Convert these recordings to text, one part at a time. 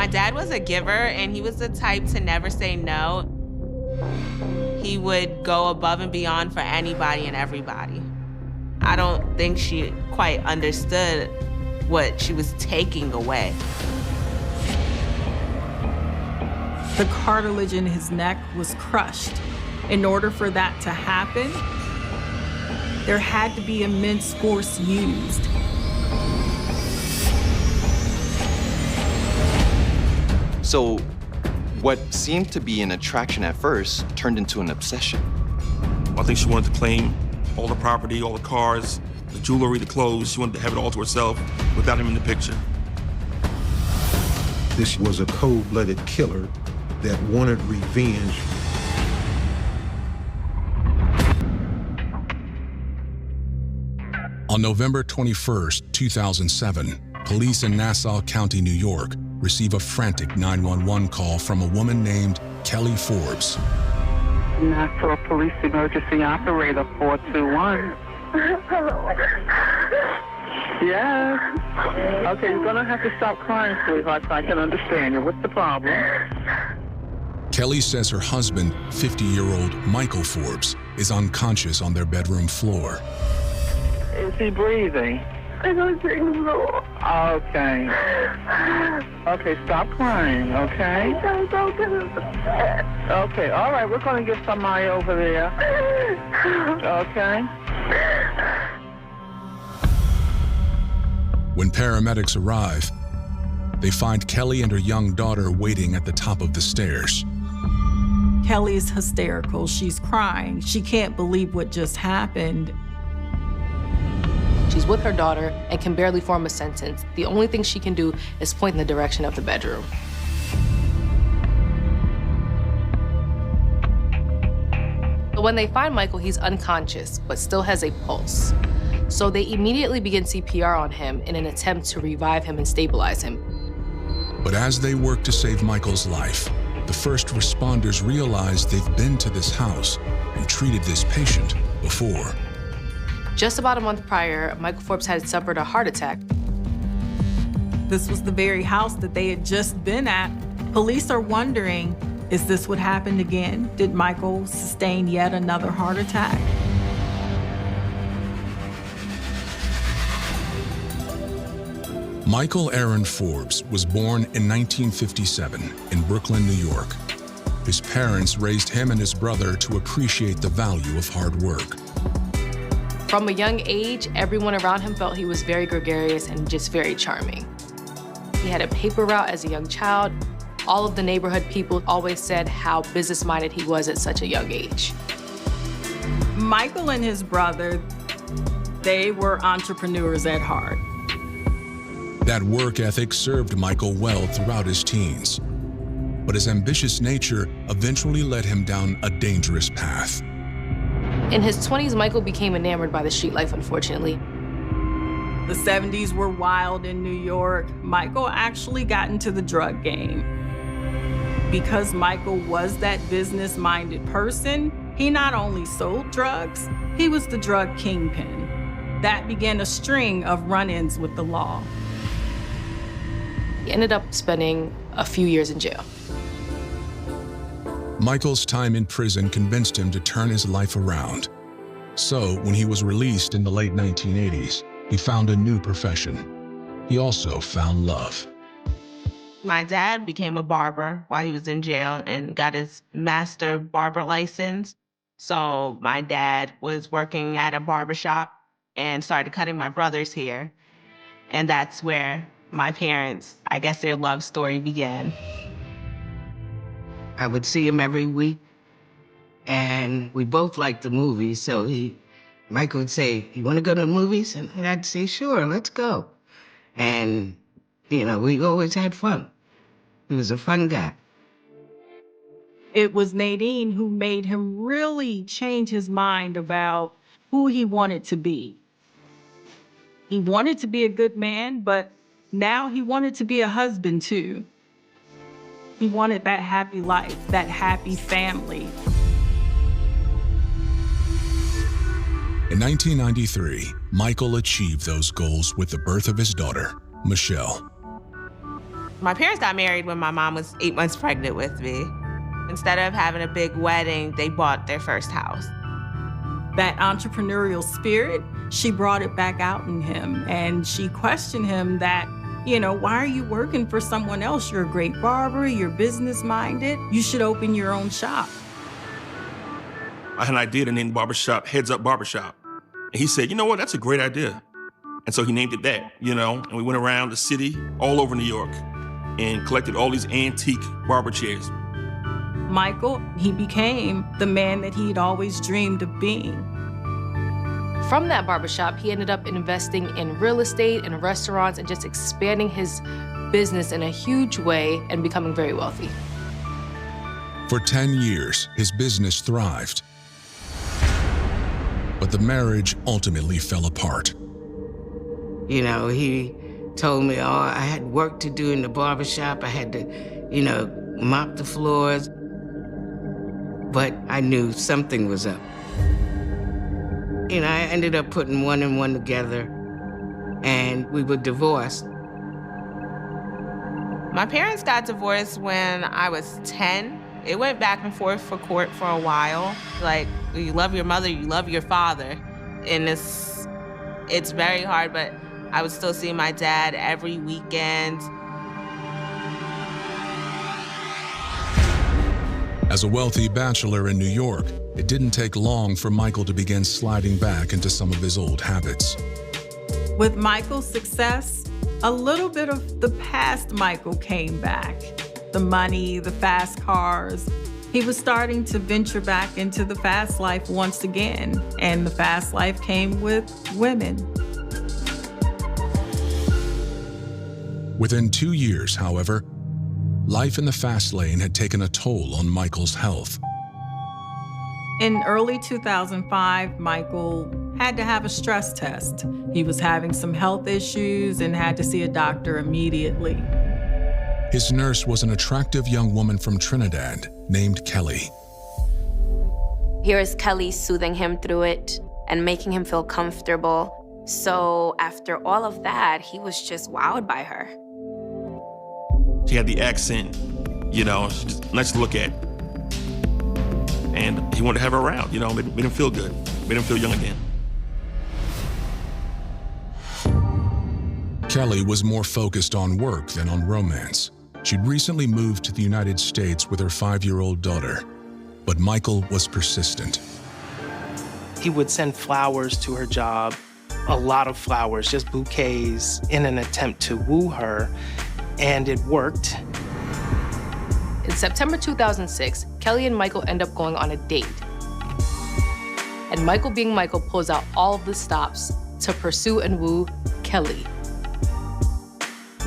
My dad was a giver, and he was the type to never say no. He would go above and beyond for anybody and everybody. I don't think she quite understood what she was taking away. The cartilage in his neck was crushed. In order for that to happen, there had to be immense force used. So what seemed to be an attraction at first turned into an obsession. I think she wanted to claim all the property, all the cars, the jewelry, the clothes. She wanted to have it all to herself without him in the picture. This was a cold-blooded killer that wanted revenge. On November 21st, 2007, police in Nassau County, New York, receive a frantic 911 call from a woman named Kelly Forbes. Nassau Police Emergency Operator 421. Hello. Yes. Okay, you're gonna have to stop crying, sweetheart, so I can understand you. What's the problem? Kelly says her husband, 50-year-old Michael Forbes, is unconscious on their bedroom floor. Is he breathing? I don't think so. Okay. Okay, stop crying, okay? I'm so good. Okay, all right, we're gonna get somebody over there. Okay? When paramedics arrive, they find Kelly and her young daughter waiting at the top of the stairs. Kelly is hysterical. She's crying. She can't believe what just happened. She's with her daughter and can barely form a sentence. The only thing she can do is point in the direction of the bedroom. But when they find Michael, he's unconscious, but still has a pulse. So they immediately begin CPR on him in an attempt to revive him and stabilize him. But as they work to save Michael's life, the first responders realize they've been to this house and treated this patient before. Just about a month prior, Michael Forbes had suffered a heart attack. This was the very house that they had just been at. Police are wondering, is this what happened again? Did Michael sustain yet another heart attack? Michael Aaron Forbes was born in 1957 in Brooklyn, New York. His parents raised him and his brother to appreciate the value of hard work. From a young age, everyone around him felt he was very gregarious and just very charming. He had a paper route as a young child. All of the neighborhood people always said how business-minded he was at such a young age. Michael and his brother, they were entrepreneurs at heart. That work ethic served Michael well throughout his teens. But his ambitious nature eventually led him down a dangerous path. In his 20s, Michael became enamored by the street life, unfortunately. The 70s were wild in New York. Michael actually got into the drug game. Because Michael was that business-minded person, he not only sold drugs, he was the drug kingpin. That began a string of run-ins with the law. He ended up spending a few years in jail. Michael's time in prison convinced him to turn his life around. So, when he was released in the late 1980s, he found a new profession. He also found love. My dad became a barber while he was in jail and got his master barber license. So my dad was working at a barbershop and started cutting my brother's hair. And that's where my parents, I guess their love story began. I would see him every week, and we both liked the movies, so Michael would say, "You want to go to the movies?" And I'd say, "Sure, let's go." And, you know, we always had fun. He was a fun guy. It was Nadine who made him really change his mind about who he wanted to be. He wanted to be a good man, but now he wanted to be a husband too. He wanted that happy life, that happy family. In 1993, Michael achieved those goals with the birth of his daughter, Michelle. My parents got married when my mom was 8 months pregnant with me. Instead of having a big wedding, they bought their first house. That entrepreneurial spirit, she brought it back out in him. And she questioned him that, why are you working for someone else? You're a great barber, you're business-minded. You should open your own shop. I had an idea to name the barbershop Heads Up Barbershop. And he said, you know what, that's a great idea. And so he named it that, and we went around the city, all over New York, and collected all these antique barber chairs. Michael, he became the man that he'd always dreamed of being. From that barbershop, he ended up investing in real estate and restaurants and just expanding his business in a huge way and becoming very wealthy. For 10 years, his business thrived. But the marriage ultimately fell apart. He told me, I had work to do in the barbershop. I had to, mop the floors. But I knew something was up. I ended up putting one and one together, and we were divorced. My parents got divorced when I was 10. It went back and forth for court for a while. Like, you love your mother, you love your father. And it's very hard, but I would still see my dad every weekend. As a wealthy bachelor in New York, it didn't take long for Michael to begin sliding back into some of his old habits. With Michael's success, a little bit of the past Michael came back. The money, the fast cars. He was starting to venture back into the fast life once again, and the fast life came with women. Within 2 years, however, life in the fast lane had taken a toll on Michael's health. In early 2005, Michael had to have a stress test. He was having some health issues and had to see a doctor immediately. His nurse was an attractive young woman from Trinidad named Kelly. Here is Kelly soothing him through it and making him feel comfortable. So after all of that, he was just wowed by her. She had the accent, she's just nice to look at. And he wanted to have her around, made him feel good, made him feel young again. Kelly was more focused on work than on romance. She'd recently moved to the United States with her 5-year-old daughter, but Michael was persistent. He would send flowers to her job, a lot of flowers, just bouquets, in an attempt to woo her, and it worked. In September 2006, Kelly and Michael end up going on a date. And Michael, being Michael, pulls out all of the stops to pursue and woo Kelly.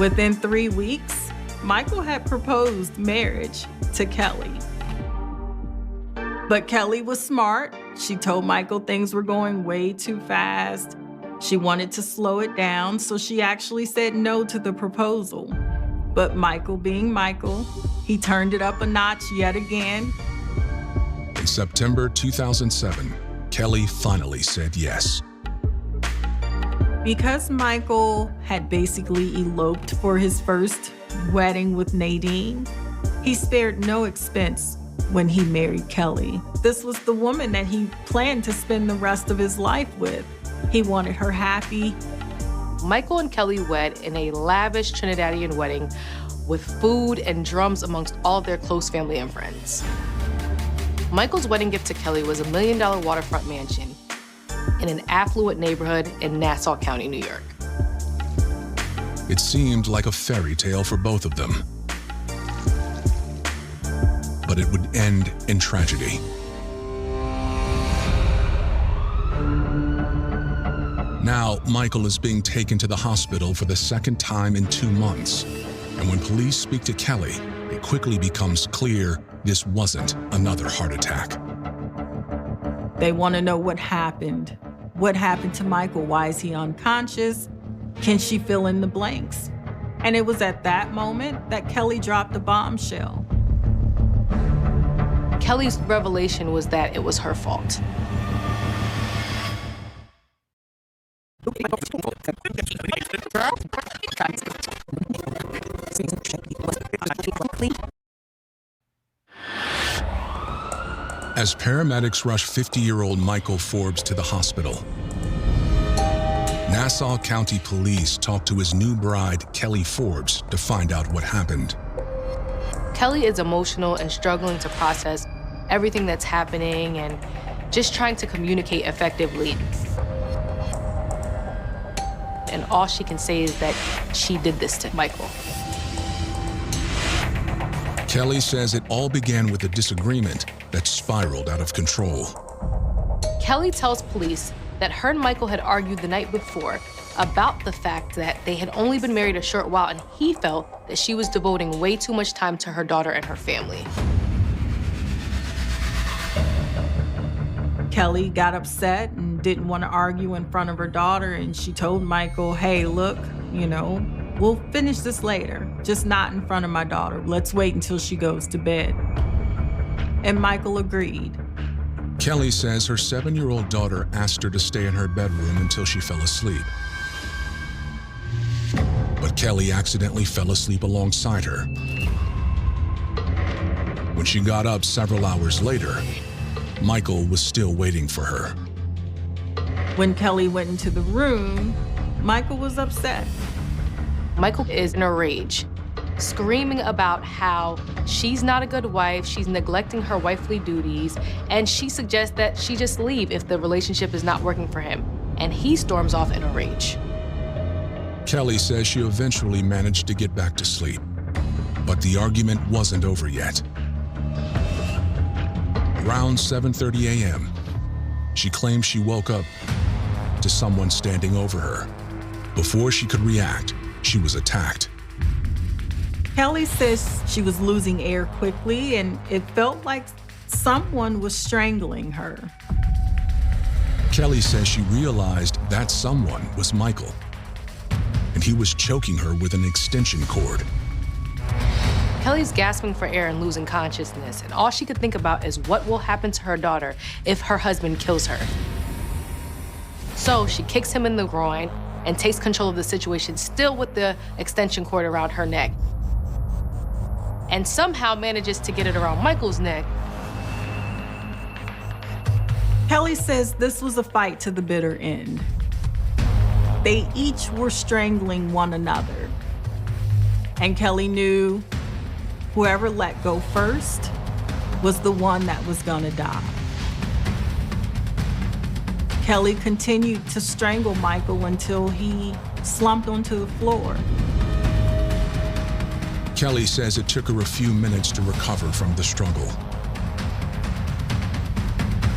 Within 3 weeks, Michael had proposed marriage to Kelly. But Kelly was smart. She told Michael things were going way too fast. She wanted to slow it down, so she actually said no to the proposal. But Michael, being Michael, he turned it up a notch yet again. In September 2007, Kelly finally said yes. Because Michael had basically eloped for his first wedding with Nadine, he spared no expense when he married Kelly. This was the woman that he planned to spend the rest of his life with. He wanted her happy. Michael and Kelly wed in a lavish Trinidadian wedding with food and drums amongst all of their close family and friends. Michael's wedding gift to Kelly was a $1 million waterfront mansion in an affluent neighborhood in Nassau County, New York. It seemed like a fairy tale for both of them. But it would end in tragedy. Now, Michael is being taken to the hospital for the second time in 2 months. And when police speak to Kelly, it quickly becomes clear this wasn't another heart attack. They want to know what happened. What happened to Michael? Why is he unconscious? Can she fill in the blanks? And it was at that moment that Kelly dropped a bombshell. Kelly's revelation was that it was her fault. As paramedics rush 50-year-old Michael Forbes to the hospital, Nassau County Police talk to his new bride, Kelly Forbes, to find out what happened. Kelly is emotional and struggling to process everything that's happening and just trying to communicate effectively. And all she can say is that she did this to Michael. Kelly says it all began with a disagreement that spiraled out of control. Kelly tells police that her and Michael had argued the night before about the fact that they had only been married a short while, and he felt that she was devoting way too much time to her daughter and her family. Kelly got upset and didn't want to argue in front of her daughter, and she told Michael, hey, look, we'll finish this later, just not in front of my daughter. Let's wait until she goes to bed. And Michael agreed. Kelly says her 7-year-old daughter asked her to stay in her bedroom until she fell asleep. But Kelly accidentally fell asleep alongside her. When she got up several hours later, Michael was still waiting for her. When Kelly went into the room, Michael was upset. Michael is in a rage, screaming about how she's not a good wife, she's neglecting her wifely duties, and she suggests that she just leave if the relationship is not working for him. And he storms off in a rage. Kelly says she eventually managed to get back to sleep, but the argument wasn't over yet. Around 7:30 a.m., she claims she woke up to someone standing over her. Before she could react, she was attacked. Kelly says she was losing air quickly, and it felt like someone was strangling her. Kelly says she realized that someone was Michael, and he was choking her with an extension cord. Kelly's gasping for air and losing consciousness, and all she could think about is what will happen to her daughter if her husband kills her. So she kicks him in the groin and takes control of the situation, still with the extension cord around her neck, and somehow manages to get it around Michael's neck. Kelly says this was a fight to the bitter end. They each were strangling one another, and Kelly knew whoever let go first was the one that was gonna die. Kelly continued to strangle Michael until he slumped onto the floor. Kelly says it took her a few minutes to recover from the struggle.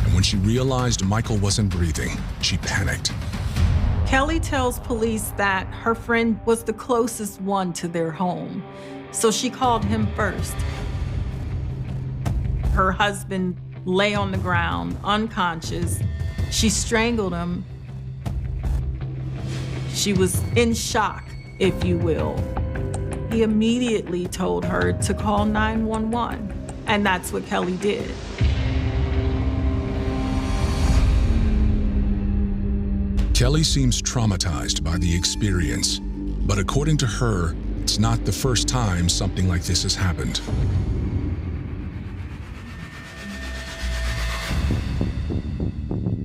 And when she realized Michael wasn't breathing, she panicked. Kelly tells police that her friend was the closest one to their home, so she called him first. Her husband lay on the ground, unconscious. She strangled him. She was in shock, if you will. He immediately told her to call 911, and that's what Kelly did. Kelly seems traumatized by the experience, but according to her, it's not the first time something like this has happened.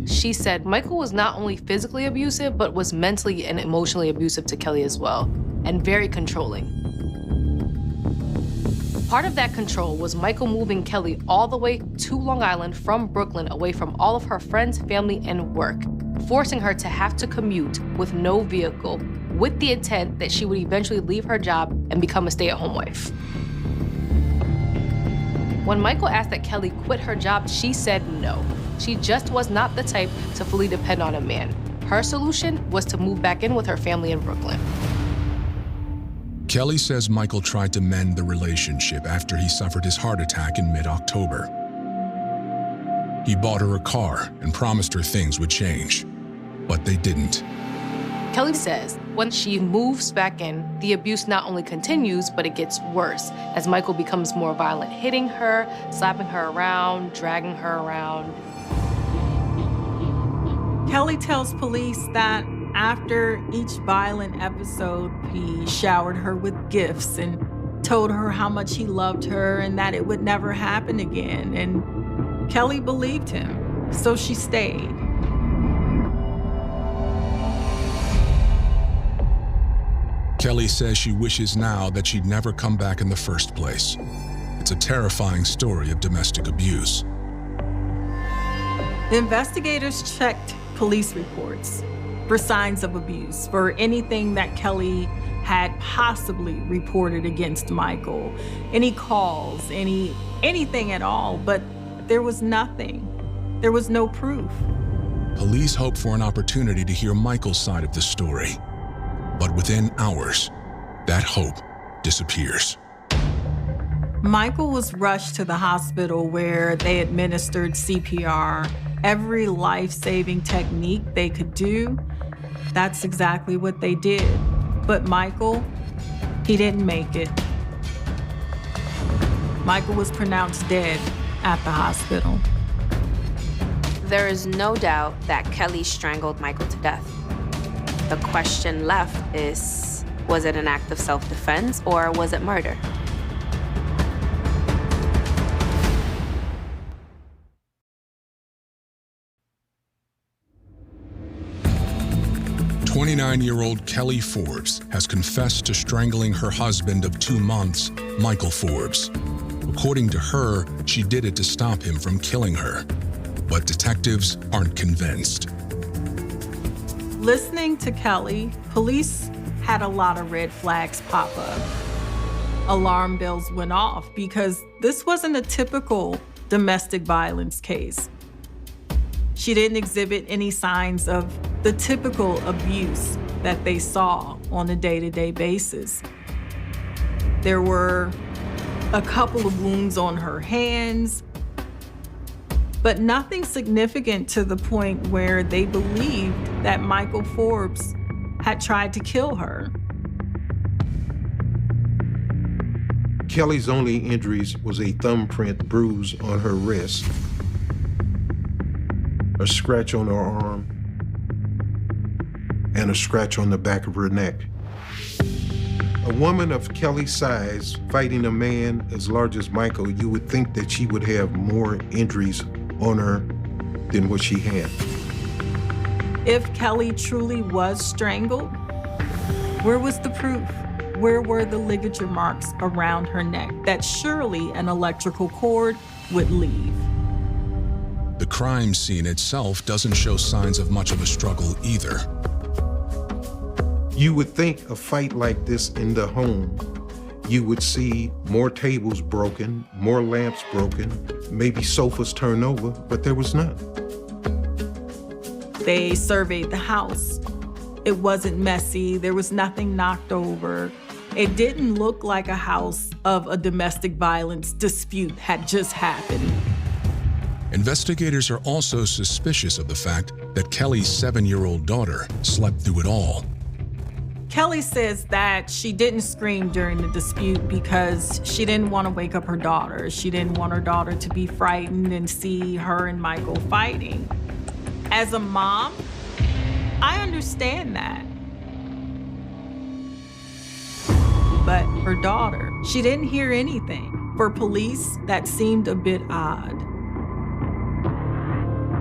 She said Michael was not only physically abusive, but was mentally and emotionally abusive to Kelly as well, and very controlling. Part of that control was Michael moving Kelly all the way to Long Island from Brooklyn, away from all of her friends, family, and work, forcing her to have to commute with no vehicle, with the intent that she would eventually leave her job and become a stay-at-home wife. When Michael asked that Kelly quit her job, she said no. She just was not the type to fully depend on a man. Her solution was to move back in with her family in Brooklyn. Kelly says Michael tried to mend the relationship after he suffered his heart attack in mid-October. He bought her a car and promised her things would change, but they didn't. Kelly says when she moves back in, the abuse not only continues, but it gets worse as Michael becomes more violent, hitting her, slapping her around, dragging her around. Kelly tells police that after each violent episode, he showered her with gifts and told her how much he loved her and that it would never happen again. And Kelly believed him, so she stayed. Kelly says she wishes now that she'd never come back in the first place. It's a terrifying story of domestic abuse. The investigators checked police reports for signs of abuse, for anything that Kelly had possibly reported against Michael, any calls, anything at all, but there was nothing. There was no proof. Police hope for an opportunity to hear Michael's side of the story. But within hours, that hope disappears. Michael was rushed to the hospital where they administered CPR. Every life-saving technique they could do, that's exactly what they did. But Michael, he didn't make it. Michael was pronounced dead at the hospital. There is no doubt that Kelly strangled Michael to death. The question left is, was it an act of self-defense or was it murder? 29-year-old Kelly Forbes has confessed to strangling her husband of 2 months, Michael Forbes. According to her, she did it to stop him from killing her. But detectives aren't convinced. Listening to Kelly, police had a lot of red flags pop up. Alarm bells went off because this wasn't a typical domestic violence case. She didn't exhibit any signs of the typical abuse that they saw on a day-to-day basis. There were a couple of wounds on her hands, but nothing significant to the point where they believed that Michael Forbes had tried to kill her. Kelly's only injuries was a thumbprint bruise on her wrist, a scratch on her arm, and a scratch on the back of her neck. A woman of Kelly's size fighting a man as large as Michael, you would think that she would have more injuries on her than what she had. If Kelly truly was strangled, where was the proof? Where were the ligature marks around her neck that surely an electrical cord would leave? The crime scene itself doesn't show signs of much of a struggle either. You would think a fight like this in the home, you would see more tables broken, more lamps broken, maybe sofas turned over, but there was none. They surveyed the house. It wasn't messy. There was nothing knocked over. It didn't look like a house of a domestic violence dispute had just happened. Investigators are also suspicious of the fact that Kelly's 7-year-old daughter slept through it all. Kelly says that she didn't scream during the dispute because she didn't want to wake up her daughter. She didn't want her daughter to be frightened and see her and Michael fighting. As a mom, I understand that. But her daughter, she didn't hear anything. For police, that seemed a bit odd.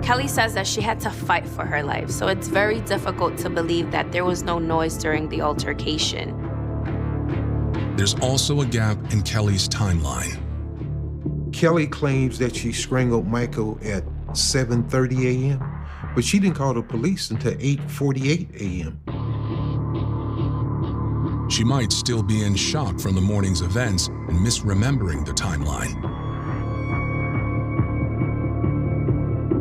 Kelly says that she had to fight for her life, so it's very difficult to believe that there was no noise during the altercation. There's also a gap in Kelly's timeline. Kelly claims that she strangled Michael at 7:30 a.m., but she didn't call the police until 8:48 a.m. She might still be in shock from the morning's events and misremembering the timeline.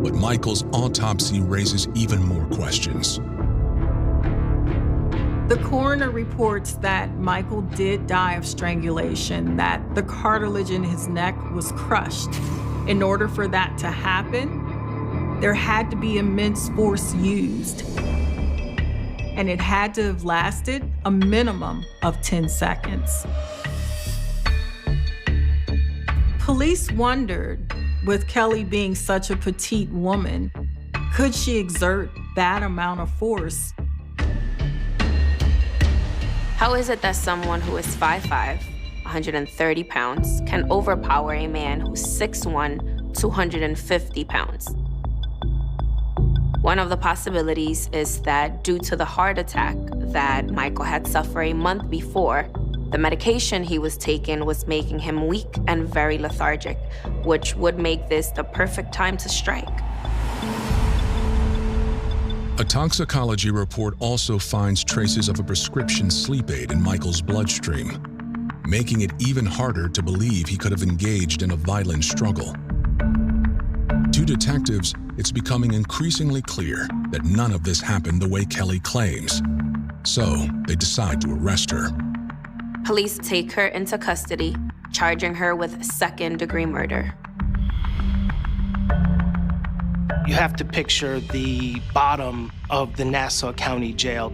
But Michael's autopsy raises even more questions. The coroner reports that Michael did die of strangulation, that the cartilage in his neck was crushed. In order for that to happen, there had to be immense force used. And it had to have lasted a minimum of 10 seconds. Police wondered, with Kelly being such a petite woman, could she exert that amount of force? How is it that someone who is 5'5", 130 pounds, can overpower a man who's 6'1", 250 pounds. One of the possibilities is that due to the heart attack that Michael had suffered a month before, the medication he was taking was making him weak and very lethargic, which would make this the perfect time to strike. A toxicology report also finds traces of a prescription sleep aid in Michael's bloodstream, making it even harder to believe he could have engaged in a violent struggle. To detectives, it's becoming increasingly clear that none of this happened the way Kelly claims. So they decide to arrest her. Police take her into custody, charging her with second-degree murder. You have to picture the bottom of the Nassau County Jail.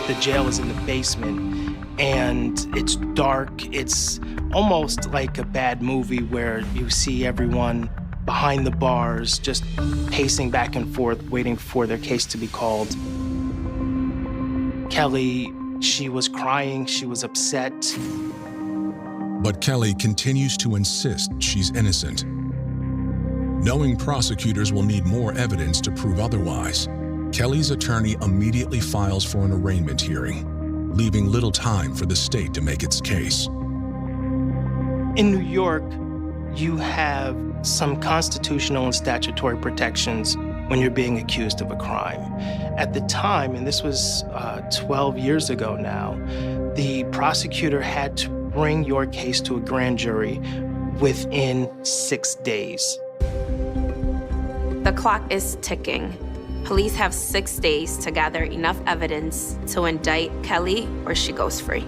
The jail is in the basement, and it's dark. It's almost like a bad movie where you see everyone behind the bars just pacing back and forth, waiting for their case to be called. Kelly, she was crying, she was upset. But Kelly continues to insist she's innocent. Knowing prosecutors will need more evidence to prove otherwise, Kelly's attorney immediately files for an arraignment hearing, leaving little time for the state to make its case. In New York, you have some constitutional and statutory protections when you're being accused of a crime. At the time, and this was 12 years ago now, the prosecutor had to bring your case to a grand jury within 6 days. The clock is ticking. Police have 6 days to gather enough evidence to indict Kelly or she goes free.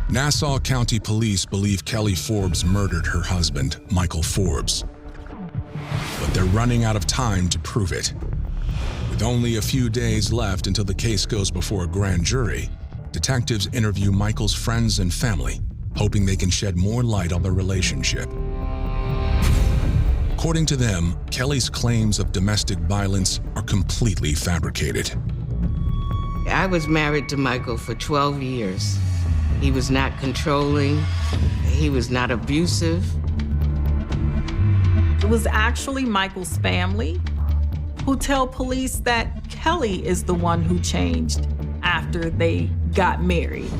Nassau County Police believe Kelly Forbes murdered her husband, Michael Forbes. But they're running out of time to prove it. With only a few days left until the case goes before a grand jury, detectives interview Michael's friends and family, hoping they can shed more light on their relationship. According to them, Kelly's claims of domestic violence are completely fabricated. I was married to Michael for 12 years. He was not controlling. He was not abusive. It was actually Michael's family who tell police that Kelly is the one who changed after they got married.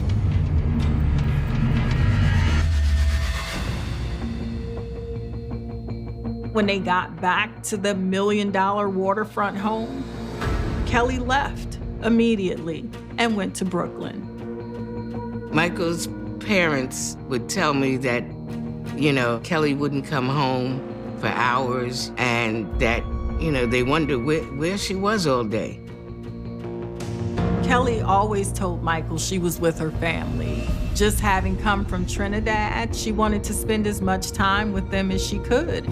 When they got back to the $1 million waterfront home, Kelly left immediately and went to Brooklyn. Michael's parents would tell me that, Kelly wouldn't come home for hours and that, they wondered where she was all day. Kelly always told Michael she was with her family. Just having come from Trinidad, she wanted to spend as much time with them as she could.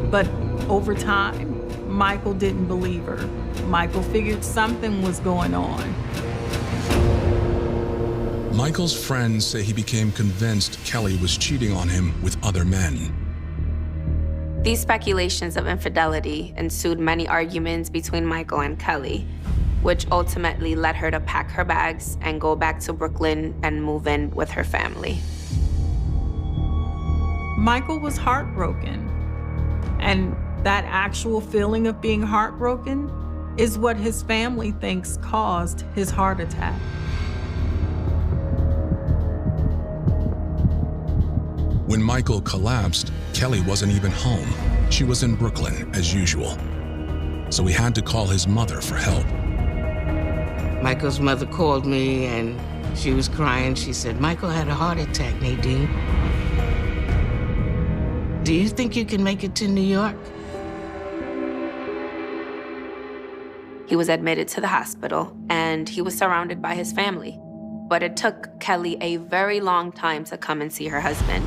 But over time, Michael didn't believe her. Michael figured something was going on. Michael's friends say he became convinced Kelly was cheating on him with other men. These speculations of infidelity ensued many arguments between Michael and Kelly, which ultimately led her to pack her bags and go back to Brooklyn and move in with her family. Michael was heartbroken. And that actual feeling of being heartbroken is what his family thinks caused his heart attack. When Michael collapsed, Kelly wasn't even home. She was in Brooklyn, as usual. So he had to call his mother for help. Michael's mother called me and she was crying. She said, "Michael had a heart attack, Nadine. Do you think you can make it to New York?" He was admitted to the hospital and he was surrounded by his family. But it took Kelly a very long time to come and see her husband.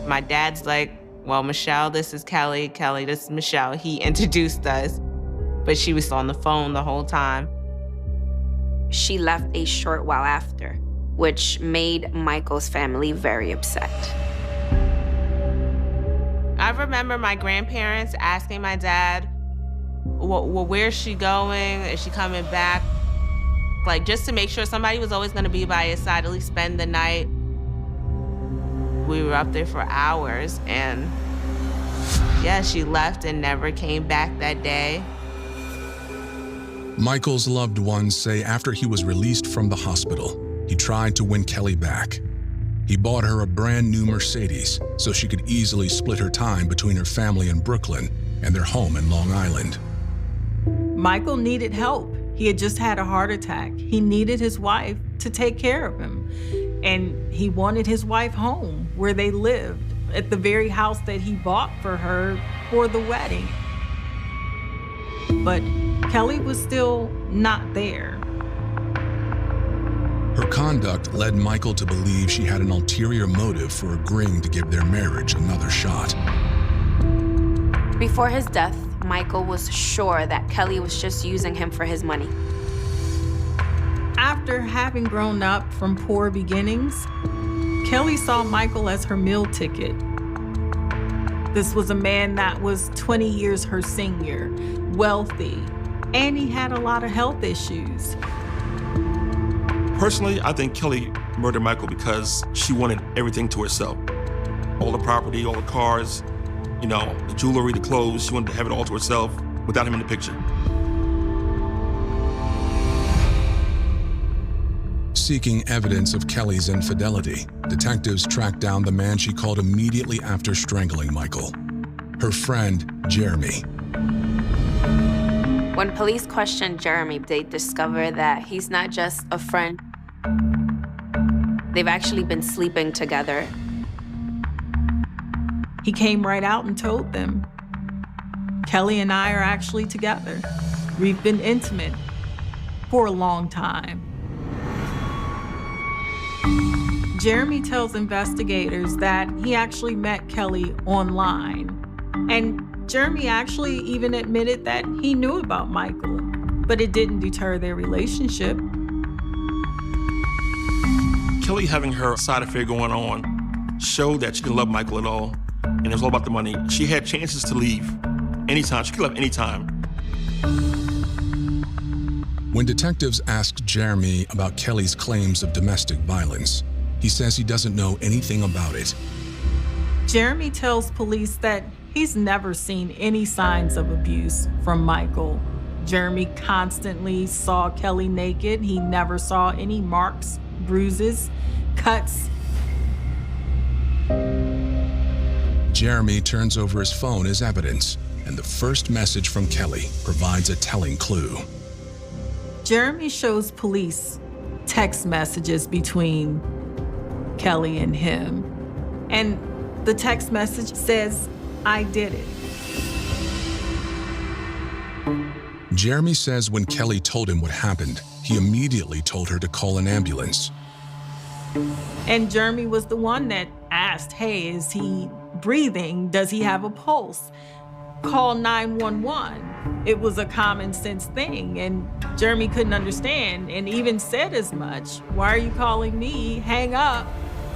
My dad's like, well, Michelle, this is Kelly. Kelly, this is Michelle. He introduced us, but she was on the phone the whole time. She left a short while after, which made Michael's family very upset. I remember my grandparents asking my dad, well, where's she going? Is she coming back? Like, just to make sure somebody was always gonna be by his side, at least spend the night. We were up there for hours, and yeah, she left and never came back that day. Michael's loved ones say after he was released from the hospital, he tried to win Kelly back. He bought her a brand new Mercedes so she could easily split her time between her family in Brooklyn and their home in Long Island. Michael needed help. He had just had a heart attack. He needed his wife to take care of him. And he wanted his wife home where they lived, at the very house that he bought for her for the wedding. But Kelly was still not there. Her conduct led Michael to believe she had an ulterior motive for agreeing to give their marriage another shot. Before his death, Michael was sure that Kelly was just using him for his money. After having grown up from poor beginnings, Kelly saw Michael as her meal ticket. This was a man that was 20 years her senior, wealthy, and he had a lot of health issues. Personally, I think Kelly murdered Michael because she wanted everything to herself. All the property, all the cars, you know, the jewelry, the clothes, she wanted to have it all to herself without him in the picture. Seeking evidence of Kelly's infidelity, detectives tracked down the man she called immediately after strangling Michael, her friend, Jeremy. When police questioned Jeremy, they discovered that he's not just a friend. They've actually been sleeping together. He came right out and told them, Kelly and I are actually together. We've been intimate for a long time. Jeremy tells investigators that he actually met Kelly online. And Jeremy actually even admitted that he knew about Michael, but it didn't deter their relationship. Kelly having her side affair going on showed that she didn't love Michael at all, and it was all about the money. She had chances to leave anytime. She could leave anytime. When detectives asked Jeremy about Kelly's claims of domestic violence, he says he doesn't know anything about it. Jeremy tells police that he's never seen any signs of abuse from Michael. Jeremy constantly saw Kelly naked. He never saw any marks, bruises, cuts. Jeremy turns over his phone as evidence, and the first message from Kelly provides a telling clue. Jeremy shows police text messages between Kelly and him. And the text message says, "I did it." Jeremy says when Kelly told him what happened, he immediately told her to call an ambulance. And Jeremy was the one that asked, hey, is he breathing? Does he have a pulse? Call 911. It was a common sense thing, and Jeremy couldn't understand and even said as much. Why are you calling me? Hang up,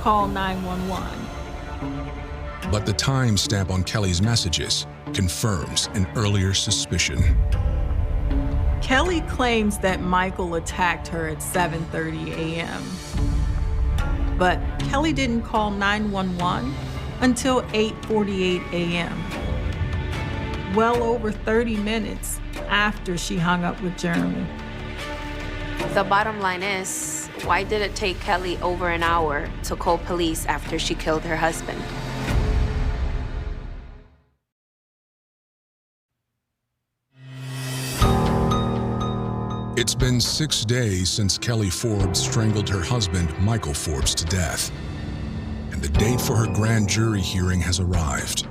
call 911. But the timestamp on Kelly's messages confirms an earlier suspicion. Kelly claims that Michael attacked her at 7:30 a.m. But Kelly didn't call 911 until 8:48 a.m. Well over 30 minutes after she hung up with Jeremy. The bottom line is, why did it take Kelly over an hour to call police after she killed her husband? It's been 6 days since Kelly Forbes strangled her husband, Michael Forbes, to death. And the date for her grand jury hearing has arrived.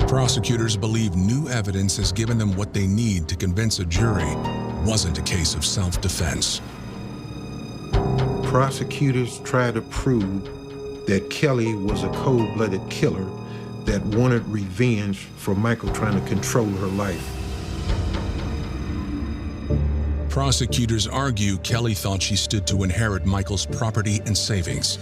Prosecutors believe new evidence has given them what they need to convince a jury it wasn't a case of self-defense. Prosecutors try to prove that Kelly was a cold-blooded killer that wanted revenge for Michael trying to control her life. Prosecutors argue Kelly thought she stood to inherit Michael's property and savings.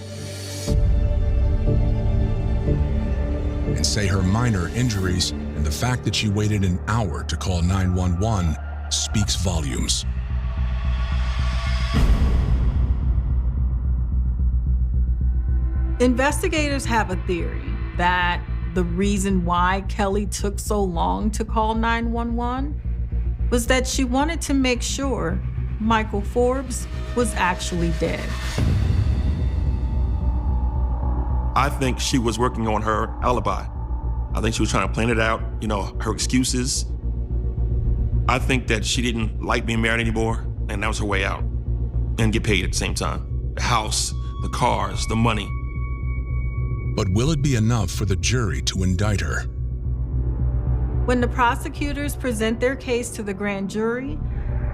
And say her minor injuries and the fact that she waited an hour to call 911 speaks volumes. Investigators have a theory that the reason why Kelly took so long to call 911 was that she wanted to make sure Michael Forbes was actually dead. I think she was working on her alibi. I think she was trying to plan it out, her excuses. I think that she didn't like being married anymore, and that was her way out. And get paid at the same time. The house, the cars, the money. But will it be enough for the jury to indict her? When the prosecutors present their case to the grand jury,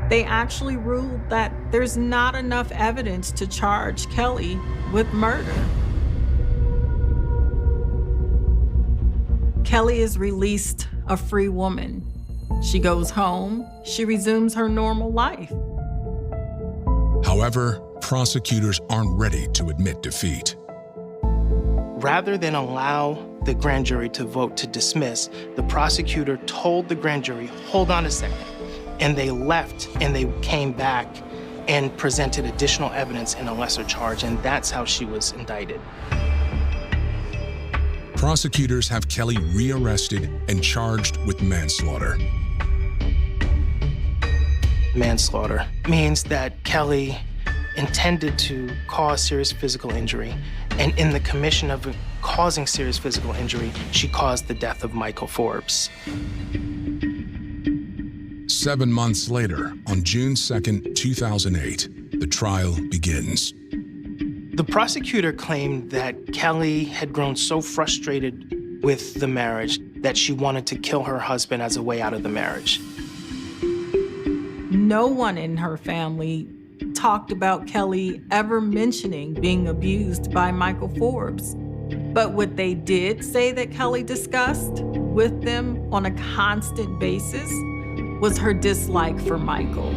they actually ruled that there's not enough evidence to charge Kelly with murder. Kelly is released a free woman. She goes home, she resumes her normal life. However, prosecutors aren't ready to admit defeat. Rather than allow the grand jury to vote to dismiss, the prosecutor told the grand jury, hold on a second. And they left and they came back and presented additional evidence in a lesser charge, and that's how she was indicted. Prosecutors have Kelly rearrested and charged with manslaughter. Manslaughter means that Kelly intended to cause serious physical injury, and in the commission of causing serious physical injury, she caused the death of Michael Forbes. 7 months later, on June 2nd, 2008, the trial begins. The prosecutor claimed that Kelly had grown so frustrated with the marriage that she wanted to kill her husband as a way out of the marriage. No one in her family talked about Kelly ever mentioning being abused by Michael Forbes. But what they did say that Kelly discussed with them on a constant basis was her dislike for Michael.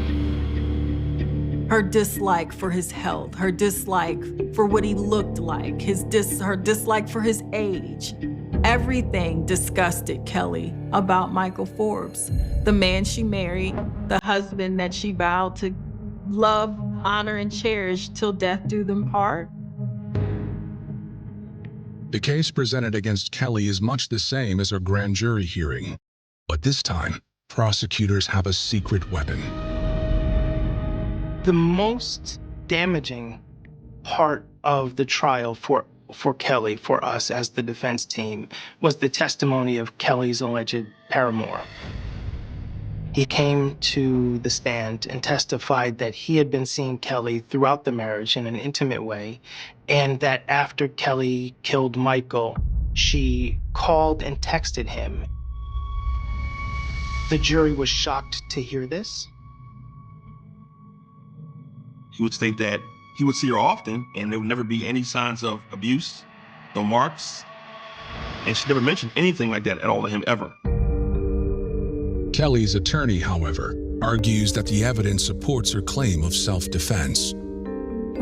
Her dislike for his health, her dislike for what he looked like, her dislike for his age. Everything disgusted Kelly about Michael Forbes, the man she married, the husband that she vowed to love, honor, and cherish till death do them part. The case presented against Kelly is much the same as her grand jury hearing, but this time, prosecutors have a secret weapon. The most damaging part of the trial for Kelly, for us as the defense team, was the testimony of Kelly's alleged paramour. He came to the stand and testified that he had been seeing Kelly throughout the marriage in an intimate way, and that after Kelly killed Michael, she called and texted him. The jury was shocked to hear this. He would state that he would see her often and there would never be any signs of abuse, no marks, and she never mentioned anything like that at all to him ever. Kelly's attorney, however, argues that the evidence supports her claim of self-defense.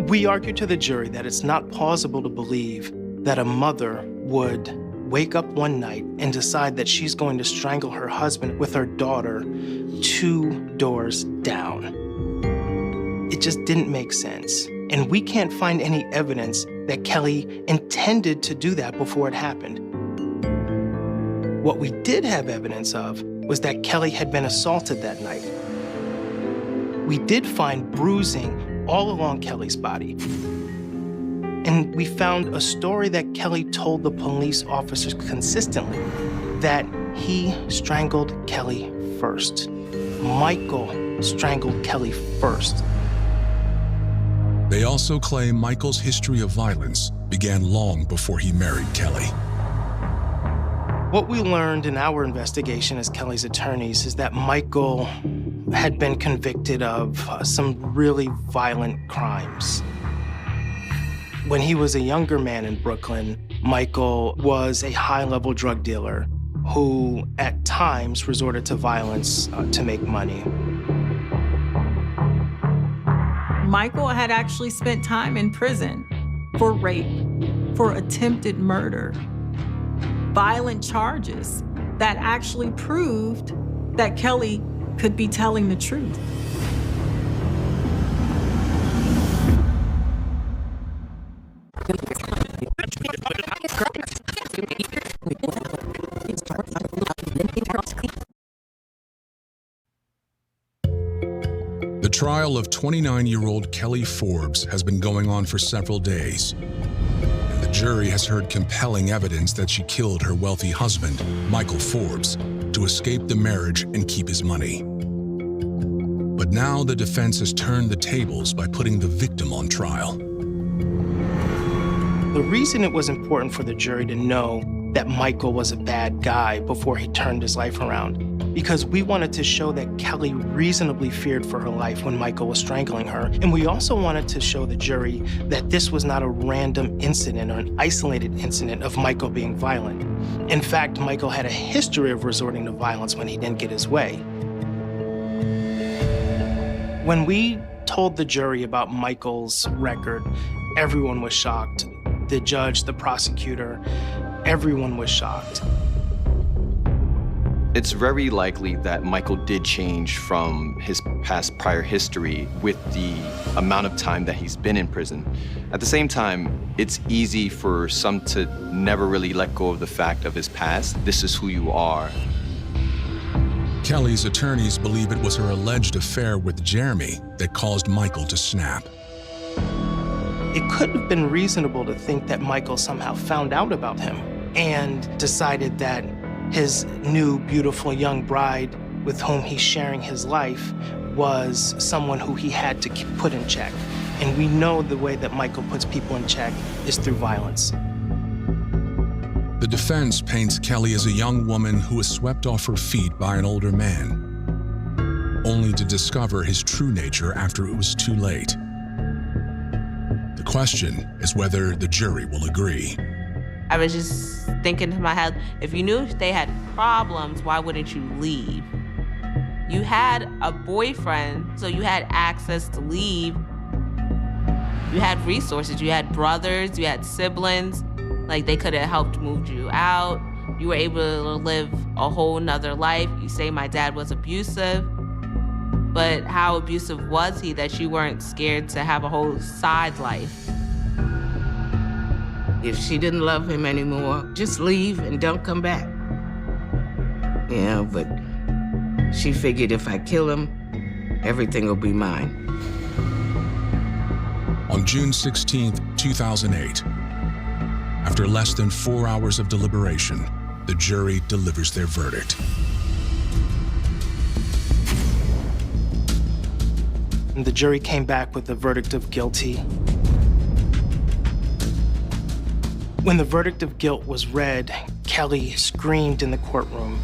We argued to the jury that it's not plausible to believe that a mother would wake up one night and decide that she's going to strangle her husband with her daughter 2 doors down. It just didn't make sense. And we can't find any evidence that Kelly intended to do that before it happened. What we did have evidence of was that Kelly had been assaulted that night. We did find bruising all along Kelly's body. And we found a story that Kelly told the police officers consistently, that he strangled Kelly first. Michael strangled Kelly first. They also claim Michael's history of violence began long before he married Kelly. What we learned in our investigation as Kelly's attorneys is that Michael had been convicted of some really violent crimes. When he was a younger man in Brooklyn, Michael was a high-level drug dealer who at times resorted to violence to make money. Michael had actually spent time in prison for rape, for attempted murder. violent charges that actually proved that Kelly could be telling the truth. The trial of 29-year-old Kelly Forbes has been going on for several days. And the jury has heard compelling evidence that she killed her wealthy husband, Michael Forbes, to escape the marriage and keep his money. But now the defense has turned the tables by putting the victim on trial. The reason it was important for the jury to know that Michael was a bad guy before he turned his life around, because we wanted to show that Kelly reasonably feared for her life when Michael was strangling her. And we also wanted to show the jury that this was not a random incident or an isolated incident of Michael being violent. In fact, Michael had a history of resorting to violence when he didn't get his way. When we told the jury about Michael's record, everyone was shocked. The judge, the prosecutor, everyone was shocked. It's very likely that Michael did change from his past prior history with the amount of time that he's been in prison. At the same time, it's easy for some to never really let go of the fact of his past. This is who you are. Kelly's attorneys believe it was her alleged affair with Jeremy that caused Michael to snap. It could have been reasonable to think that Michael somehow found out about him and decided that his new, beautiful young bride with whom he's sharing his life was someone who he had to put in check. And we know the way that Michael puts people in check is through violence. The defense paints Kelly as a young woman who was swept off her feet by an older man, only to discover his true nature after it was too late. The question is whether the jury will agree. I was just thinking to my head, if you knew they had problems, why wouldn't you leave? You had a boyfriend, so you had access to leave. You had resources, you had brothers, you had siblings. Like, they could have helped move you out. You were able to live a whole nother life. You say my dad was abusive, but how abusive was he that you weren't scared to have a whole side life? If she didn't love him anymore, just leave and don't come back. Yeah, but she figured if I kill him, everything will be mine. On June 16th, 2008, after less than 4 hours of deliberation, the jury delivers their verdict. And the jury came back with a verdict of guilty. When the verdict of guilt was read, Kelly screamed in the courtroom.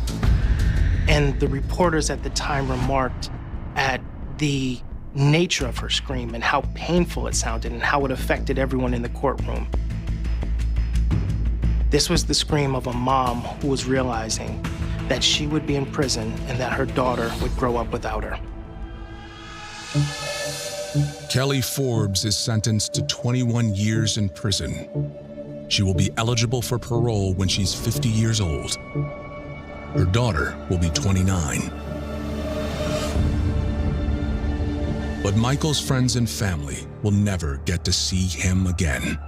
And the reporters at the time remarked at the nature of her scream and how painful it sounded and how it affected everyone in the courtroom. This was the scream of a mom who was realizing that she would be in prison and that her daughter would grow up without her. Kelly Forbes is sentenced to 21 years in prison. She will be eligible for parole when she's 50 years old. Her daughter will be 29. But Michael's friends and family will never get to see him again.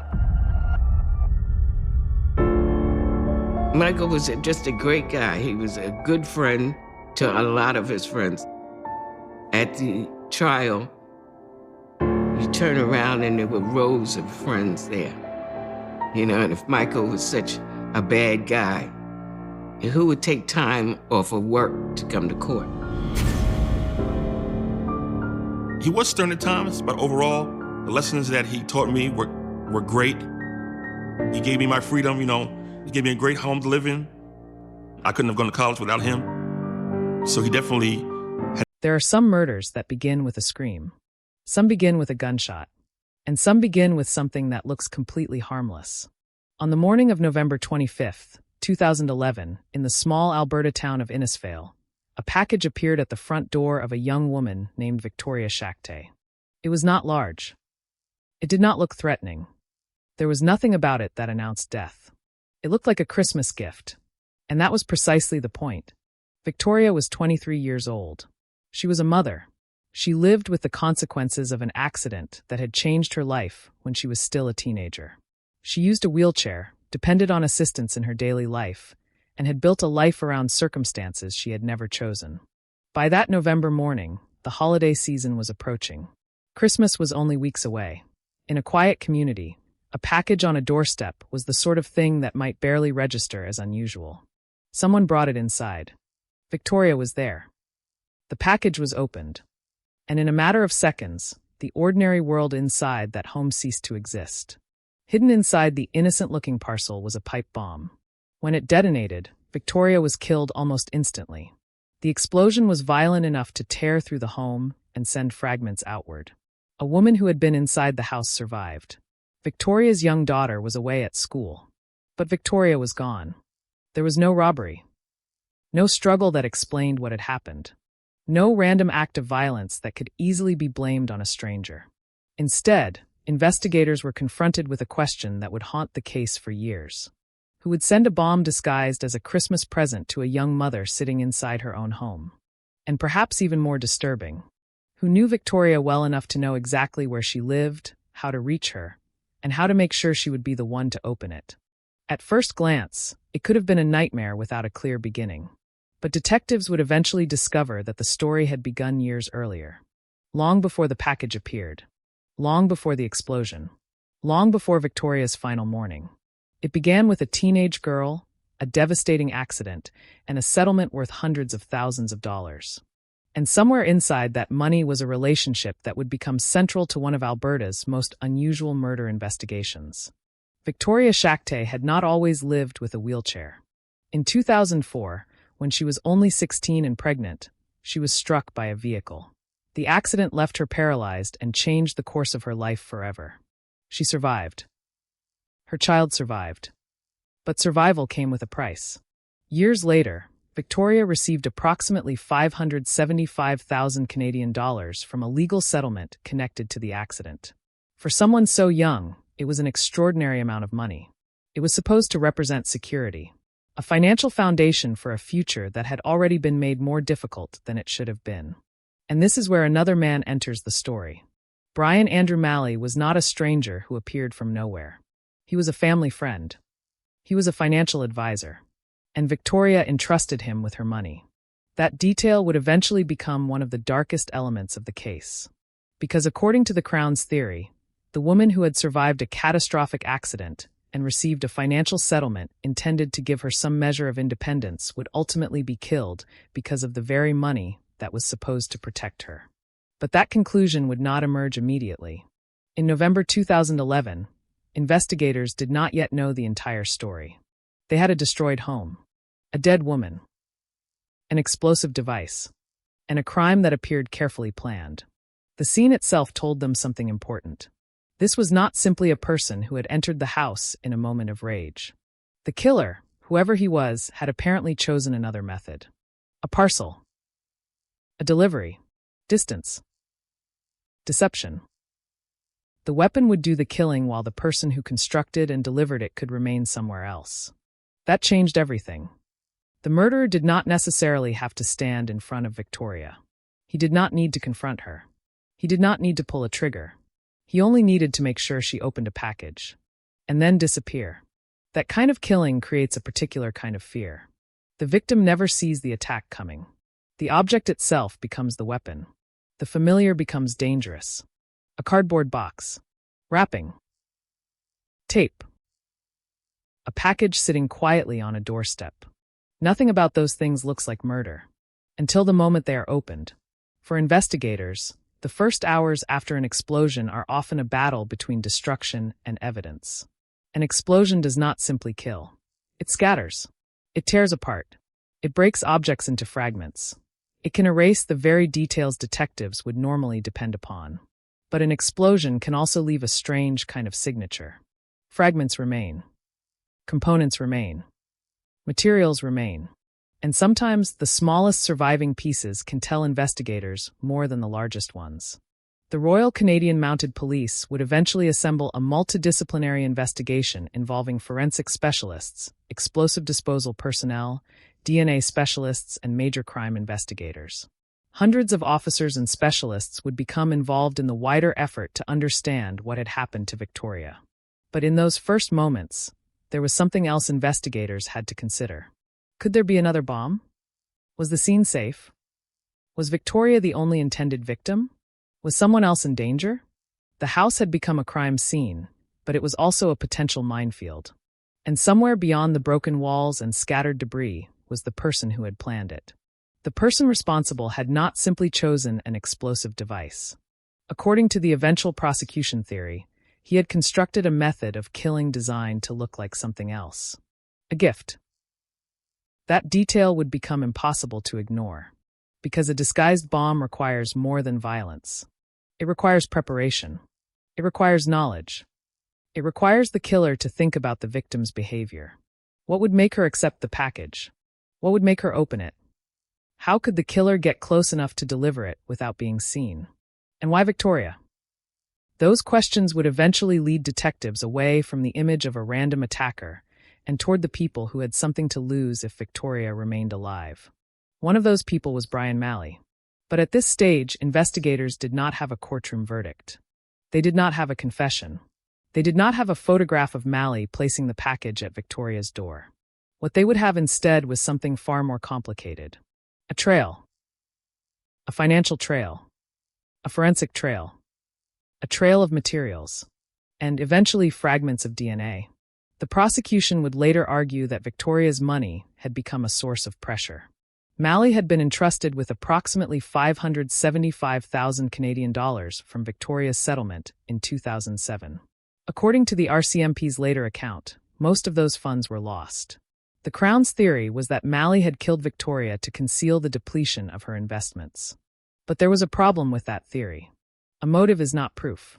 Michael was just a great guy. He was a good friend to a lot of his friends. At the trial, you turn around and there were rows of friends there. You know, and if Michael was such a bad guy, who would take time off of work to come to court? He was stern at times, but overall, the lessons that he taught me were great. He gave me my freedom, He gave me a great home to live in. I couldn't have gone to college without him. So he definitely had... There are some murders that begin with a scream. Some begin with a gunshot. And some begin with something that looks completely harmless. On the morning of November 25th, 2011, in the small Alberta town of Innisfail, a package appeared at the front door of a young woman named Victoria Shakte. It was not large. It did not look threatening. There was nothing about it that announced death. It looked like a Christmas gift. And that was precisely the point. Victoria was 23 years old. She was a mother. She lived with the consequences of an accident that had changed her life when she was still a teenager. She used a wheelchair, depended on assistance in her daily life, and had built a life around circumstances she had never chosen. By that November morning, the holiday season was approaching. Christmas was only weeks away. In a quiet community, a package on a doorstep was the sort of thing that might barely register as unusual. Someone brought it inside. Victoria was there. The package was opened, and in a matter of seconds, the ordinary world inside that home ceased to exist. Hidden inside the innocent-looking parcel was a pipe bomb. When it detonated, Victoria was killed almost instantly. The explosion was violent enough to tear through the home and send fragments outward. A woman who had been inside the house survived. Victoria's young daughter was away at school. But Victoria was gone. There was no robbery. No struggle that explained what had happened. No random act of violence that could easily be blamed on a stranger. Instead, investigators were confronted with a question that would haunt the case for years. Who would send a bomb disguised as a Christmas present to a young mother sitting inside her own home? And perhaps even more disturbing, who knew Victoria well enough to know exactly where she lived, how to reach her, and how to make sure she would be the one to open it? At first glance, it could have been a nightmare without a clear beginning. But detectives would eventually discover that the story had begun years earlier. Long before the package appeared. Long before the explosion. Long before Victoria's final morning. It began with a teenage girl, a devastating accident, and a settlement worth hundreds of thousands of dollars. And somewhere inside that money was a relationship that would become central to one of Alberta's most unusual murder investigations. Victoria Shakte had not always lived with a wheelchair. In 2004, when she was only 16 and pregnant, she was struck by a vehicle. The accident left her paralyzed and changed the course of her life forever. She survived. Her child survived. But survival came with a price. Years later, Victoria received approximately 575,000 Canadian dollars from a legal settlement connected to the accident. For someone so young, it was an extraordinary amount of money. It was supposed to represent security, a financial foundation for a future that had already been made more difficult than it should have been. And this is where another man enters the story. Brian Andrew Malley was not a stranger who appeared from nowhere. He was a family friend. He was a financial advisor. And Victoria entrusted him with her money. That detail would eventually become one of the darkest elements of the case. Because according to the Crown's theory, the woman who had survived a catastrophic accident and received a financial settlement intended to give her some measure of independence would ultimately be killed because of the very money that was supposed to protect her. But that conclusion would not emerge immediately. In November 2011, investigators did not yet know the entire story. They had a destroyed home, a dead woman, an explosive device, and a crime that appeared carefully planned. The scene itself told them something important. This was not simply a person who had entered the house in a moment of rage. The killer, whoever he was, had apparently chosen another method. A parcel. A delivery. Distance. Deception. The weapon would do the killing while the person who constructed and delivered it could remain somewhere else. That changed everything. The murderer did not necessarily have to stand in front of Victoria. He did not need to confront her. He did not need to pull a trigger. He only needed to make sure she opened a package. And then disappear. That kind of killing creates a particular kind of fear. The victim never sees the attack coming. The object itself becomes the weapon. The familiar becomes dangerous. A cardboard box. Wrapping. Tape. A package sitting quietly on a doorstep. Nothing about those things looks like murder. Until the moment they are opened. For investigators, the first hours after an explosion are often a battle between destruction and evidence. An explosion does not simply kill. It scatters. It tears apart. It breaks objects into fragments. It can erase the very details detectives would normally depend upon. But an explosion can also leave a strange kind of signature. Fragments remain. Components remain. Materials remain. And sometimes the smallest surviving pieces can tell investigators more than the largest ones. The Royal Canadian Mounted Police would eventually assemble a multidisciplinary investigation involving forensic specialists, explosive disposal personnel, DNA specialists, and major crime investigators. Hundreds of officers and specialists would become involved in the wider effort to understand what had happened to Victoria. But in those first moments, there was something else investigators had to consider. Could there be another bomb? Was the scene safe? Was Victoria the only intended victim? Was someone else in danger? The house had become a crime scene, but it was also a potential minefield. And somewhere beyond the broken walls and scattered debris was the person who had planned it. The person responsible had not simply chosen an explosive device. According to the eventual prosecution theory, he had constructed a method of killing designed to look like something else. A gift. That detail would become impossible to ignore, because a disguised bomb requires more than violence. It requires preparation. It requires knowledge. It requires the killer to think about the victim's behavior. What would make her accept the package? What would make her open it? How could the killer get close enough to deliver it without being seen? And why Victoria? Those questions would eventually lead detectives away from the image of a random attacker and toward the people who had something to lose if Victoria remained alive. One of those people was Brian Malley. But at this stage, investigators did not have a courtroom verdict. They did not have a confession. They did not have a photograph of Malley placing the package at Victoria's door. What they would have instead was something far more complicated. A trail. A financial trail. A forensic trail. A trail of materials. And eventually fragments of DNA. The prosecution would later argue that Victoria's money had become a source of pressure. Malley had been entrusted with approximately $575,000 Canadian dollars from Victoria's settlement in 2007. According to the RCMP's later account, most of those funds were lost. The Crown's theory was that Malley had killed Victoria to conceal the depletion of her investments. But there was a problem with that theory. A motive is not proof.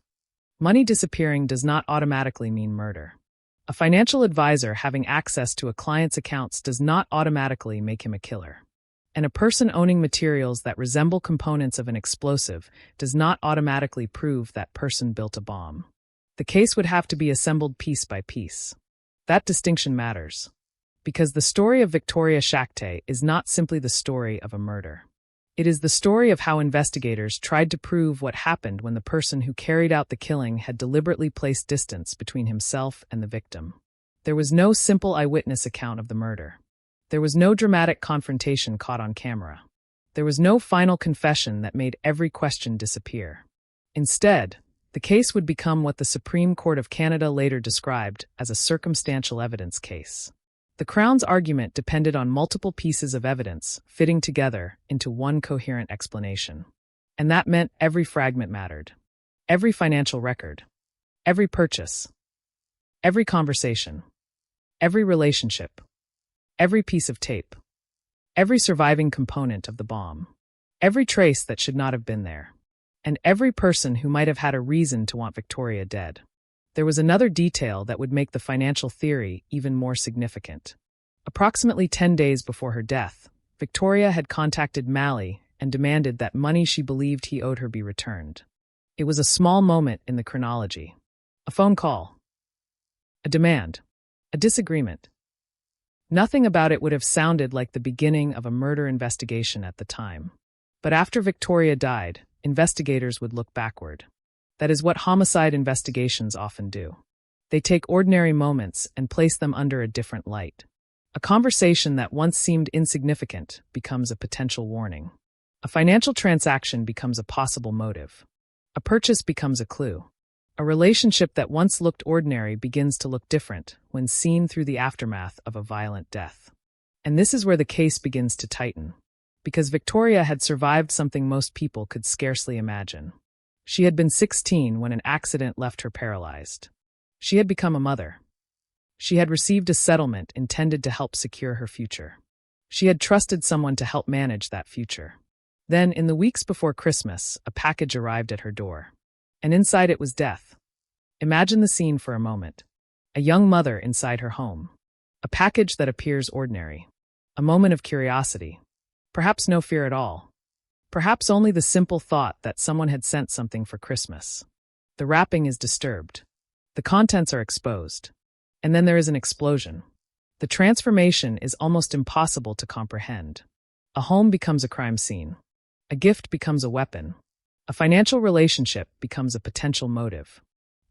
Money disappearing does not automatically mean murder. A financial advisor having access to a client's accounts does not automatically make him a killer. And a person owning materials that resemble components of an explosive does not automatically prove that person built a bomb. The case would have to be assembled piece by piece. That distinction matters, because the story of Victoria Shakte is not simply the story of a murder. It is the story of how investigators tried to prove what happened when the person who carried out the killing had deliberately placed distance between himself and the victim. There was no simple eyewitness account of the murder. There was no dramatic confrontation caught on camera. There was no final confession that made every question disappear. Instead, the case would become what the Supreme Court of Canada later described as a circumstantial evidence case. The Crown's argument depended on multiple pieces of evidence fitting together into one coherent explanation. And that meant every fragment mattered. Every financial record. Every purchase. Every conversation. Every relationship. Every piece of tape. Every surviving component of the bomb. Every trace that should not have been there. And every person who might have had a reason to want Victoria dead. There was another detail that would make the financial theory even more significant. Approximately 10 days before her death, Victoria had contacted Malley and demanded that money she believed he owed her be returned. It was a small moment in the chronology. A phone call. A demand. A disagreement. Nothing about it would have sounded like the beginning of a murder investigation at the time. But after Victoria died, investigators would look backward. That is what homicide investigations often do. They take ordinary moments and place them under a different light. A conversation that once seemed insignificant becomes a potential warning. A financial transaction becomes a possible motive. A purchase becomes a clue. A relationship that once looked ordinary begins to look different when seen through the aftermath of a violent death. And this is where the case begins to tighten, because Victoria had survived something most people could scarcely imagine. She had been 16 when an accident left her paralyzed. She had become a mother. She had received a settlement intended to help secure her future. She had trusted someone to help manage that future. Then, in the weeks before Christmas, a package arrived at her door. And inside it was death. Imagine the scene for a moment. A young mother inside her home. A package that appears ordinary. A moment of curiosity. Perhaps no fear at all. Perhaps only the simple thought that someone had sent something for Christmas. The wrapping is disturbed. The contents are exposed. And then there is an explosion. The transformation is almost impossible to comprehend. A home becomes a crime scene. A gift becomes a weapon. A financial relationship becomes a potential motive.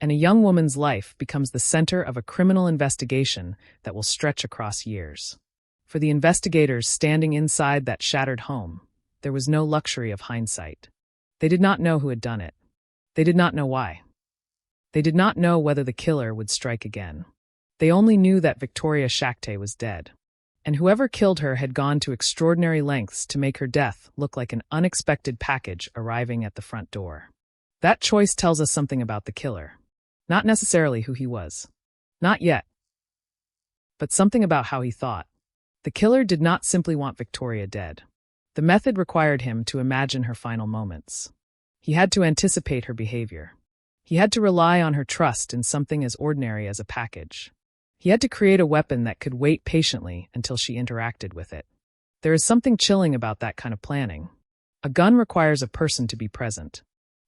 And a young woman's life becomes the center of a criminal investigation that will stretch across years. For the investigators standing inside that shattered home, there was no luxury of hindsight. They did not know who had done it. They did not know why. They did not know whether the killer would strike again. They only knew that Victoria Shakte was dead. And whoever killed her had gone to extraordinary lengths to make her death look like an unexpected package arriving at the front door. That choice tells us something about the killer. Not necessarily who he was. Not yet. But something about how he thought. The killer did not simply want Victoria dead. The method required him to imagine her final moments. He had to anticipate her behavior. He had to rely on her trust in something as ordinary as a package. He had to create a weapon that could wait patiently until she interacted with it. There is something chilling about that kind of planning. A gun requires a person to be present.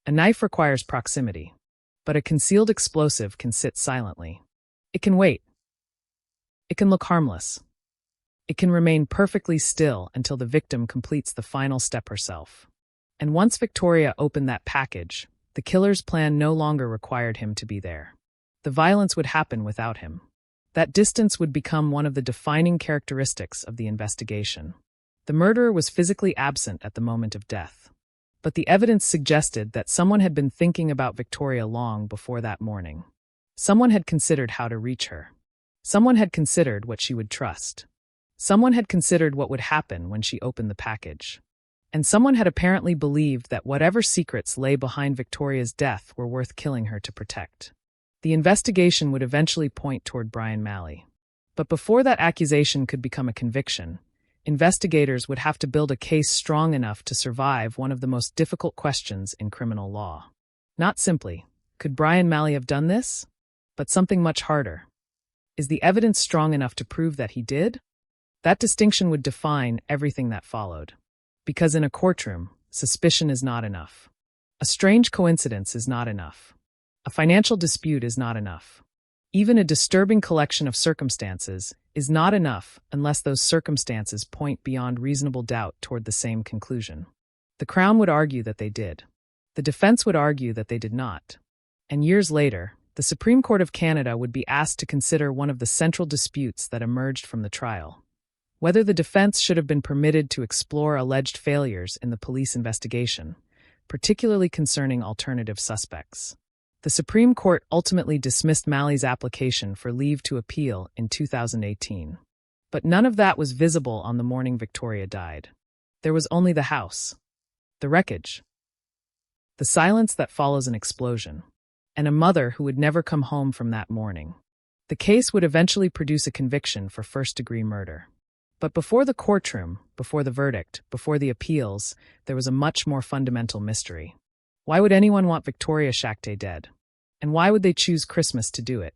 A knife requires proximity. But a concealed explosive can sit silently. It can wait. It can look harmless. It can remain perfectly still until the victim completes the final step herself. And once Victoria opened that package, the killer's plan no longer required him to be there. The violence would happen without him. That distance would become one of the defining characteristics of the investigation. The murderer was physically absent at the moment of death. But the evidence suggested that someone had been thinking about Victoria long before that morning. Someone had considered how to reach her. Someone had considered what she would trust. Someone had considered what would happen when she opened the package. And someone had apparently believed that whatever secrets lay behind Victoria's death were worth killing her to protect. The investigation would eventually point toward Brian Malley. But before that accusation could become a conviction, investigators would have to build a case strong enough to survive one of the most difficult questions in criminal law. Not simply, could Brian Malley have done this? But something much harder. Is the evidence strong enough to prove that he did? That distinction would define everything that followed. Because in a courtroom, suspicion is not enough. A strange coincidence is not enough. A financial dispute is not enough. Even a disturbing collection of circumstances is not enough unless those circumstances point beyond reasonable doubt toward the same conclusion. The Crown would argue that they did. The defense would argue that they did not. And years later, the Supreme Court of Canada would be asked to consider one of the central disputes that emerged from the trial. Whether the defense should have been permitted to explore alleged failures in the police investigation, particularly concerning alternative suspects. The Supreme Court ultimately dismissed Malley's application for leave to appeal in 2018. But none of that was visible on the morning Victoria died. There was only the house, the wreckage, the silence that follows an explosion, and a mother who would never come home from that morning. The case would eventually produce a conviction for first-degree murder. But before the courtroom, before the verdict, before the appeals, there was a much more fundamental mystery. Why would anyone want Victoria Shakte dead? And why would they choose Christmas to do it?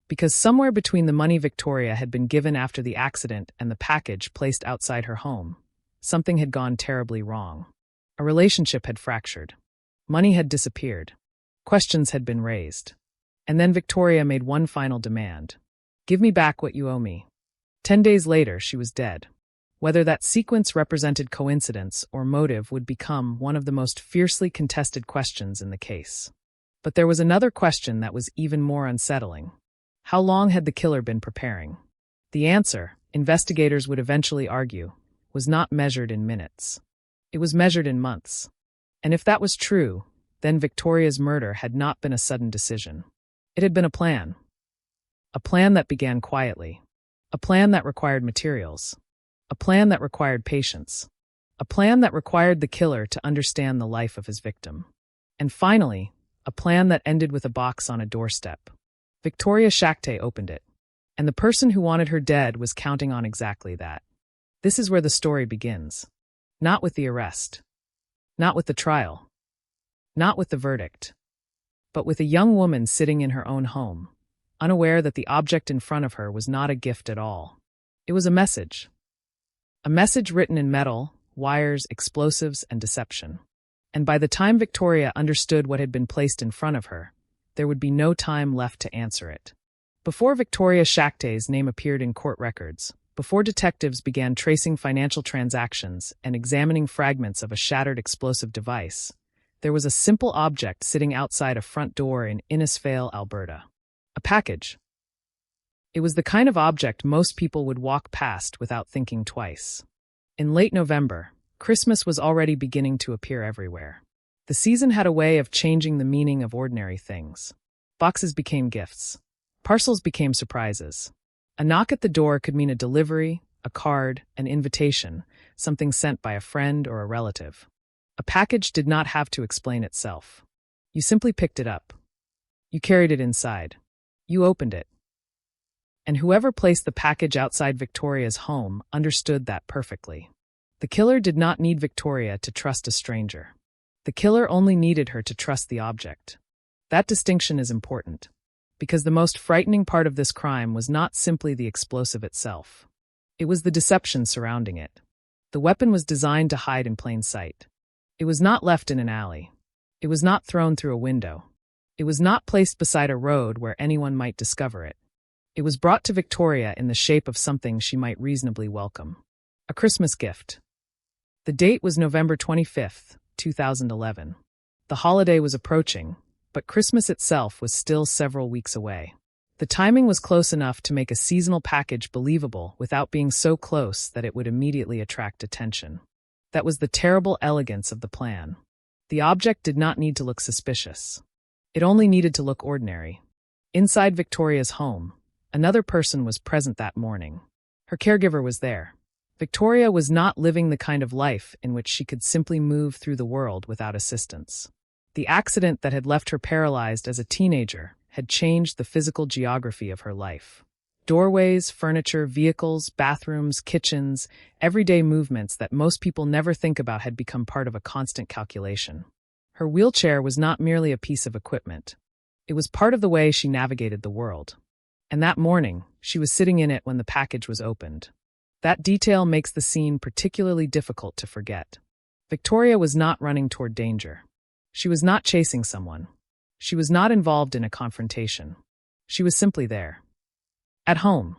Because somewhere between the money Victoria had been given after the accident and the package placed outside her home, something had gone terribly wrong. A relationship had fractured. Money had disappeared. Questions had been raised. And then Victoria made one final demand. Give me back what you owe me. 10 days later, she was dead. Whether that sequence represented coincidence or motive would become one of the most fiercely contested questions in the case. But there was another question that was even more unsettling. How long had the killer been preparing? The answer, investigators would eventually argue, was not measured in minutes. It was measured in months. And if that was true, then Victoria's murder had not been a sudden decision. It had been a plan. A plan that began quietly. A plan that required materials. A plan that required patience. A plan that required the killer to understand the life of his victim. And finally, a plan that ended with a box on a doorstep. Victoria Shakte opened it. And the person who wanted her dead was counting on exactly that. This is where the story begins. Not with the arrest. Not with the trial. Not with the verdict. But with a young woman sitting in her own home, unaware that the object in front of her was not a gift at all. It was a message. A message written in metal, wires, explosives, and deception. And by the time Victoria understood what had been placed in front of her, there would be no time left to answer it. Before Victoria Shakte's name appeared in court records, before detectives began tracing financial transactions and examining fragments of a shattered explosive device, there was a simple object sitting outside a front door in Innisfail, Alberta. A package. It was the kind of object most people would walk past without thinking twice. In late November, Christmas was already beginning to appear everywhere. The season had a way of changing the meaning of ordinary things. Boxes became gifts. Parcels became surprises. A knock at the door could mean a delivery, a card, an invitation, something sent by a friend or a relative. A package did not have to explain itself. You simply picked it up. You carried it inside. You opened it. And whoever placed the package outside Victoria's home understood that perfectly. The killer did not need Victoria to trust a stranger. The killer only needed her to trust the object. That distinction is important, because the most frightening part of this crime was not simply the explosive itself. It was the deception surrounding it. The weapon was designed to hide in plain sight. It was not left in an alley. It was not thrown through a window. It was not placed beside a road where anyone might discover it. It was brought to Victoria in the shape of something she might reasonably welcome. A Christmas gift. The date was November 25th, 2011. The holiday was approaching, but Christmas itself was still several weeks away. The timing was close enough to make a seasonal package believable without being so close that it would immediately attract attention. That was the terrible elegance of the plan. The object did not need to look suspicious. It only needed to look ordinary. Inside Victoria's home, another person was present that morning. Her caregiver was there. Victoria was not living the kind of life in which she could simply move through the world without assistance. The accident that had left her paralyzed as a teenager had changed the physical geography of her life. Doorways, furniture, vehicles, bathrooms, kitchens, everyday movements that most people never think about had become part of a constant calculation. Her wheelchair was not merely a piece of equipment. It was part of the way she navigated the world. And that morning, she was sitting in it when the package was opened. That detail makes the scene particularly difficult to forget. Victoria was not running toward danger. She was not chasing someone. She was not involved in a confrontation. She was simply there. At home.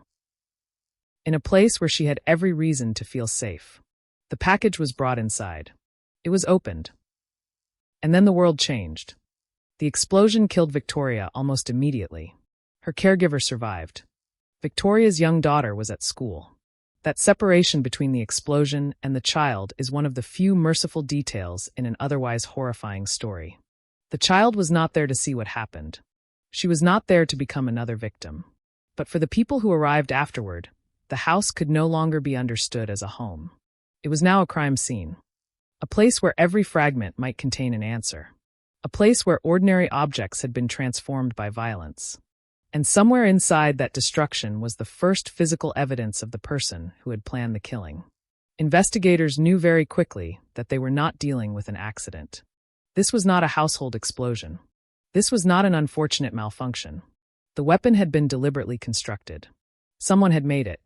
In a place where she had every reason to feel safe. The package was brought inside. It was opened. And then the world changed. The explosion killed Victoria almost immediately. Her caregiver survived. Victoria's young daughter was at school. That separation between the explosion and the child is one of the few merciful details in an otherwise horrifying story. The child was not there to see what happened. She was not there to become another victim. But for the people who arrived afterward, the house could no longer be understood as a home. It was now a crime scene. A place where every fragment might contain an answer. A place where ordinary objects had been transformed by violence. And somewhere inside that destruction was the first physical evidence of the person who had planned the killing. Investigators knew very quickly that they were not dealing with an accident. This was not a household explosion. This was not an unfortunate malfunction. The weapon had been deliberately constructed. Someone had made it.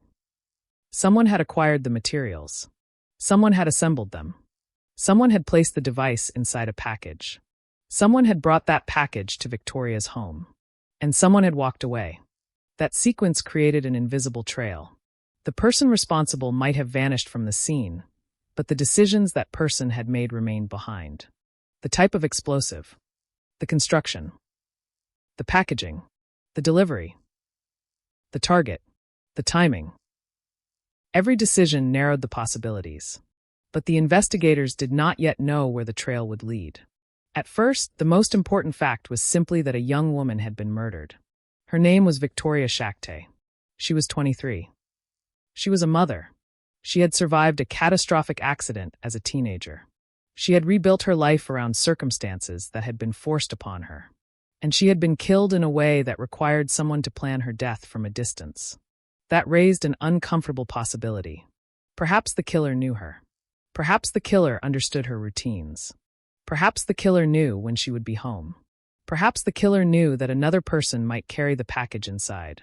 Someone had acquired the materials. Someone had assembled them. Someone had placed the device inside a package. Someone had brought that package to Victoria's home. And someone had walked away. That sequence created an invisible trail. The person responsible might have vanished from the scene, but the decisions that person had made remained behind. The type of explosive. The construction. The packaging. The delivery. The target. The timing. Every decision narrowed the possibilities. But the investigators did not yet know where the trail would lead. At first, the most important fact was simply that a young woman had been murdered. Her name was Victoria Shakte. She was 23. She was a mother. She had survived a catastrophic accident as a teenager. She had rebuilt her life around circumstances that had been forced upon her. And she had been killed in a way that required someone to plan her death from a distance. That raised an uncomfortable possibility. Perhaps the killer knew her. Perhaps the killer understood her routines. Perhaps the killer knew when she would be home. Perhaps the killer knew that another person might carry the package inside.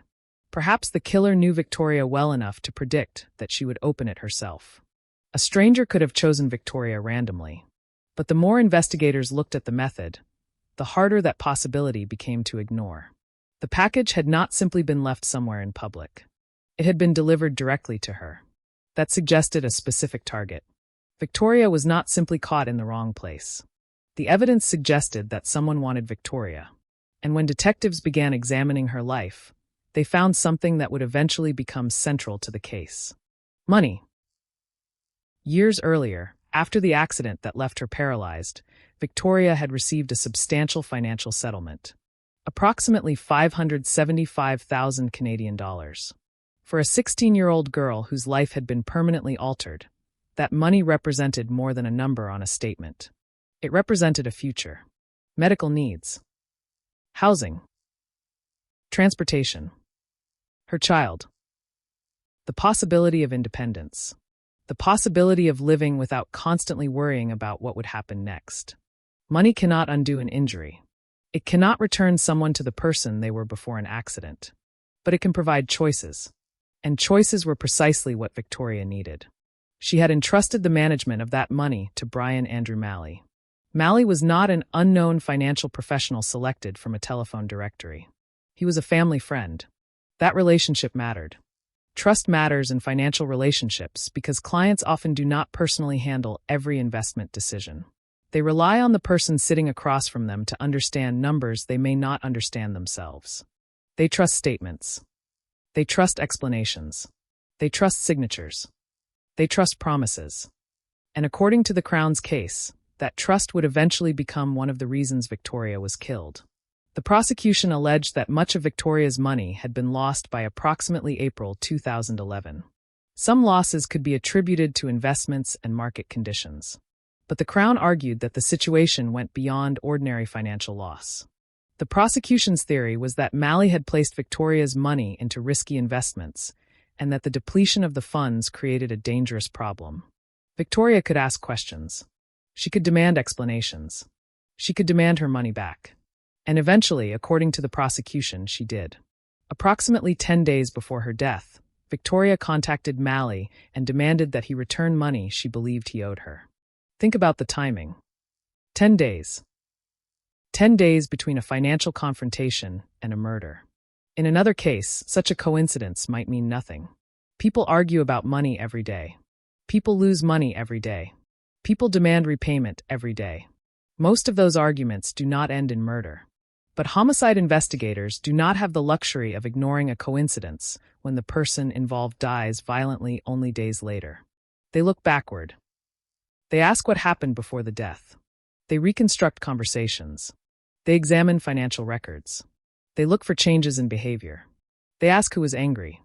Perhaps the killer knew Victoria well enough to predict that she would open it herself. A stranger could have chosen Victoria randomly. But the more investigators looked at the method, the harder that possibility became to ignore. The package had not simply been left somewhere in public. It had been delivered directly to her. That suggested a specific target. Victoria was not simply caught in the wrong place. The evidence suggested that someone wanted Victoria. And when detectives began examining her life, they found something that would eventually become central to the case. Money. Years earlier, after the accident that left her paralyzed, Victoria had received a substantial financial settlement. Approximately 575,000 Canadian dollars. For a 16-year-old girl whose life had been permanently altered, that money represented more than a number on a statement. It represented a future. Medical needs. Housing. Transportation. Her child. The possibility of independence. The possibility of living without constantly worrying about what would happen next. Money cannot undo an injury. It cannot return someone to the person they were before an accident. But it can provide choices. And choices were precisely what Victoria needed. She had entrusted the management of that money to Brian Andrew Malley. Malley was not an unknown financial professional selected from a telephone directory. He was a family friend. That relationship mattered. Trust matters in financial relationships because clients often do not personally handle every investment decision. They rely on the person sitting across from them to understand numbers they may not understand themselves. They trust statements. They trust explanations. They trust signatures. They trust promises. And according to the Crown's case, that trust would eventually become one of the reasons Victoria was killed. The prosecution alleged that much of Victoria's money had been lost by approximately April 2011. Some losses could be attributed to investments and market conditions. But the Crown argued that the situation went beyond ordinary financial loss. The prosecution's theory was that Malley had placed Victoria's money into risky investments, and that the depletion of the funds created a dangerous problem. Victoria could ask questions. She could demand explanations. She could demand her money back. And eventually, according to the prosecution, she did. Approximately 10 days before her death, Victoria contacted Malley and demanded that he return money she believed he owed her. Think about the timing. 10 days. 10 days between a financial confrontation and a murder. In another case, such a coincidence might mean nothing. People argue about money every day. People lose money every day. People demand repayment every day. Most of those arguments do not end in murder. But homicide investigators do not have the luxury of ignoring a coincidence when the person involved dies violently only days later. They look backward. They ask what happened before the death. They reconstruct conversations. They examine financial records. They look for changes in behavior. They ask who was angry,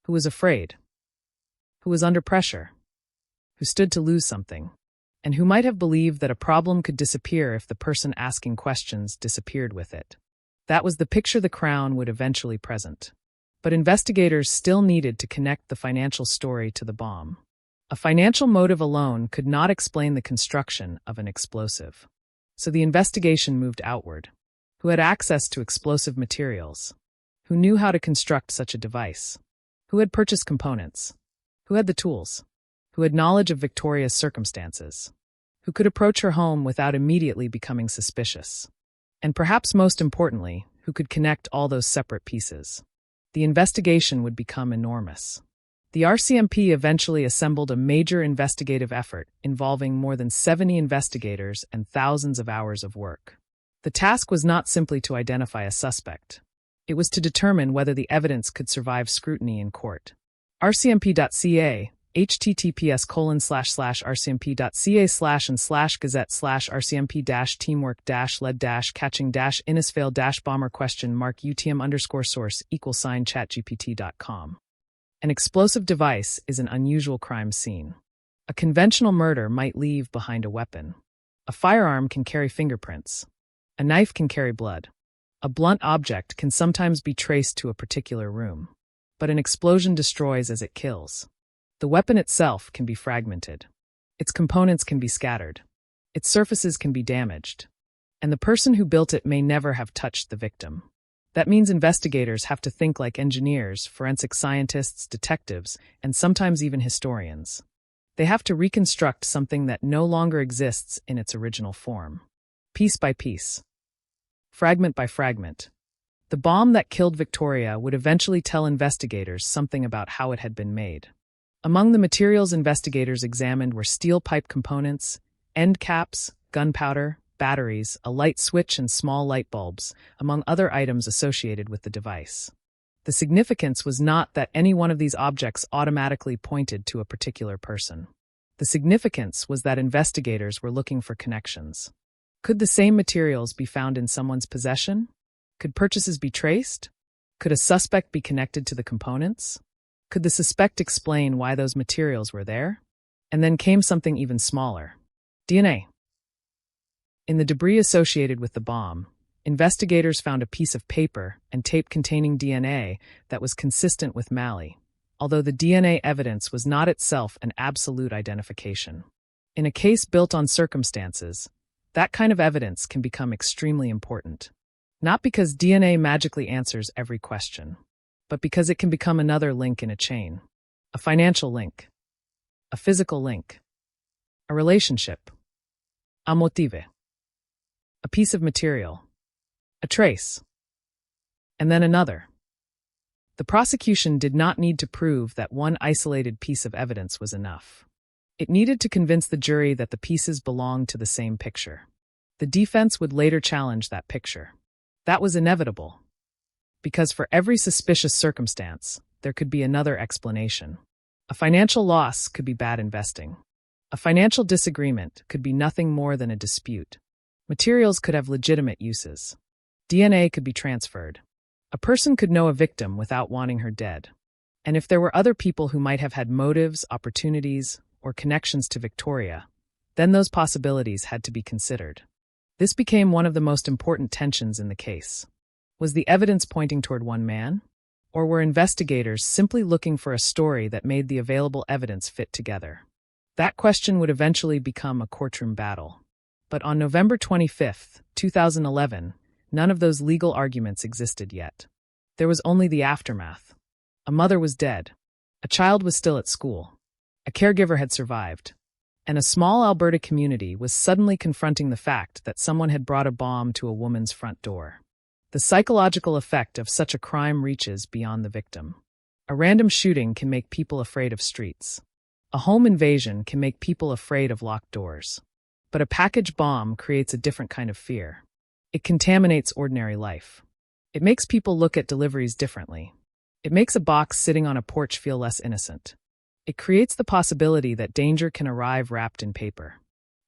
who was afraid, who was under pressure, who stood to lose something, and who might have believed that a problem could disappear if the person asking questions disappeared with it. That was the picture the Crown would eventually present. But investigators still needed to connect the financial story to the bomb. A financial motive alone could not explain the construction of an explosive. So the investigation moved outward. Who had access to explosive materials? Who knew how to construct such a device? Who had purchased components? Who had the tools? Who had knowledge of Victoria's circumstances? Who could approach her home without immediately becoming suspicious? And perhaps most importantly, who could connect all those separate pieces? The investigation would become enormous. The RCMP eventually assembled a major investigative effort involving more than 70 investigators and thousands of hours of work. The task was not simply to identify a suspect. It was to determine whether the evidence could survive scrutiny in court. rcmp.ca, https://rcmp.ca/and/rcmp-teamwork-led-catching-innisfail-bomber?UTM_source =chatgpt.com. An explosive device is an unusual crime scene. A conventional murder might leave behind a weapon. A firearm can carry fingerprints. A knife can carry blood. A blunt object can sometimes be traced to a particular room. But an explosion destroys as it kills. The weapon itself can be fragmented. Its components can be scattered. Its surfaces can be damaged. And the person who built it may never have touched the victim. That means investigators have to think like engineers, forensic scientists, detectives, and sometimes even historians. They have to reconstruct something that no longer exists in its original form. Piece by piece. Fragment by fragment. The bomb that killed Victoria would eventually tell investigators something about how it had been made. Among the materials investigators examined were steel pipe components, end caps, gunpowder, batteries, a light switch, and small light bulbs, among other items associated with the device. The significance was not that any one of these objects automatically pointed to a particular person. The significance was that investigators were looking for connections. Could the same materials be found in someone's possession? Could purchases be traced? Could a suspect be connected to the components? Could the suspect explain why those materials were there? And then came something even smaller. DNA. In the debris associated with the bomb, investigators found a piece of paper and tape containing DNA that was consistent with Malley, although the DNA evidence was not itself an absolute identification. In a case built on circumstances, that kind of evidence can become extremely important. Not because DNA magically answers every question, but because it can become another link in a chain. A financial link. A physical link. A relationship. A motive. A piece of material. A trace. And then another. The prosecution did not need to prove that one isolated piece of evidence was enough. It needed to convince the jury that the pieces belonged to the same picture. The defense would later challenge that picture. That was inevitable. Because for every suspicious circumstance, there could be another explanation. A financial loss could be bad investing. A financial disagreement could be nothing more than a dispute. Materials could have legitimate uses. DNA could be transferred. A person could know a victim without wanting her dead. And if there were other people who might have had motives, opportunities, or connections to Victoria, then those possibilities had to be considered. This became one of the most important tensions in the case. Was the evidence pointing toward one man? Or were investigators simply looking for a story that made the available evidence fit together? That question would eventually become a courtroom battle. But on November 25, 2011, none of those legal arguments existed yet. There was only the aftermath. A mother was dead. A child was still at school. A caregiver had survived. And a small Alberta community was suddenly confronting the fact that someone had brought a bomb to a woman's front door. The psychological effect of such a crime reaches beyond the victim. A random shooting can make people afraid of streets. A home invasion can make people afraid of locked doors. But a package bomb creates a different kind of fear. It contaminates ordinary life. It makes people look at deliveries differently. It makes a box sitting on a porch feel less innocent. It creates the possibility that danger can arrive wrapped in paper.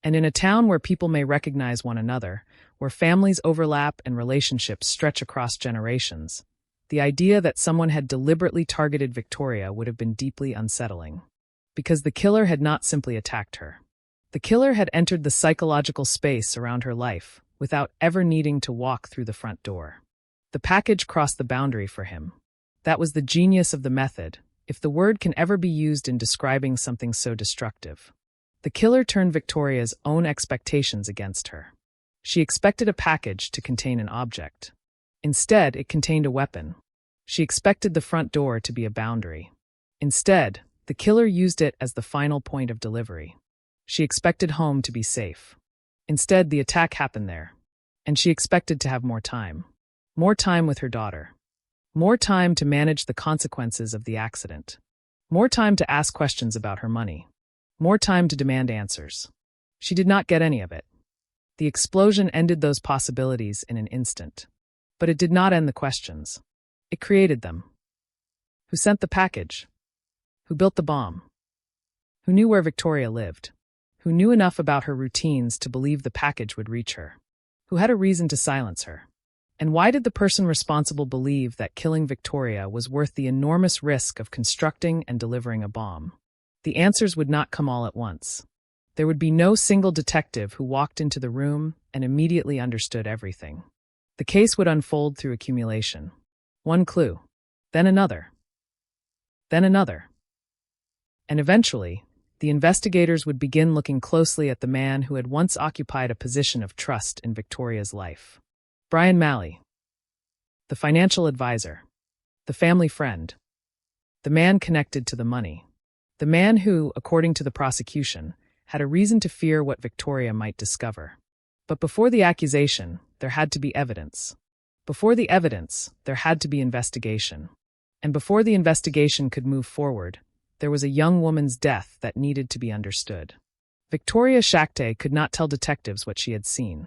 And in a town where people may recognize one another, where families overlap and relationships stretch across generations, the idea that someone had deliberately targeted Victoria would have been deeply unsettling. Because the killer had not simply attacked her. The killer had entered the psychological space around her life without ever needing to walk through the front door. The package crossed the boundary for him. That was the genius of the method, if the word can ever be used in describing something so destructive. The killer turned Victoria's own expectations against her. She expected a package to contain an object. Instead, it contained a weapon. She expected the front door to be a boundary. Instead, the killer used it as the final point of delivery. She expected home to be safe. Instead, the attack happened there. And she expected to have more time. More time with her daughter. More time to manage the consequences of the accident. More time to ask questions about her money. More time to demand answers. She did not get any of it. The explosion ended those possibilities in an instant. But it did not end the questions. It created them. Who sent the package? Who built the bomb? Who knew where Victoria lived? Who knew enough about her routines to believe the package would reach her? Who had a reason to silence her? And why did the person responsible believe that killing Victoria was worth the enormous risk of constructing and delivering a bomb? The answers would not come all at once. There would be no single detective who walked into the room and immediately understood everything. The case would unfold through accumulation. One clue, then another, then another. And eventually, the investigators would begin looking closely at the man who had once occupied a position of trust in Victoria's life. Brian Malley. The financial advisor. The family friend. The man connected to the money. The man who, according to the prosecution, had a reason to fear what Victoria might discover. But before the accusation, there had to be evidence. Before the evidence, there had to be investigation. And before the investigation could move forward, there was a young woman's death that needed to be understood. Victoria Shakte could not tell detectives what she had seen.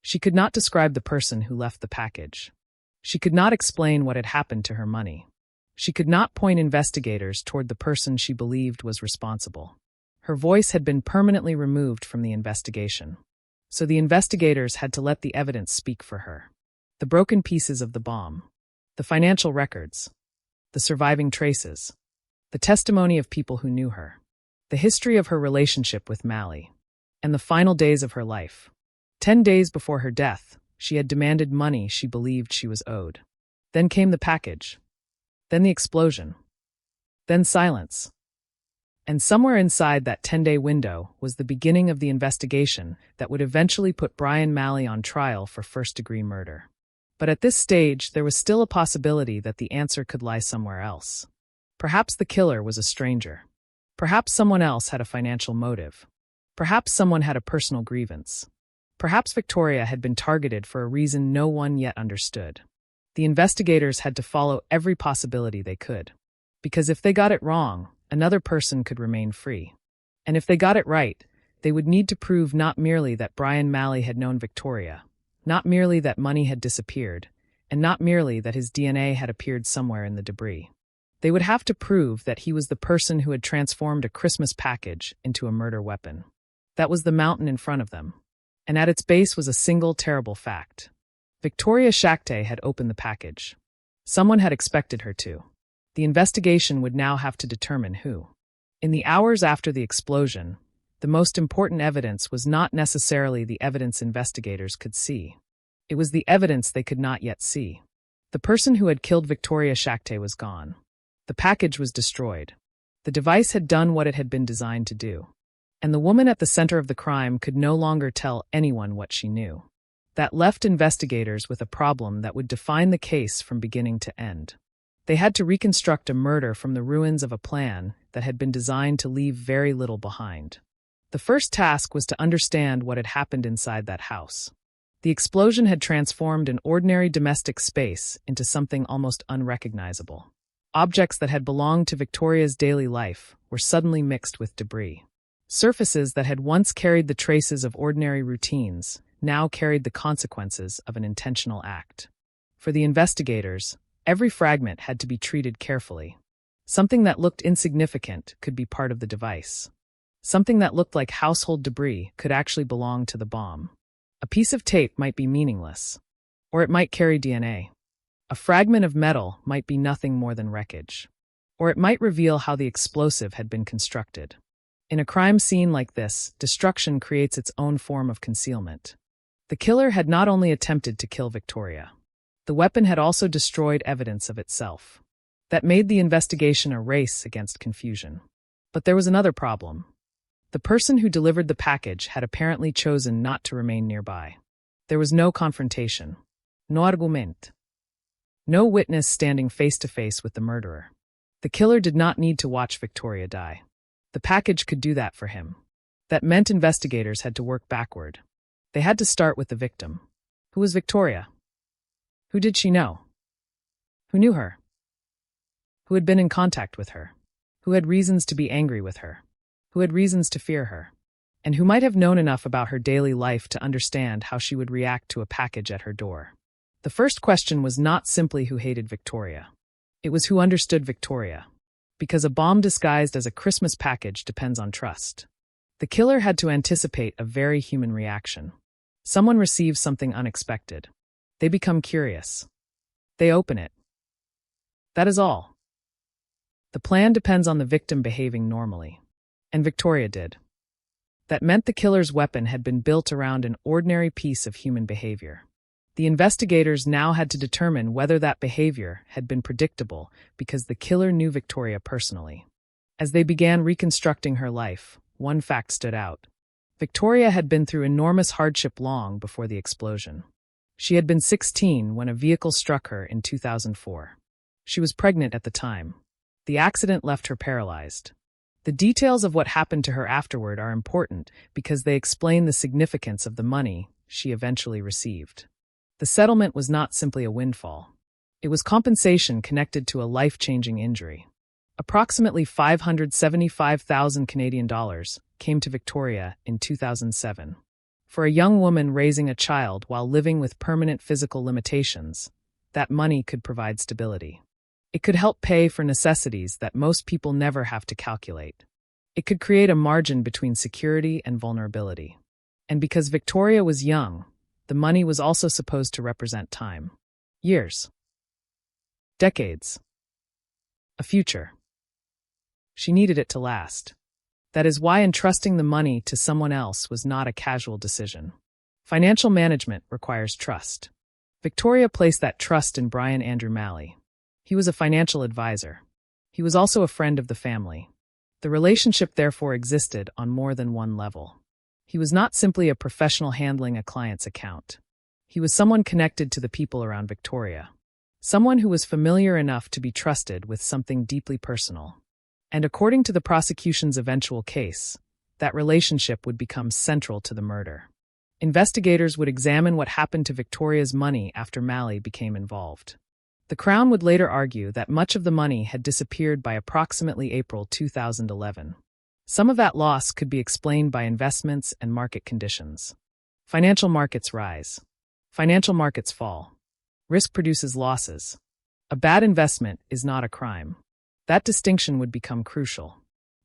She could not describe the person who left the package. She could not explain what had happened to her money. She could not point investigators toward the person she believed was responsible. Her voice had been permanently removed from the investigation. So the investigators had to let the evidence speak for her. The broken pieces of the bomb, the financial records, the surviving traces, the testimony of people who knew her, the history of her relationship with Mally, and the final days of her life. 10 days before her death, she had demanded money she believed she was owed. Then came the package. Then the explosion. Then silence. And somewhere inside that 10-day window was the beginning of the investigation that would eventually put Brian Mally on trial for first-degree murder. But at this stage, there was still a possibility that the answer could lie somewhere else. Perhaps the killer was a stranger. Perhaps someone else had a financial motive. Perhaps someone had a personal grievance. Perhaps Victoria had been targeted for a reason no one yet understood. The investigators had to follow every possibility they could. Because if they got it wrong, another person could remain free. And if they got it right, they would need to prove not merely that Brian Mally had known Victoria, not merely that money had disappeared, and not merely that his DNA had appeared somewhere in the debris. They would have to prove that he was the person who had transformed a Christmas package into a murder weapon. That was the mountain in front of them. And at its base was a single terrible fact. Victoria Shakte had opened the package. Someone had expected her to. The investigation would now have to determine who. In the hours after the explosion, the most important evidence was not necessarily the evidence investigators could see. It was the evidence they could not yet see. The person who had killed Victoria Shakte was gone. The package was destroyed. The device had done what it had been designed to do. And the woman at the center of the crime could no longer tell anyone what she knew. That left investigators with a problem that would define the case from beginning to end. They had to reconstruct a murder from the ruins of a plan that had been designed to leave very little behind. The first task was to understand what had happened inside that house. The explosion had transformed an ordinary domestic space into something almost unrecognizable. Objects that had belonged to Victoria's daily life were suddenly mixed with debris. Surfaces that had once carried the traces of ordinary routines now carried the consequences of an intentional act. For the investigators, every fragment had to be treated carefully. Something that looked insignificant could be part of the device. Something that looked like household debris could actually belong to the bomb. A piece of tape might be meaningless, or it might carry DNA. A fragment of metal might be nothing more than wreckage, or it might reveal how the explosive had been constructed. In a crime scene like this, destruction creates its own form of concealment. The killer had not only attempted to kill Victoria. The weapon had also destroyed evidence of itself. That made the investigation a race against confusion. But there was another problem. The person who delivered the package had apparently chosen not to remain nearby. There was no confrontation. No argument. No witness standing face to face with the murderer. The killer did not need to watch Victoria die. The package could do that for him. That meant investigators had to work backward. They had to start with the victim. Who was Victoria? Who did she know? Who knew her? Who had been in contact with her? Who had reasons to be angry with her? Who had reasons to fear her? And who might have known enough about her daily life to understand how she would react to a package at her door? The first question was not simply who hated Victoria. It was who understood Victoria. Because a bomb disguised as a Christmas package depends on trust. The killer had to anticipate a very human reaction. Someone receives something unexpected. They become curious. They open it. That is all. The plan depends on the victim behaving normally. And Victoria did. That meant the killer's weapon had been built around an ordinary piece of human behavior. The investigators now had to determine whether that behavior had been predictable because the killer knew Victoria personally. As they began reconstructing her life, one fact stood out. Victoria had been through enormous hardship long before the explosion. She had been 16 when a vehicle struck her in 2004. She was pregnant at the time. The accident left her paralyzed. The details of what happened to her afterward are important because they explain the significance of the money she eventually received. The settlement was not simply a windfall. It was compensation connected to a life-changing injury. Approximately 575,000 Canadian dollars came to Victoria in 2007. For a young woman raising a child while living with permanent physical limitations, that money could provide stability. It could help pay for necessities that most people never have to calculate. It could create a margin between security and vulnerability. And because Victoria was young, the money was also supposed to represent time. Years. Decades. A future. She needed it to last. That is why entrusting the money to someone else was not a casual decision. Financial management requires trust. Victoria placed that trust in Brian Andrew Malley. He was a financial advisor. He was also a friend of the family. The relationship therefore existed on more than one level. He was not simply a professional handling a client's account. He was someone connected to the people around Victoria. Someone who was familiar enough to be trusted with something deeply personal. And according to the prosecution's eventual case, that relationship would become central to the murder. Investigators would examine what happened to Victoria's money after Malley became involved. The Crown would later argue that much of the money had disappeared by approximately April 2011. Some of that loss could be explained by investments and market conditions. Financial markets rise. Financial markets fall. Risk produces losses. A bad investment is not a crime. That distinction would become crucial,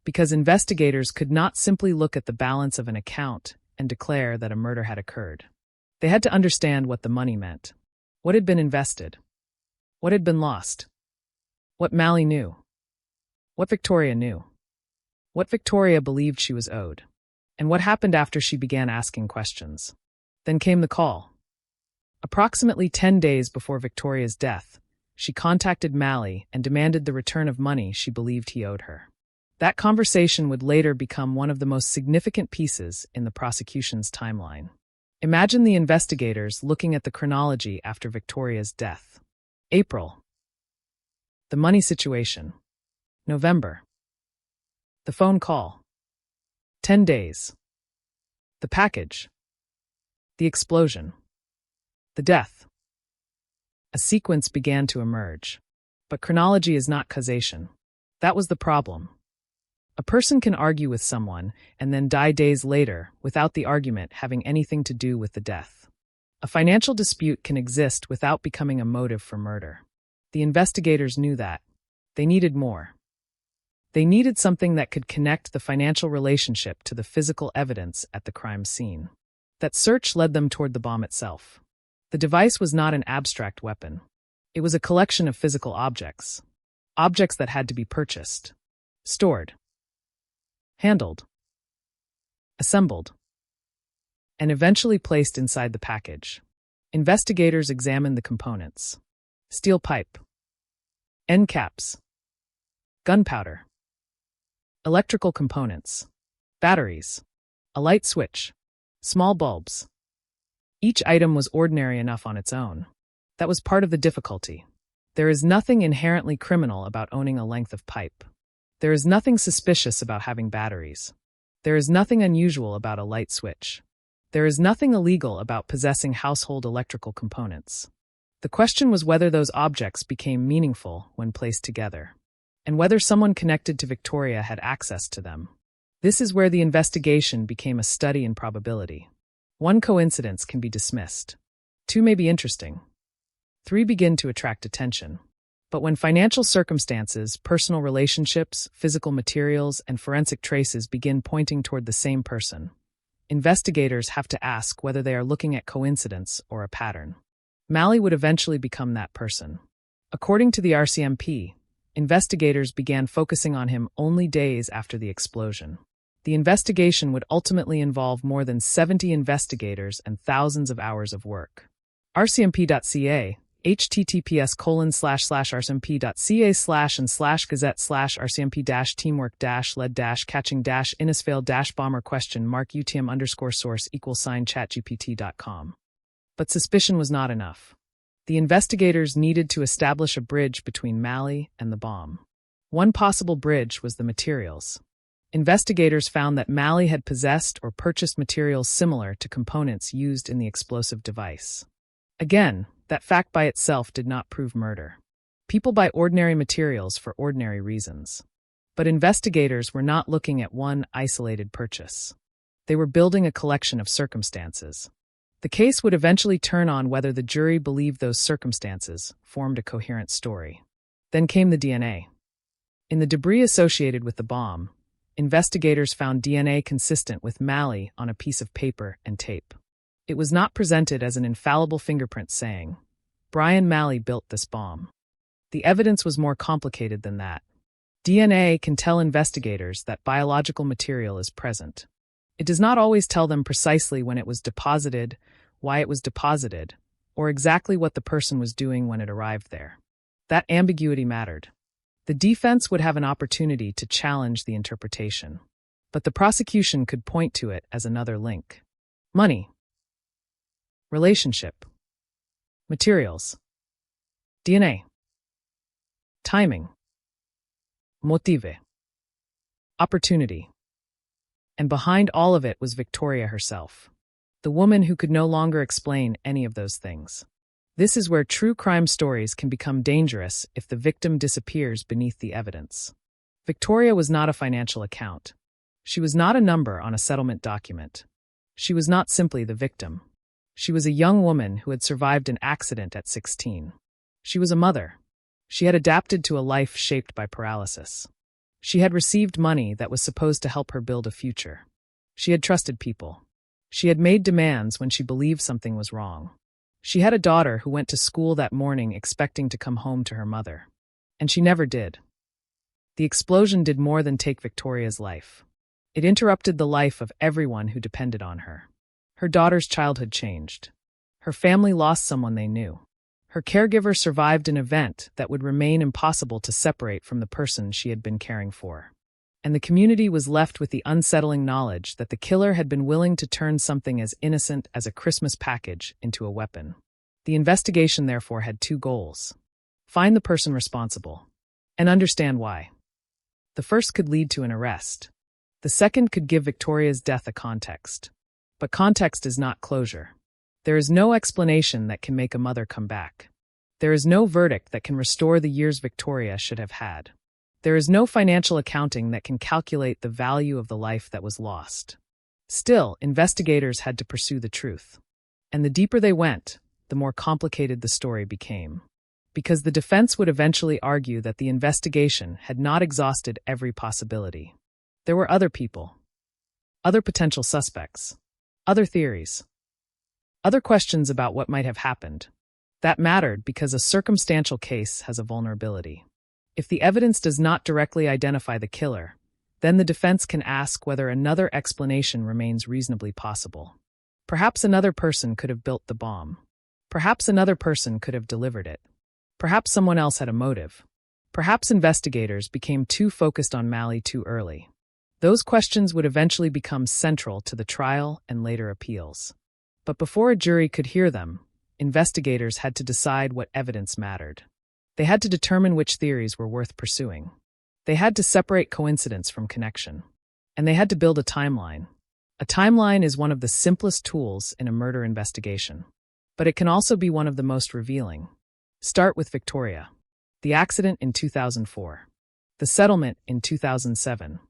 because investigators could not simply look at the balance of an account and declare that a murder had occurred. They had to understand what the money meant, what had been invested, what had been lost, what Malley knew, what Victoria knew, what Victoria believed she was owed, and what happened after she began asking questions. Then came the call. Approximately 10 days before Victoria's death, she contacted Malley and demanded the return of money she believed he owed her. That conversation would later become one of the most significant pieces in the prosecution's timeline. Imagine the investigators looking at the chronology after Victoria's death. April. The money situation. November. The phone call. 10 days. The package. The explosion. The death. A sequence began to emerge. But chronology is not causation. That was the problem. A person can argue with someone and then die days later without the argument having anything to do with the death. A financial dispute can exist without becoming a motive for murder. The investigators knew that. They needed more. They needed something that could connect the financial relationship to the physical evidence at the crime scene. That search led them toward the bomb itself. The device was not an abstract weapon. It was a collection of physical objects. Objects that had to be purchased, stored, handled, assembled, and eventually placed inside the package. Investigators examined the components. Steel pipe, end caps, gunpowder, electrical components, batteries, a light switch, small bulbs. Each item was ordinary enough on its own. That was part of the difficulty. There is nothing inherently criminal about owning a length of pipe. There is nothing suspicious about having batteries. There is nothing unusual about a light switch. There is nothing illegal about possessing household electrical components. The question was whether those objects became meaningful when placed together, and whether someone connected to Victoria had access to them. This is where the investigation became a study in probability. One coincidence can be dismissed. Two may be interesting. Three begin to attract attention. But when financial circumstances, personal relationships, physical materials, and forensic traces begin pointing toward the same person, investigators have to ask whether they are looking at coincidence or a pattern. Malley would eventually become that person. According to the RCMP, investigators began focusing on him only days after the explosion. The investigation would ultimately involve more than 70 investigators and thousands of hours of work. rcmp.ca https://rcmp-ca//teamwork-lead-catching-innisfail-bomber question _source =chatgpt.com. But suspicion was not enough. The investigators needed to establish a bridge between Malley and the bomb. One possible bridge was the materials. Investigators found that Malley had possessed or purchased materials similar to components used in the explosive device. Again, that fact by itself did not prove murder. People buy ordinary materials for ordinary reasons. But investigators were not looking at one isolated purchase. They were building a collection of circumstances. The case would eventually turn on whether the jury believed those circumstances formed a coherent story. Then came the DNA. In the debris associated with the bomb, investigators found DNA consistent with Malley on a piece of paper and tape. It was not presented as an infallible fingerprint saying, "Brian Malley built this bomb." The evidence was more complicated than that. DNA can tell investigators that biological material is present. It does not always tell them precisely when it was deposited, why it was deposited, or exactly what the person was doing when it arrived there. That ambiguity mattered. The defense would have an opportunity to challenge the interpretation, but the prosecution could point to it as another link. Money. Relationship. Materials. DNA. Timing. Motive. Opportunity. And behind all of it was Victoria herself, the woman who could no longer explain any of those things. This is where true crime stories can become dangerous if the victim disappears beneath the evidence. Victoria was not a financial account. She was not a number on a settlement document. She was not simply the victim. She was a young woman who had survived an accident at 16. She was a mother. She had adapted to a life shaped by paralysis. She had received money that was supposed to help her build a future. She had trusted people. She had made demands when she believed something was wrong. She had a daughter who went to school that morning expecting to come home to her mother. And she never did. The explosion did more than take Victoria's life. It interrupted the life of everyone who depended on her. Her daughter's childhood changed. Her family lost someone they knew. Her caregiver survived an event that would remain impossible to separate from the person she had been caring for. And the community was left with the unsettling knowledge that the killer had been willing to turn something as innocent as a Christmas package into a weapon. The investigation, therefore, had two goals: find the person responsible, and understand why. The first could lead to an arrest. The second could give Victoria's death a context. But context is not closure. There is no explanation that can make a mother come back. There is no verdict that can restore the years Victoria should have had. There is no financial accounting that can calculate the value of the life that was lost. Still, investigators had to pursue the truth. And the deeper they went, the more complicated the story became. Because the defense would eventually argue that the investigation had not exhausted every possibility. There were other people, other potential suspects, other theories, other questions about what might have happened. That mattered because a circumstantial case has a vulnerability. If the evidence does not directly identify the killer, then the defense can ask whether another explanation remains reasonably possible. Perhaps another person could have built the bomb. Perhaps another person could have delivered it. Perhaps someone else had a motive. Perhaps investigators became too focused on Malley too early. Those questions would eventually become central to the trial and later appeals. But before a jury could hear them, investigators had to decide what evidence mattered. They had to determine which theories were worth pursuing. They had to separate coincidence from connection. And they had to build a timeline. A timeline is one of the simplest tools in a murder investigation. But it can also be one of the most revealing. Start with Victoria. The accident in 2004. The settlement in 2007.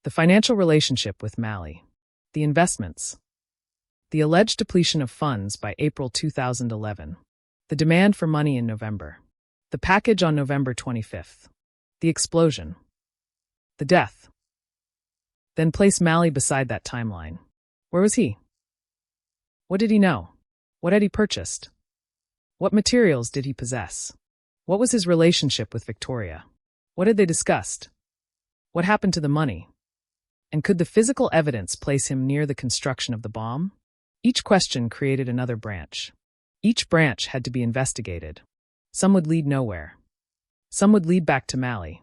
The financial relationship with Malley. The investments. The alleged depletion of funds by April 2011. The demand for money in November. The package on November 25th. The explosion. The death. Then place Malley beside that timeline. Where was he? What did he know? What had he purchased? What materials did he possess? What was his relationship with Victoria? What had they discussed? What happened to the money? And could the physical evidence place him near the construction of the bomb? Each question created another branch. Each branch had to be investigated. Some would lead nowhere. Some would lead back to Malley.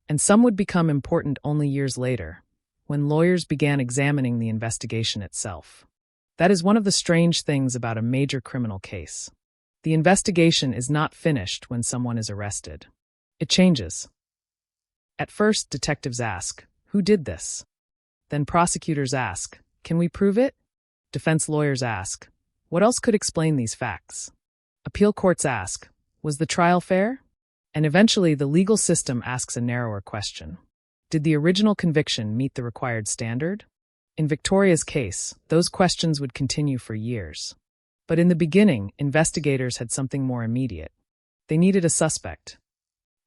And some would become important only years later, when lawyers began examining the investigation itself. That is one of the strange things about a major criminal case. The investigation is not finished when someone is arrested. It changes. At first, detectives ask, who did this? Then prosecutors ask, can we prove it? Defense lawyers ask, what else could explain these facts? Appeal courts ask, was the trial fair? And eventually the legal system asks a narrower question. Did the original conviction meet the required standard? In Victoria's case, those questions would continue for years. But in the beginning, investigators had something more immediate. They needed a suspect.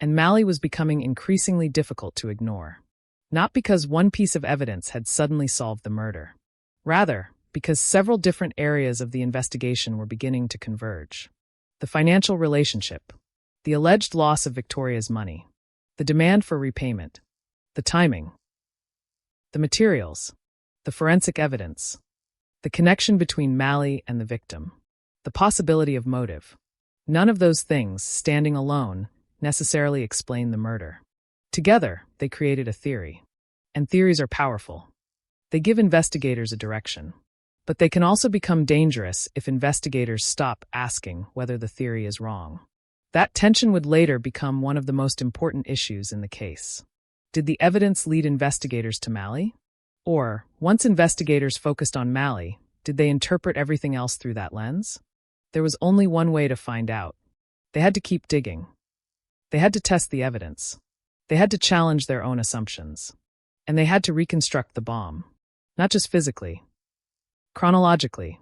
And Malley was becoming increasingly difficult to ignore. Not because one piece of evidence had suddenly solved the murder. Rather, because several different areas of the investigation were beginning to converge. The financial relationship, the alleged loss of Victoria's money, the demand for repayment, the timing, the materials, the forensic evidence, the connection between Malley and the victim, the possibility of motive. None of those things, standing alone, necessarily explain the murder. Together, they created a theory. And theories are powerful. They give investigators a direction. But they can also become dangerous if investigators stop asking whether the theory is wrong. That tension would later become one of the most important issues in the case. Did the evidence lead investigators to Malley? Or, once investigators focused on Malley, did they interpret everything else through that lens? There was only one way to find out. They had to keep digging. They had to test the evidence. They had to challenge their own assumptions. And they had to reconstruct the bomb. Not just physically. Chronologically.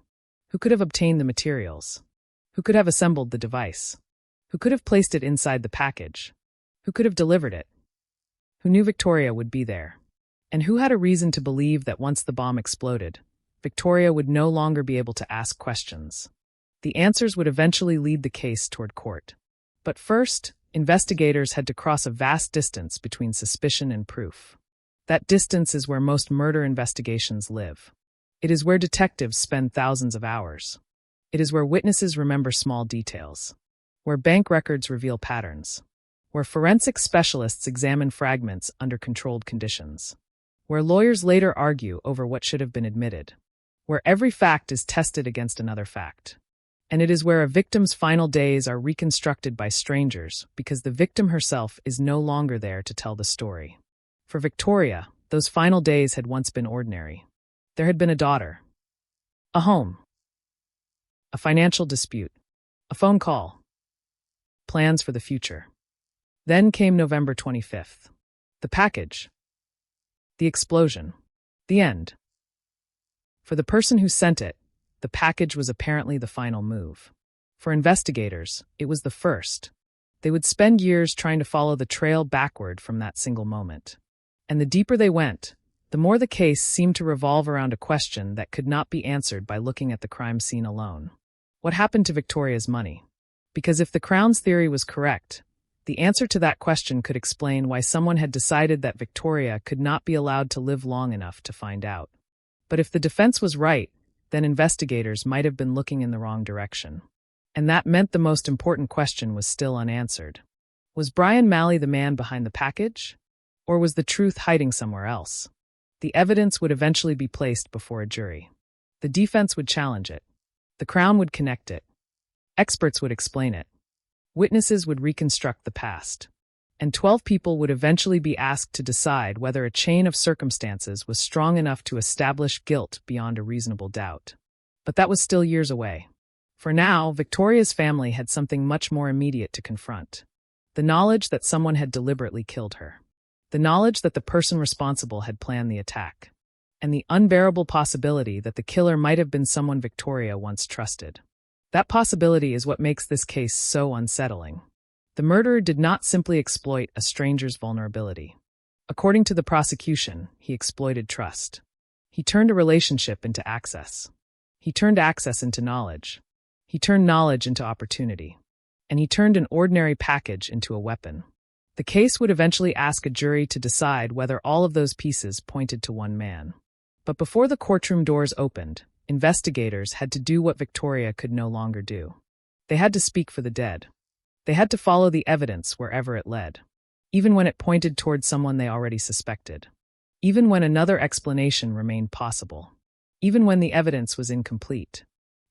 Who could have obtained the materials? Who could have assembled the device? Who could have placed it inside the package? Who could have delivered it? Who knew Victoria would be there? And who had a reason to believe that once the bomb exploded, Victoria would no longer be able to ask questions? The answers would eventually lead the case toward court. But first, investigators had to cross a vast distance between suspicion and proof. That distance is where most murder investigations live. It is where detectives spend thousands of hours. It is where witnesses remember small details. Where bank records reveal patterns. Where forensic specialists examine fragments under controlled conditions. Where lawyers later argue over what should have been admitted. Where every fact is tested against another fact. And it is where a victim's final days are reconstructed by strangers because the victim herself is no longer there to tell the story. For Victoria, those final days had once been ordinary. There had been a daughter, a home, a financial dispute, a phone call, plans for the future. Then came November 25th. The package, the explosion, the end. For the person who sent it, the package was apparently the final move. For investigators, it was the first. They would spend years trying to follow the trail backward from that single moment. And the deeper they went, the more the case seemed to revolve around a question that could not be answered by looking at the crime scene alone. What happened to Victoria's money? Because if the Crown's theory was correct, the answer to that question could explain why someone had decided that Victoria could not be allowed to live long enough to find out. But if the defense was right, then investigators might have been looking in the wrong direction. And that meant the most important question was still unanswered. Was Brian Malley the man behind the package? Or was the truth hiding somewhere else? The evidence would eventually be placed before a jury. The defense would challenge it. The Crown would connect it. Experts would explain it. Witnesses would reconstruct the past. And 12 people would eventually be asked to decide whether a chain of circumstances was strong enough to establish guilt beyond a reasonable doubt. But that was still years away. For now, Victoria's family had something much more immediate to confront. The knowledge that someone had deliberately killed her. The knowledge that the person responsible had planned the attack. And the unbearable possibility that the killer might have been someone Victoria once trusted. That possibility is what makes this case so unsettling. The murderer did not simply exploit a stranger's vulnerability. According to the prosecution, he exploited trust. He turned a relationship into access. He turned access into knowledge. He turned knowledge into opportunity. And he turned an ordinary package into a weapon. The case would eventually ask a jury to decide whether all of those pieces pointed to one man. But before the courtroom doors opened, investigators had to do what Victoria could no longer do. They had to speak for the dead. They had to follow the evidence wherever it led, even when it pointed toward someone they already suspected, even when another explanation remained possible, even when the evidence was incomplete,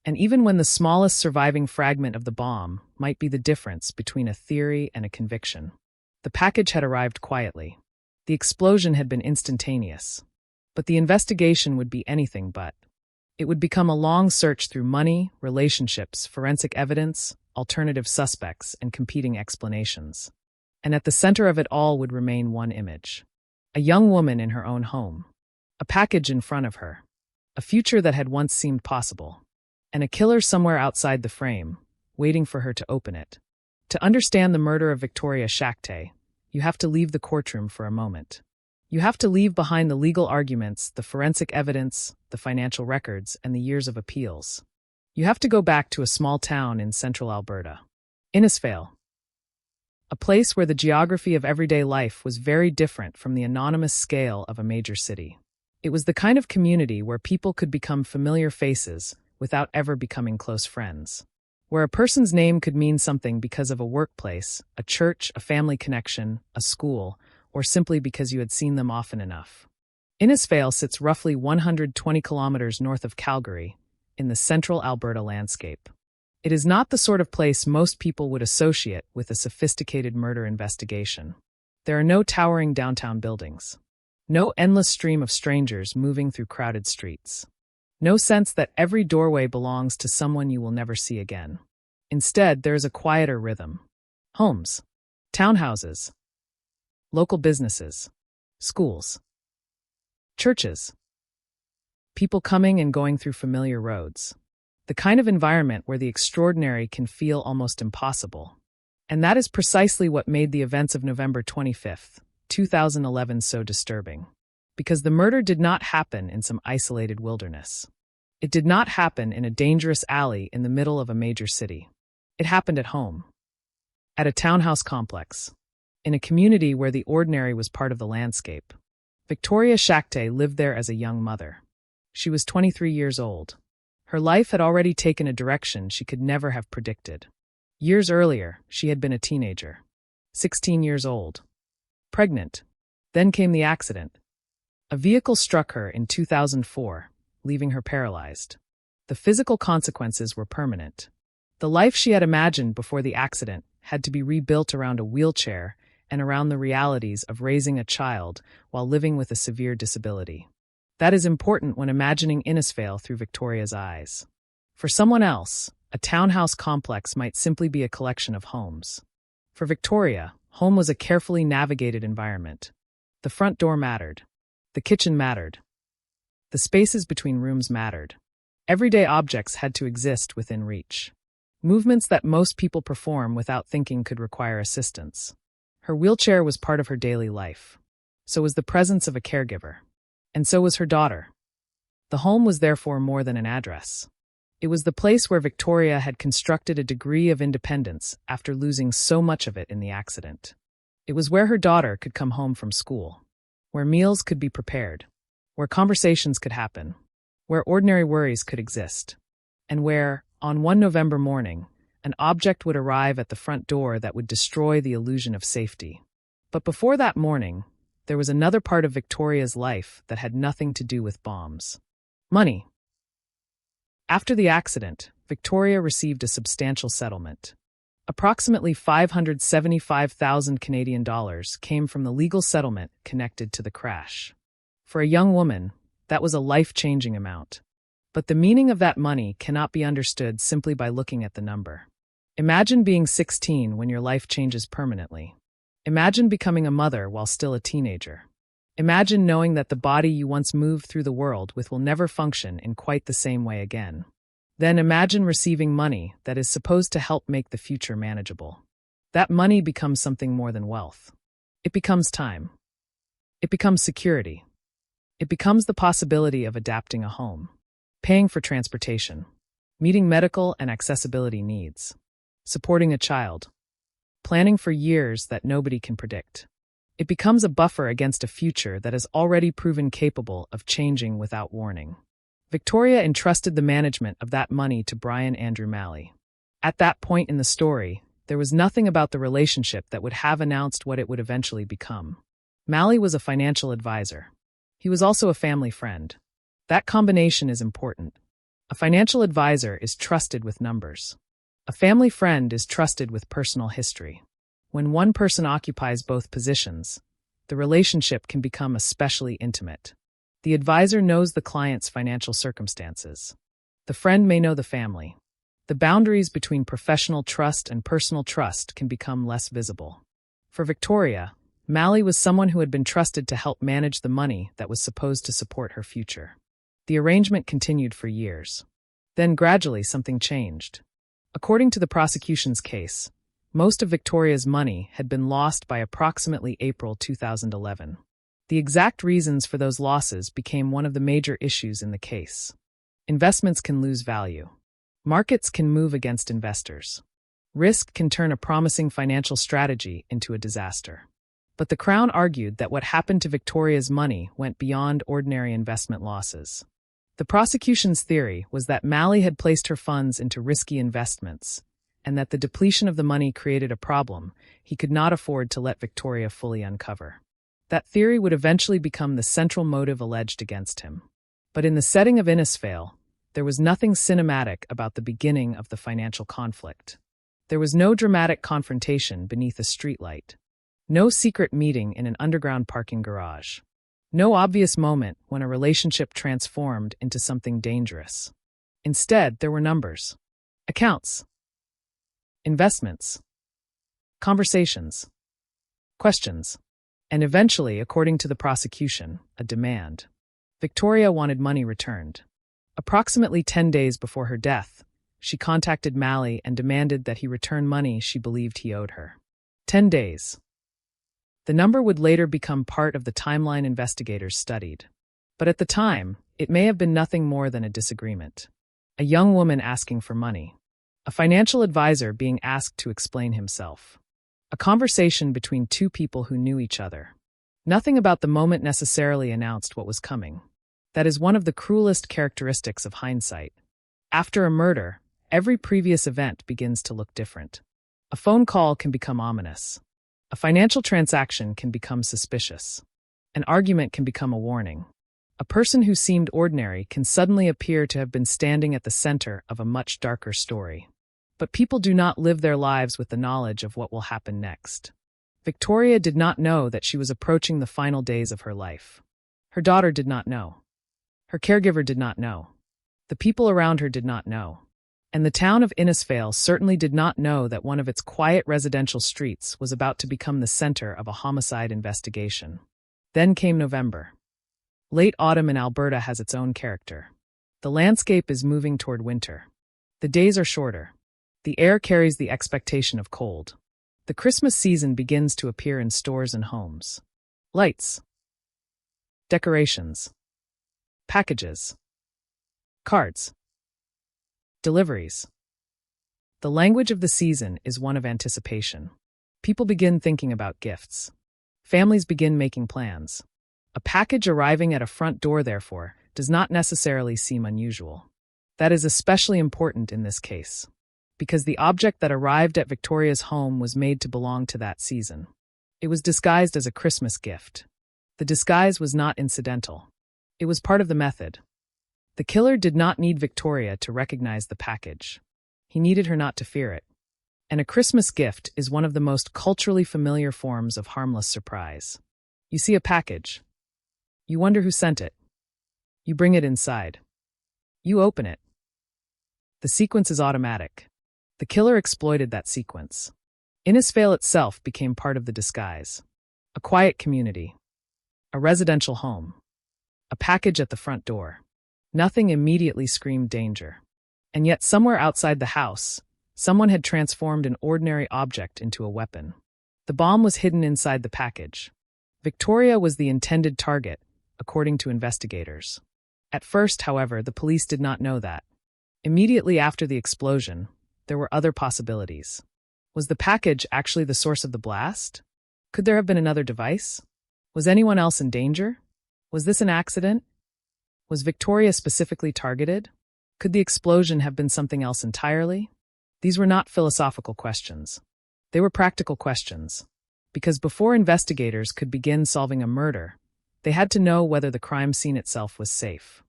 and even when the smallest surviving fragment of the bomb might be the difference between a theory and a conviction. The package had arrived quietly. The explosion had been instantaneous. But the investigation would be anything but. It would become a long search through money, relationships, forensic evidence, alternative suspects, and competing explanations. And at the center of it all would remain one image. A young woman in her own home. A package in front of her. A future that had once seemed possible. And a killer somewhere outside the frame, waiting for her to open it. To understand the murder of Victoria Shakte, you have to leave the courtroom for a moment. You have to leave behind the legal arguments, the forensic evidence, the financial records, and the years of appeals. You have to go back to a small town in central Alberta. Innisfail. A place where the geography of everyday life was very different from the anonymous scale of a major city. It was the kind of community where people could become familiar faces without ever becoming close friends. Where a person's name could mean something because of a workplace, a church, a family connection, a school, or simply because you had seen them often enough. Innisfail sits roughly 120 kilometers north of Calgary, in the central Alberta landscape. It is not the sort of place most people would associate with a sophisticated murder investigation. There are no towering downtown buildings. No endless stream of strangers moving through crowded streets. No sense that every doorway belongs to someone you will never see again. Instead, there is a quieter rhythm. Homes. Townhouses. Local businesses. Schools. Churches. People coming and going through familiar roads. The kind of environment where the extraordinary can feel almost impossible. And that is precisely what made the events of November 25th, 2011 so disturbing. Because the murder did not happen in some isolated wilderness. It did not happen in a dangerous alley in the middle of a major city. It happened at home. At a townhouse complex. In a community where the ordinary was part of the landscape. Victoria Shakte lived there as a young mother. She was 23 years old. Her life had already taken a direction she could never have predicted. Years earlier, she had been a teenager. 16 years old. Pregnant. Then came the accident. A vehicle struck her in 2004, leaving her paralyzed. The physical consequences were permanent. The life she had imagined before the accident had to be rebuilt around a wheelchair and around the realities of raising a child while living with a severe disability. That is important when imagining Innisfail through Victoria's eyes. For someone else, a townhouse complex might simply be a collection of homes. For Victoria, home was a carefully navigated environment. The front door mattered. The kitchen mattered. The spaces between rooms mattered. Everyday objects had to exist within reach. Movements that most people perform without thinking could require assistance. Her wheelchair was part of her daily life. So was the presence of a caregiver. And so was her daughter. The home was therefore more than an address. It was the place where Victoria had constructed a degree of independence after losing so much of it in the accident. It was where her daughter could come home from school. Where meals could be prepared. Where conversations could happen. Where ordinary worries could exist. And where, on one November morning, an object would arrive at the front door that would destroy the illusion of safety. But before that morning, there was another part of Victoria's life that had nothing to do with bombs. Money. After the accident, Victoria received a substantial settlement. Approximately 575,000 Canadian dollars came from the legal settlement connected to the crash. For a young woman, that was a life-changing amount. But the meaning of that money cannot be understood simply by looking at the number. Imagine being 16 when your life changes permanently. Imagine becoming a mother while still a teenager. Imagine knowing that the body you once moved through the world with will never function in quite the same way again. Then imagine receiving money that is supposed to help make the future manageable. That money becomes something more than wealth. It becomes time. It becomes security. It becomes the possibility of adapting a home. Paying for transportation, meeting medical and accessibility needs, supporting a child, planning for years that nobody can predict. It becomes a buffer against a future that has already proven capable of changing without warning. Victoria entrusted the management of that money to Brian Andrew Malley. At that point in the story, there was nothing about the relationship that would have announced what it would eventually become. Malley was a financial advisor. He was also a family friend. That combination is important. A financial advisor is trusted with numbers. A family friend is trusted with personal history. When one person occupies both positions, the relationship can become especially intimate. The advisor knows the client's financial circumstances. The friend may know the family. The boundaries between professional trust and personal trust can become less visible. For Victoria, Mally was someone who had been trusted to help manage the money that was supposed to support her future. The arrangement continued for years. Then gradually something changed. According to the prosecution's case, most of Victoria's money had been lost by approximately April 2011. The exact reasons for those losses became one of the major issues in the case. Investments can lose value. Markets can move against investors. Risk can turn a promising financial strategy into a disaster. But the Crown argued that what happened to Victoria's money went beyond ordinary investment losses. The prosecution's theory was that Mally had placed her funds into risky investments, and that the depletion of the money created a problem he could not afford to let Victoria fully uncover. That theory would eventually become the central motive alleged against him. But in the setting of Innisfail, there was nothing cinematic about the beginning of the financial conflict. There was no dramatic confrontation beneath a streetlight. No secret meeting in an underground parking garage. No obvious moment when a relationship transformed into something dangerous. Instead, there were numbers, accounts, investments, conversations, questions, and eventually, according to the prosecution, a demand. Victoria wanted money returned. Approximately 10 days before her death, she contacted Mally and demanded that he return money she believed he owed her. 10 days. The number would later become part of the timeline investigators studied. But at the time, it may have been nothing more than a disagreement. A young woman asking for money. A financial advisor being asked to explain himself. A conversation between two people who knew each other. Nothing about the moment necessarily announced what was coming. That is one of the cruelest characteristics of hindsight. After a murder, every previous event begins to look different. A phone call can become ominous. A financial transaction can become suspicious. An argument can become a warning. A person who seemed ordinary can suddenly appear to have been standing at the center of a much darker story. But people do not live their lives with the knowledge of what will happen next. Victoria did not know that she was approaching the final days of her life. Her daughter did not know. Her caregiver did not know. The people around her did not know. And the town of Innisfail certainly did not know that one of its quiet residential streets was about to become the center of a homicide investigation. Then came November. Late autumn in Alberta has its own character. The landscape is moving toward winter. The days are shorter. The air carries the expectation of cold. The Christmas season begins to appear in stores and homes. Lights. Decorations. Packages. Cards. Deliveries. The language of the season is one of anticipation. People begin thinking about gifts. Families begin making plans. A package arriving at a front door, therefore, does not necessarily seem unusual. That is especially important in this case, because the object that arrived at Victoria's home was made to belong to that season. It was disguised as a Christmas gift. The disguise was not incidental. It was part of the method. The killer did not need Victoria to recognize the package. He needed her not to fear it. And a Christmas gift is one of the most culturally familiar forms of harmless surprise. You see a package. You wonder who sent it. You bring it inside. You open it. The sequence is automatic. The killer exploited that sequence. Innisfail itself became part of the disguise. A quiet community. A residential home. A package at the front door. Nothing immediately screamed danger. And yet somewhere outside the house, someone had transformed an ordinary object into a weapon. The bomb was hidden inside the package. Victoria was the intended target, according to investigators. At first, however, the police did not know that. Immediately after the explosion, there were other possibilities. Was the package actually the source of the blast? Could there have been another device? Was anyone else in danger? Was this an accident? Was Victoria specifically targeted? Could the explosion have been something else entirely? These were not philosophical questions. They were practical questions. Because before investigators could begin solving a murder, they had to know whether the crime scene itself was safe.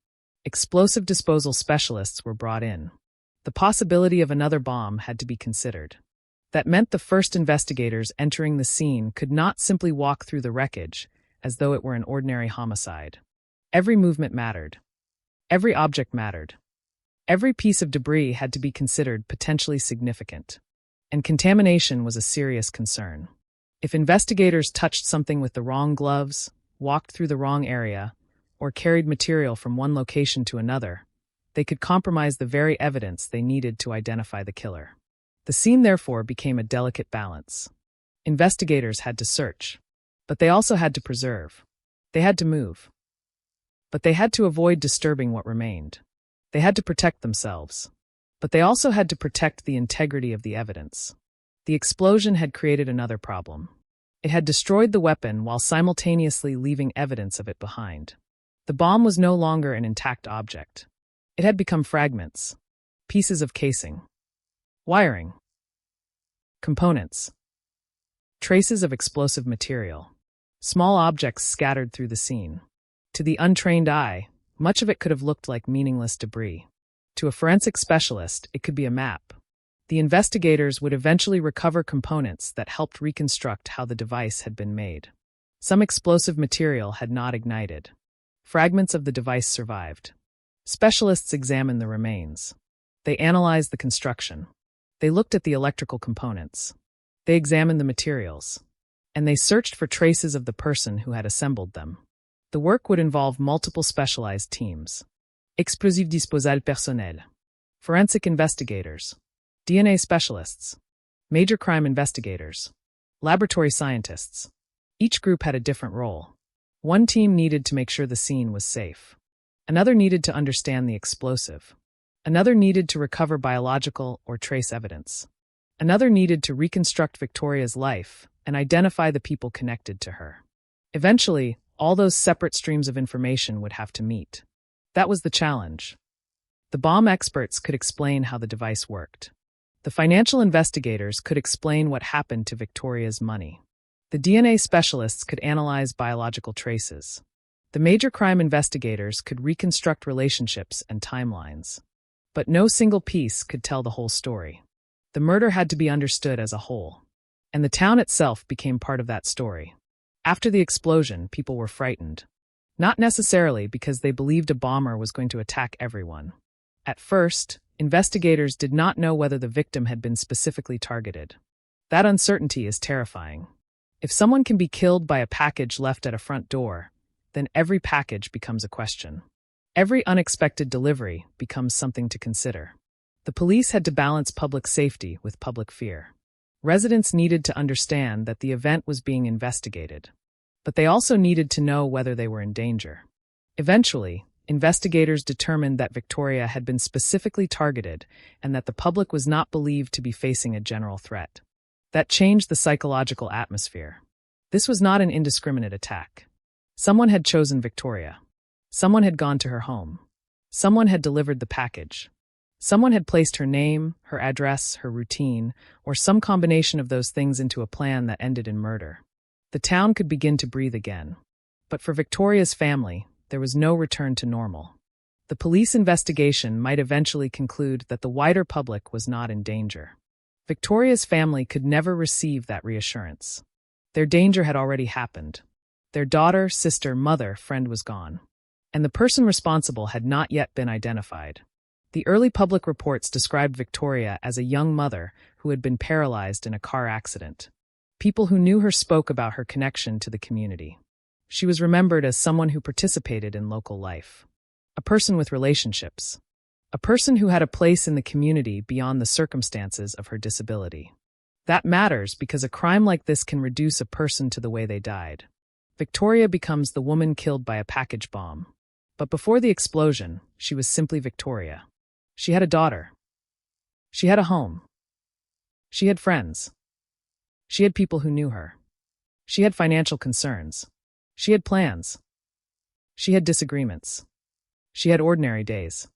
Explosive disposal specialists were brought in. The possibility of another bomb had to be considered. That meant the first investigators entering the scene could not simply walk through the wreckage as though it were an ordinary homicide. Every movement mattered. Every object mattered. Every piece of debris had to be considered potentially significant. And contamination was a serious concern. If investigators touched something with the wrong gloves, walked through the wrong area, or carried material from one location to another, they could compromise the very evidence they needed to identify the killer. The scene, therefore, became a delicate balance. Investigators had to search, but they also had to preserve. They had to move, but they had to avoid disturbing what remained. They had to protect themselves, but they also had to protect the integrity of the evidence. The explosion had created another problem. It had destroyed the weapon while simultaneously leaving evidence of it behind. The bomb was no longer an intact object. It had become fragments, pieces of casing, wiring, components, traces of explosive material, small objects scattered through the scene. To the untrained eye, much of it could have looked like meaningless debris. To a forensic specialist, it could be a map. The investigators would eventually recover components that helped reconstruct how the device had been made. Some explosive material had not ignited. Fragments of the device survived. Specialists examined the remains. They analyzed the construction. They looked at the electrical components. They examined the materials. And they searched for traces of the person who had assembled them. The work would involve multiple specialized teams. Explosif disposal personnel. Forensic investigators. DNA specialists. Major crime investigators. Laboratory scientists. Each group had a different role. One team needed to make sure the scene was safe. Another needed to understand the explosive. Another needed to recover biological or trace evidence. Another needed to reconstruct Victoria's life and identify the people connected to her. Eventually, all those separate streams of information would have to meet. That was the challenge. The bomb experts could explain how the device worked. The financial investigators could explain what happened to Victoria's money. The DNA specialists could analyze biological traces. The major crime investigators could reconstruct relationships and timelines. But no single piece could tell the whole story. The murder had to be understood as a whole. And the town itself became part of that story. After the explosion, people were frightened. Not necessarily because they believed a bomber was going to attack everyone. At first, investigators did not know whether the victim had been specifically targeted. That uncertainty is terrifying. If someone can be killed by a package left at a front door, then every package becomes a question. Every unexpected delivery becomes something to consider. The police had to balance public safety with public fear. Residents needed to understand that the event was being investigated. But they also needed to know whether they were in danger. Eventually, investigators determined that Victoria had been specifically targeted and that the public was not believed to be facing a general threat. That changed the psychological atmosphere. This was not an indiscriminate attack. Someone had chosen Victoria. Someone had gone to her home. Someone had delivered the package. Someone had placed her name, her address, her routine, or some combination of those things into a plan that ended in murder. The town could begin to breathe again. But for Victoria's family, there was no return to normal. The police investigation might eventually conclude that the wider public was not in danger. Victoria's family could never receive that reassurance. Their danger had already happened. Their daughter, sister, mother, friend was gone. And the person responsible had not yet been identified. The early public reports described Victoria as a young mother who had been paralyzed in a car accident. People who knew her spoke about her connection to the community. She was remembered as someone who participated in local life. A person with relationships. A person who had a place in the community beyond the circumstances of her disability. That matters because a crime like this can reduce a person to the way they died. Victoria becomes the woman killed by a package bomb. But before the explosion, she was simply Victoria. She had a daughter. She had a home. She had friends. She had people who knew her. She had financial concerns. She had plans. She had disagreements. She had ordinary days.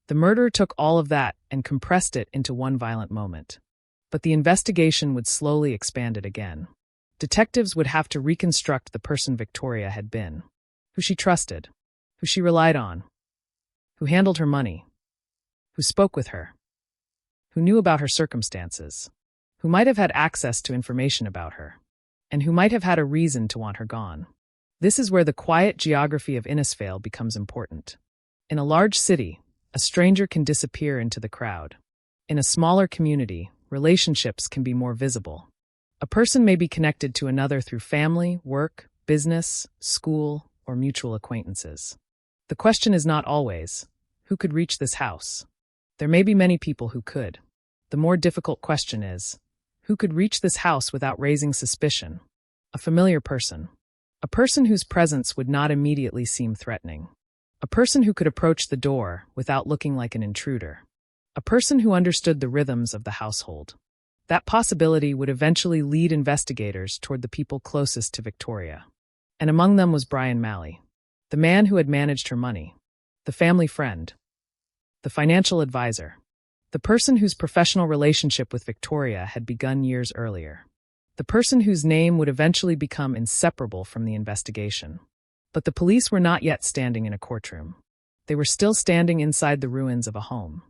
The murderer took all of that and compressed it into one violent moment. But the investigation would slowly expand it again. Detectives would have to reconstruct the person Victoria had been, who she trusted, who she relied on, who handled her money, who spoke with her, who knew about her circumstances, who might have had access to information about her, and who might have had a reason to want her gone. This is where the quiet geography of Innisfail becomes important. In a large city, a stranger can disappear into the crowd. In a smaller community, relationships can be more visible. A person may be connected to another through family, work, business, school, or mutual acquaintances. The question is not always, who could reach this house? There may be many people who could. The more difficult question is, who could reach this house without raising suspicion? A familiar person. A person whose presence would not immediately seem threatening. A person who could approach the door without looking like an intruder. A person who understood the rhythms of the household. That possibility would eventually lead investigators toward the people closest to Victoria. And among them was Brian Malley, the man who had managed her money, the family friend, the financial advisor, the person whose professional relationship with Victoria had begun years earlier, the person whose name would eventually become inseparable from the investigation. But the police were not yet standing in a courtroom. They were still standing inside the ruins of a home.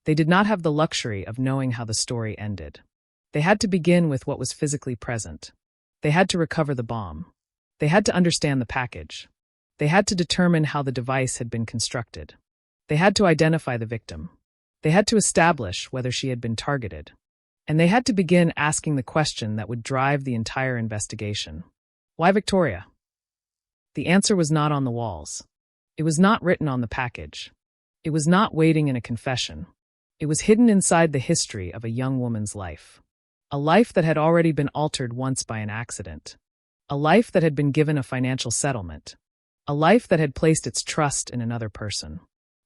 They did not have the luxury of knowing how the story ended. They had to begin with what was physically present. They had to recover the bomb. They had to understand the package. They had to determine how the device had been constructed. They had to identify the victim. They had to establish whether she had been targeted. And they had to begin asking the question that would drive the entire investigation. Why Victoria? The answer was not on the walls. It was not written on the package. It was not waiting in a confession. It was hidden inside the history of a young woman's life. A life that had already been altered once by an accident. A life that had been given a financial settlement. A life that had placed its trust in another person.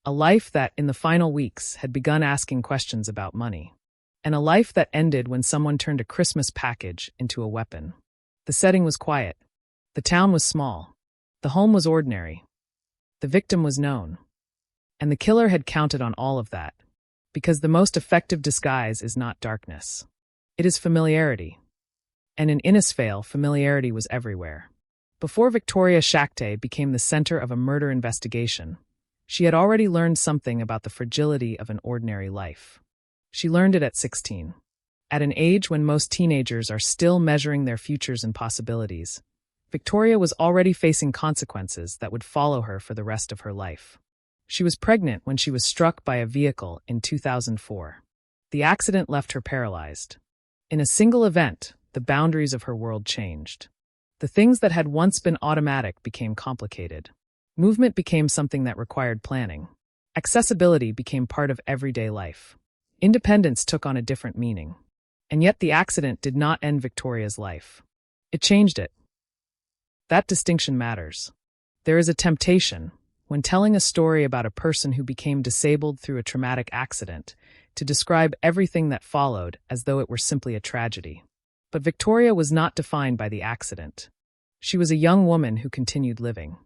A life that, in the final weeks, had begun asking questions about money. And a life that ended when someone turned a Christmas package into a weapon. The setting was quiet. The town was small. The home was ordinary. The victim was known. And the killer had counted on all of that. Because the most effective disguise is not darkness. It is familiarity. And in Innisfail, familiarity was everywhere. Before Victoria Shakte became the center of a murder investigation, she had already learned something about the fragility of an ordinary life. She learned it at 16. At an age when most teenagers are still measuring their futures and possibilities, Victoria was already facing consequences that would follow her for the rest of her life. She was pregnant when she was struck by a vehicle in 2004. The accident left her paralyzed. In a single event, the boundaries of her world changed. The things that had once been automatic became complicated. Movement became something that required planning. Accessibility became part of everyday life. Independence took on a different meaning. And yet the accident did not end Victoria's life. It changed it. That distinction matters. There is a temptation, when telling a story about a person who became disabled through a traumatic accident, to describe everything that followed as though it were simply a tragedy. But Victoria was not defined by the accident. She was a young woman who continued living.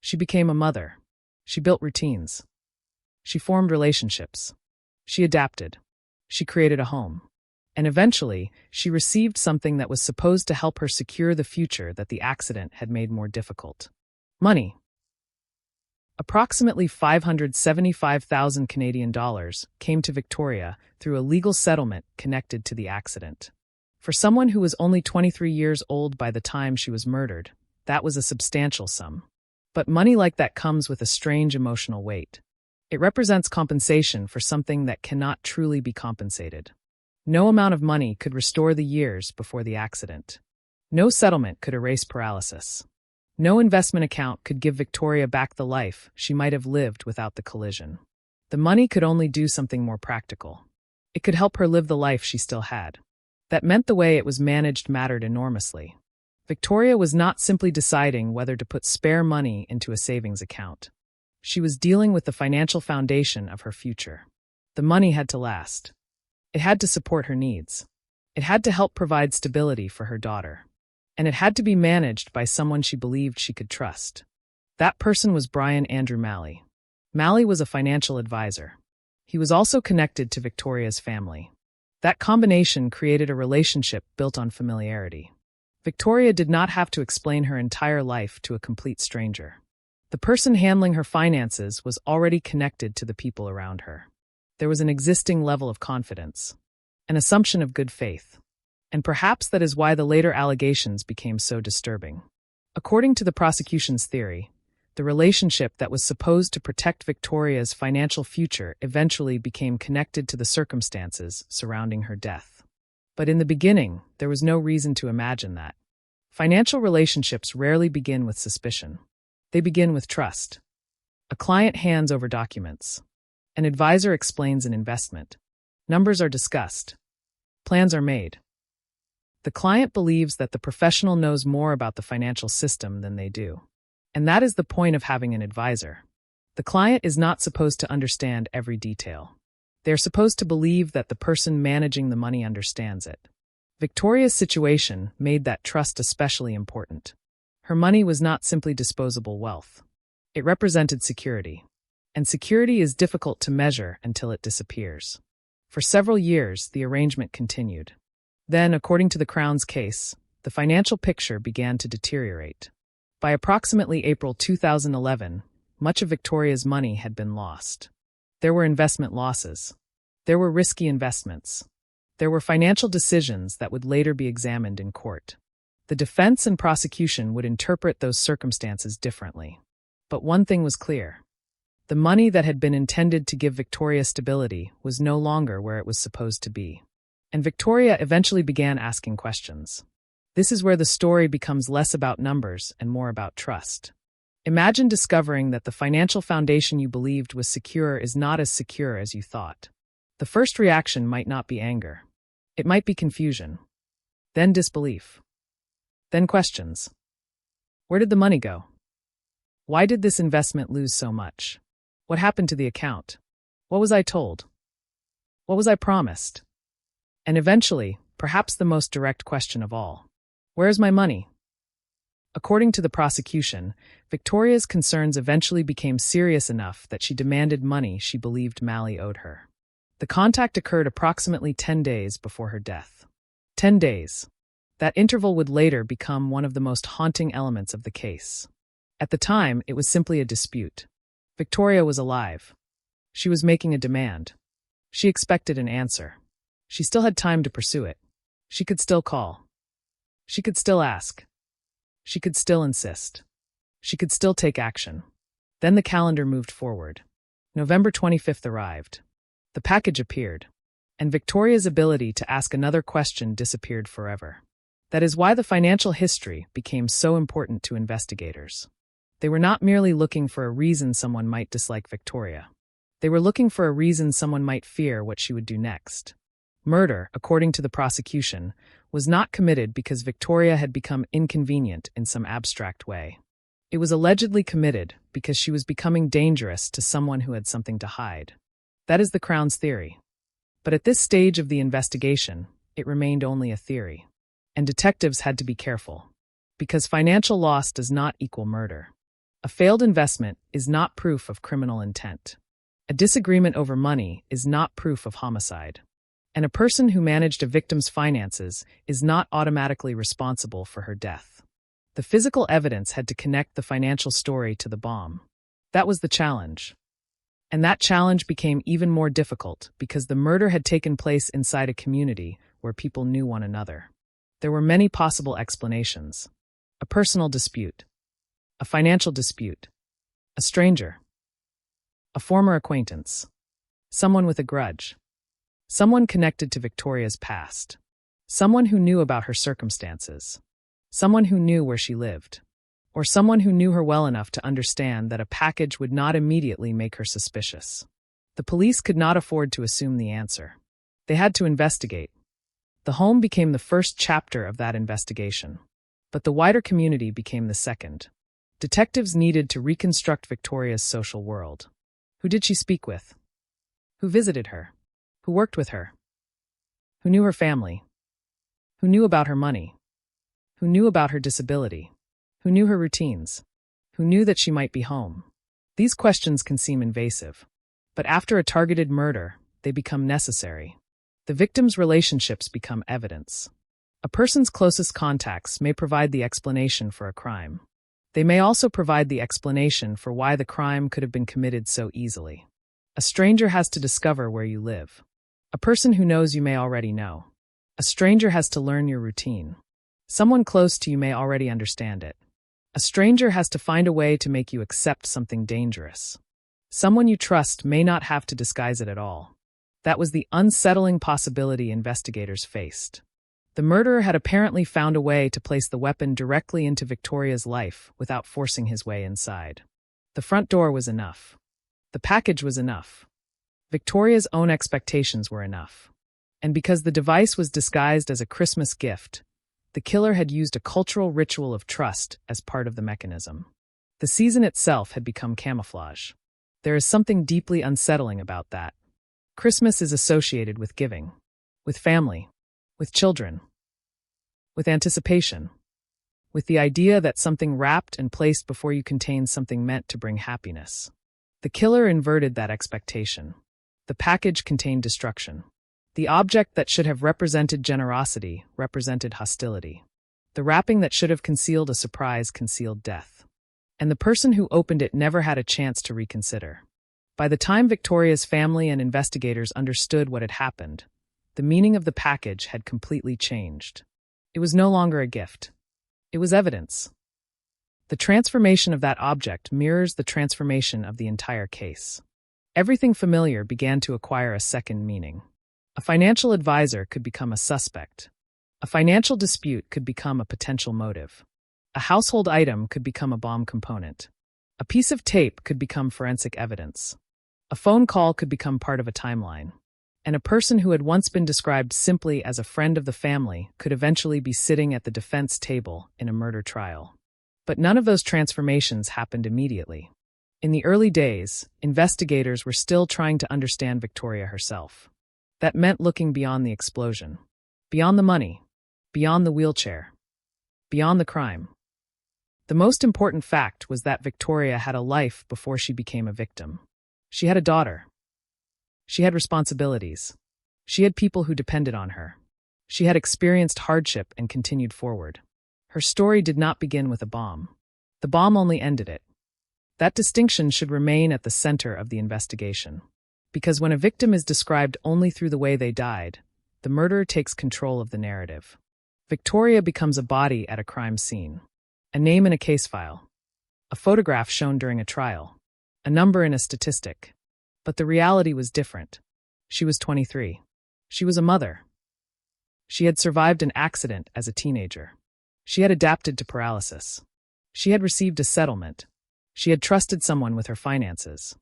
She became a mother. She built routines. She formed relationships. She adapted. She created a home. And eventually, she received something that was supposed to help her secure the future that the accident had made more difficult. Money. Approximately 575,000 Canadian dollars came to Victoria through a legal settlement connected to the accident. For someone who was only 23 years old by the time she was murdered, that was a substantial sum. But money like that comes with a strange emotional weight. It represents compensation for something that cannot truly be compensated. No amount of money could restore the years before the accident. No settlement could erase paralysis. No investment account could give Victoria back the life she might have lived without the collision. The money could only do something more practical. It could help her live the life she still had. That meant the way it was managed mattered enormously. Victoria was not simply deciding whether to put spare money into a savings account. She was dealing with the financial foundation of her future. The money had to last. It had to support her needs. It had to help provide stability for her daughter. And it had to be managed by someone she believed she could trust. That person was Brian Andrew Malley. Malley was a financial advisor. He was also connected to Victoria's family. That combination created a relationship built on familiarity. Victoria did not have to explain her entire life to a complete stranger. The person handling her finances was already connected to the people around her. There was an existing level of confidence, an assumption of good faith. And perhaps that is why the later allegations became so disturbing. According to the prosecution's theory, the relationship that was supposed to protect Victoria's financial future eventually became connected to the circumstances surrounding her death. But in the beginning, there was no reason to imagine that. Financial relationships rarely begin with suspicion. They begin with trust. A client hands over documents. An advisor explains an investment. Numbers are discussed. Plans are made. The client believes that the professional knows more about the financial system than they do. And that is the point of having an advisor. The client is not supposed to understand every detail. They are supposed to believe that the person managing the money understands it. Victoria's situation made that trust especially important. Her money was not simply disposable wealth. It represented security. And security is difficult to measure until it disappears. For several years, the arrangement continued. Then, according to the Crown's case, the financial picture began to deteriorate. By approximately April 2011, much of Victoria's money had been lost. There were investment losses. There were risky investments. There were financial decisions that would later be examined in court. The defense and prosecution would interpret those circumstances differently. But one thing was clear. The money that had been intended to give Victoria stability was no longer where it was supposed to be. And Victoria eventually began asking questions. This is where the story becomes less about numbers and more about trust. Imagine discovering that the financial foundation you believed was secure is not as secure as you thought. The first reaction might not be anger. It might be confusion. Then disbelief. Then questions. Where did the money go? Why did this investment lose so much? What happened to the account? What was I told? What was I promised? And eventually, perhaps the most direct question of all. Where is my money? According to the prosecution, Victoria's concerns eventually became serious enough that she demanded money she believed Mally owed her. The contact occurred approximately 10 days before her death. 10 days. That interval would later become one of the most haunting elements of the case. At the time, it was simply a dispute. Victoria was alive. She was making a demand. She expected an answer. She still had time to pursue it. She could still call. She could still ask. She could still insist. She could still take action. Then the calendar moved forward. November 25th arrived. The package appeared. And Victoria's ability to ask another question disappeared forever. That is why the financial history became so important to investigators. They were not merely looking for a reason someone might dislike Victoria. They were looking for a reason someone might fear what she would do next. Murder, according to the prosecution, was not committed because Victoria had become inconvenient in some abstract way. It was allegedly committed because she was becoming dangerous to someone who had something to hide. That is the Crown's theory. But at this stage of the investigation, it remained only a theory. And detectives had to be careful. Because financial loss does not equal murder. A failed investment is not proof of criminal intent. A disagreement over money is not proof of homicide. And a person who managed a victim's finances is not automatically responsible for her death. The physical evidence had to connect the financial story to the bomb. That was the challenge. And that challenge became even more difficult because the murder had taken place inside a community where people knew one another. There were many possible explanations. A personal dispute. A financial dispute. A stranger. A former acquaintance. Someone with a grudge. Someone connected to Victoria's past. Someone who knew about her circumstances. Someone who knew where she lived. Or someone who knew her well enough to understand that a package would not immediately make her suspicious. The police could not afford to assume the answer. They had to investigate. The home became the first chapter of that investigation. But the wider community became the second. Detectives needed to reconstruct Victoria's social world. Who did she speak with? Who visited her? Who worked with her? Who knew her family? Who knew about her money? Who knew about her disability? Who knew her routines? Who knew that she might be home? These questions can seem invasive. But after a targeted murder, they become necessary. The victim's relationships become evidence. A person's closest contacts may provide the explanation for a crime. They may also provide the explanation for why the crime could have been committed so easily. A stranger has to discover where you live. A person who knows you may already know. A stranger has to learn your routine. Someone close to you may already understand it. A stranger has to find a way to make you accept something dangerous. Someone you trust may not have to disguise it at all. That was the unsettling possibility investigators faced. The murderer had apparently found a way to place the weapon directly into Victoria's life without forcing his way inside. The front door was enough. The package was enough. Victoria's own expectations were enough. And because the device was disguised as a Christmas gift, the killer had used a cultural ritual of trust as part of the mechanism. The season itself had become camouflage. There is something deeply unsettling about that. Christmas is associated with giving, with family, with children, with anticipation, with the idea that something wrapped and placed before you contains something meant to bring happiness. The killer inverted that expectation. The package contained destruction. The object that should have represented generosity represented hostility. The wrapping that should have concealed a surprise concealed death. And the person who opened it never had a chance to reconsider. By the time Victoria's family and investigators understood what had happened, the meaning of the package had completely changed. It was no longer a gift. It was evidence. The transformation of that object mirrors the transformation of the entire case. Everything familiar began to acquire a second meaning. A financial advisor could become a suspect. A financial dispute could become a potential motive. A household item could become a bomb component. A piece of tape could become forensic evidence. A phone call could become part of a timeline. And a person who had once been described simply as a friend of the family could eventually be sitting at the defense table in a murder trial. But none of those transformations happened immediately. In the early days, investigators were still trying to understand Victoria herself. That meant looking beyond the explosion, beyond the money, beyond the wheelchair, beyond the crime. The most important fact was that Victoria had a life before she became a victim. She had a daughter. She had responsibilities. She had people who depended on her. She had experienced hardship and continued forward. Her story did not begin with a bomb. The bomb only ended it. That distinction should remain at the center of the investigation. Because when a victim is described only through the way they died, the murderer takes control of the narrative. Victoria becomes a body at a crime scene, a name in a case file, a photograph shown during a trial, a number in a statistic. But the reality was different. She was 23. She was a mother. She had survived an accident as a teenager. She had adapted to paralysis. She had received a settlement. She had trusted someone with her finances.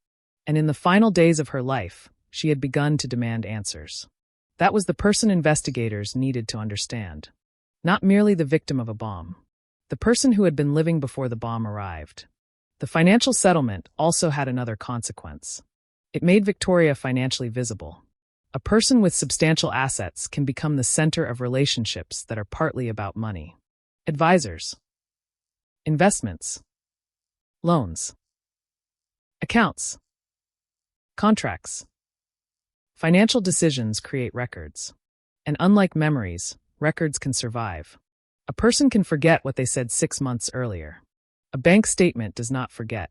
And in the final days of her life, she had begun to demand answers. That was the person investigators needed to understand. Not merely the victim of a bomb. The person who had been living before the bomb arrived. The financial settlement also had another consequence. It made Victoria financially visible. A person with substantial assets can become the center of relationships that are partly about money. Advisors. Investments. Loans. Accounts. Contracts. Financial decisions create records. And unlike memories, records can survive. A person can forget what they said 6 months earlier. A bank statement does not forget.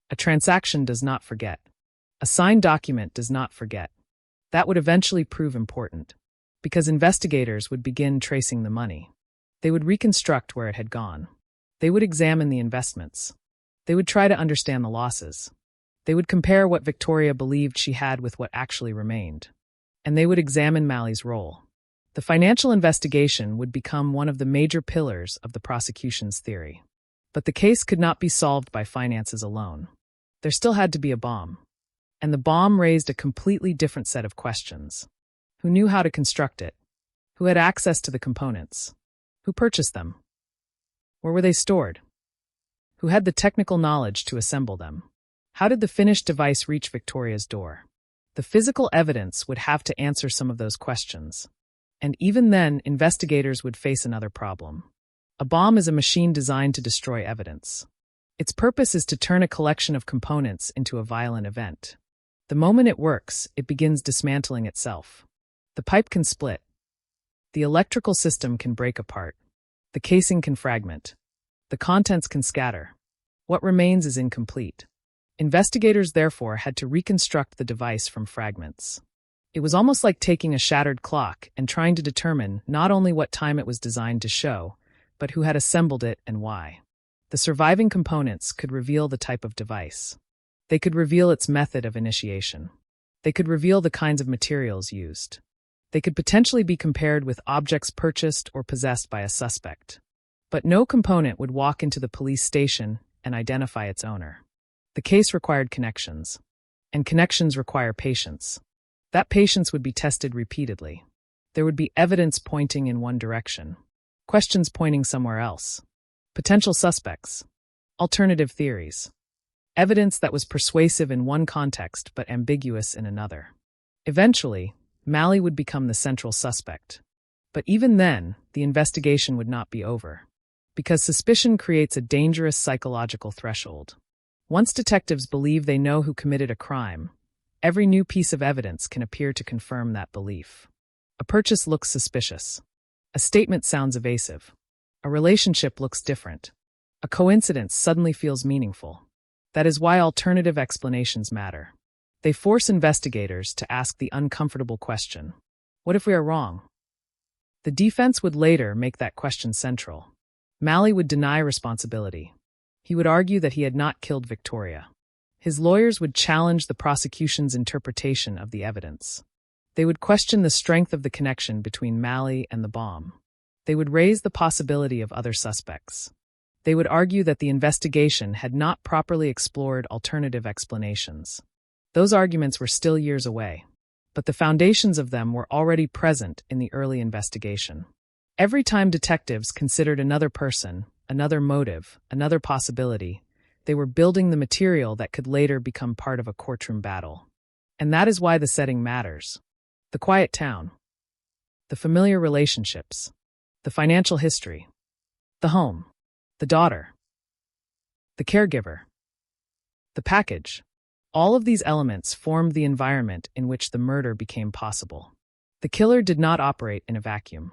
A transaction does not forget. A signed document does not forget. That would eventually prove important, because investigators would begin tracing the money. They would reconstruct where it had gone. They would examine the investments. They would try to understand the losses. They would compare what Victoria believed she had with what actually remained. And they would examine Malley's role. The financial investigation would become one of the major pillars of the prosecution's theory. But the case could not be solved by finances alone. There still had to be a bomb. And the bomb raised a completely different set of questions. Who knew how to construct it? Who had access to the components? Who purchased them? Where were they stored? Who had the technical knowledge to assemble them? How did the finished device reach Victoria's door? The physical evidence would have to answer some of those questions. And even then, investigators would face another problem. A bomb is a machine designed to destroy evidence. Its purpose is to turn a collection of components into a violent event. The moment it works, it begins dismantling itself. The pipe can split. The electrical system can break apart. The casing can fragment. The contents can scatter. What remains is incomplete. Investigators therefore had to reconstruct the device from fragments. It was almost like taking a shattered clock and trying to determine not only what time it was designed to show, but who had assembled it and why. The surviving components could reveal the type of device. They could reveal its method of initiation. They could reveal the kinds of materials used. They could potentially be compared with objects purchased or possessed by a suspect. But no component would walk into the police station and identify its owner. The case required connections, and connections require patience. That patience would be tested repeatedly. There would be evidence pointing in one direction, questions pointing somewhere else, potential suspects, alternative theories, evidence that was persuasive in one context but ambiguous in another. Eventually, Malley would become the central suspect. But even then, the investigation would not be over, because suspicion creates a dangerous psychological threshold. Once detectives believe they know who committed a crime, every new piece of evidence can appear to confirm that belief. A purchase looks suspicious. A statement sounds evasive. A relationship looks different. A coincidence suddenly feels meaningful. That is why alternative explanations matter. They force investigators to ask the uncomfortable question: what if we are wrong? The defense would later make that question central. Malley would deny responsibility. He would argue that he had not killed Victoria. His lawyers would challenge the prosecution's interpretation of the evidence. They would question the strength of the connection between Malley and the bomb. They would raise the possibility of other suspects. They would argue that the investigation had not properly explored alternative explanations. Those arguments were still years away, but the foundations of them were already present in the early investigation. Every time detectives considered another person, another motive, another possibility, they were building the material that could later become part of a courtroom battle. And that is why the setting matters. The quiet town, the familiar relationships, the financial history, the home, the daughter, the caregiver, the package. All of these elements formed the environment in which the murder became possible. The killer did not operate in a vacuum.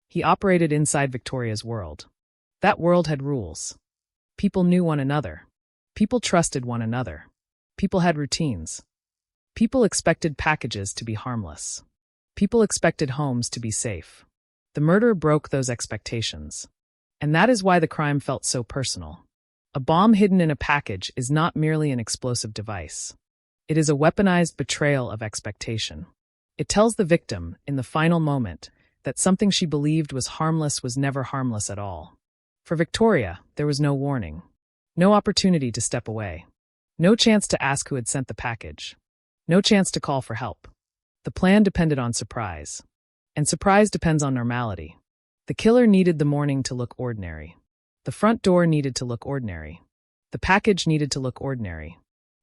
He operated inside Victoria's world. That world had rules. People knew one another. People trusted one another. People had routines. People expected packages to be harmless. People expected homes to be safe. The murder broke those expectations. And that is why the crime felt so personal. A bomb hidden in a package is not merely an explosive device. It is a weaponized betrayal of expectation. It tells the victim, in the final moment, that something she believed was harmless was never harmless at all. For Victoria, there was no warning, no opportunity to step away, no chance to ask who had sent the package, no chance to call for help. The plan depended on surprise, and surprise depends on normality. The killer needed the morning to look ordinary. The front door needed to look ordinary. The package needed to look ordinary.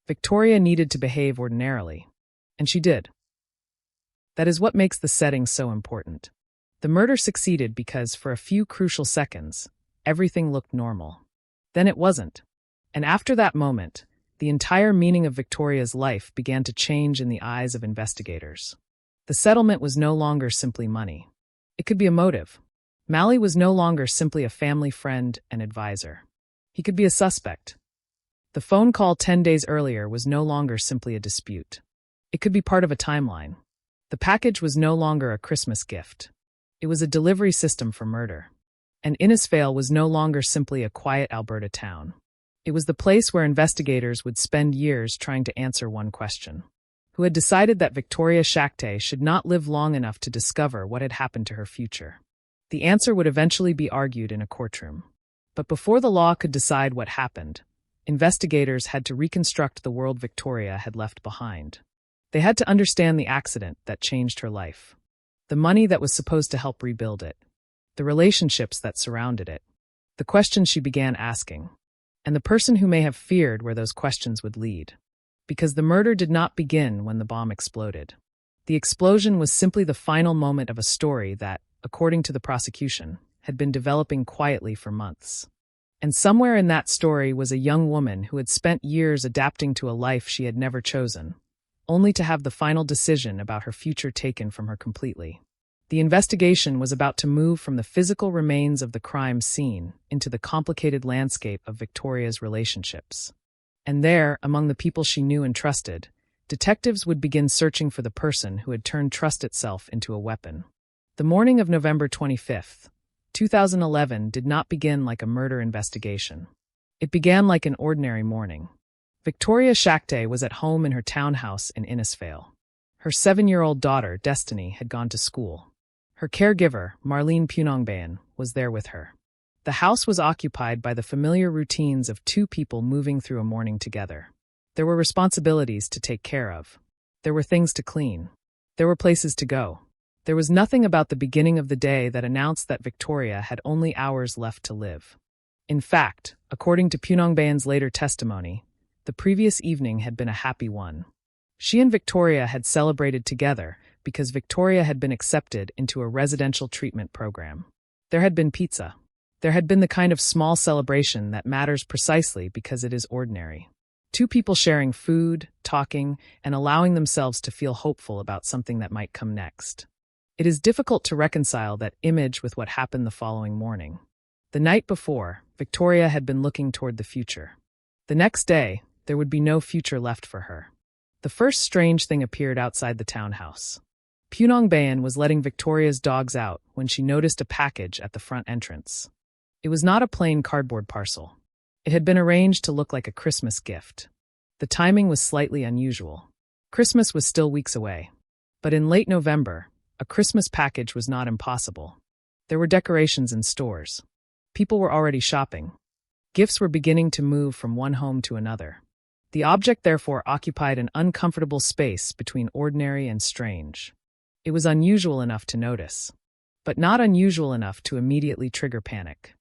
Victoria needed to behave ordinarily. And she did. That is what makes the setting so important. The murder succeeded because, for a few crucial seconds, everything looked normal. Then it wasn't. And after that moment, the entire meaning of Victoria's life began to change in the eyes of investigators. The settlement was no longer simply money. It could be a motive. Malley was no longer simply a family friend and advisor. He could be a suspect. The phone call 10 days earlier was no longer simply a dispute. It could be part of a timeline. The package was no longer a Christmas gift. It was a delivery system for murder. And Innisfail was no longer simply a quiet Alberta town. It was the place where investigators would spend years trying to answer one question: who had decided that Victoria Shakte should not live long enough to discover what had happened to her future? The answer would eventually be argued in a courtroom. But before the law could decide what happened, investigators had to reconstruct the world Victoria had left behind. They had to understand the accident that changed her life, the money that was supposed to help rebuild it, the relationships that surrounded it, the questions she began asking, and the person who may have feared where those questions would lead. Because the murder did not begin when the bomb exploded. The explosion was simply the final moment of a story that, according to the prosecution, had been developing quietly for months. And somewhere in that story was a young woman who had spent years adapting to a life she had never chosen, only to have the final decision about her future taken from her completely. The investigation was about to move from the physical remains of the crime scene into the complicated landscape of Victoria's relationships. And there, among the people she knew and trusted, detectives would begin searching for the person who had turned trust itself into a weapon. The morning of November 25th, 2011 did not begin like a murder investigation. It began like an ordinary morning. Victoria Shakte was at home in her townhouse in Innisfail. Her 7-year-old daughter, Destiny, had gone to school. Her caregiver, Marlene Punongbayan, was there with her. The house was occupied by the familiar routines of two people moving through a morning together. There were responsibilities to take care of. There were things to clean. There were places to go. There was nothing about the beginning of the day that announced that Victoria had only hours left to live. In fact, according to Punongbayan's later testimony, the previous evening had been a happy one. She and Victoria had celebrated together because Victoria had been accepted into a residential treatment program. There had been pizza. There had been the kind of small celebration that matters precisely because it is ordinary. Two people sharing food, talking, and allowing themselves to feel hopeful about something that might come next. It is difficult to reconcile that image with what happened the following morning. The night before, Victoria had been looking toward the future. The next day, there would be no future left for her. The first strange thing appeared outside the townhouse. Punongbayan was letting Victoria's dogs out when she noticed a package at the front entrance. It was not a plain cardboard parcel. It had been arranged to look like a Christmas gift. The timing was slightly unusual. Christmas was still weeks away. But in late November, a Christmas package was not impossible. There were decorations in stores. People were already shopping. Gifts were beginning to move from one home to another. The object therefore occupied an uncomfortable space between ordinary and strange. It was unusual enough to notice, but not unusual enough to immediately trigger panic.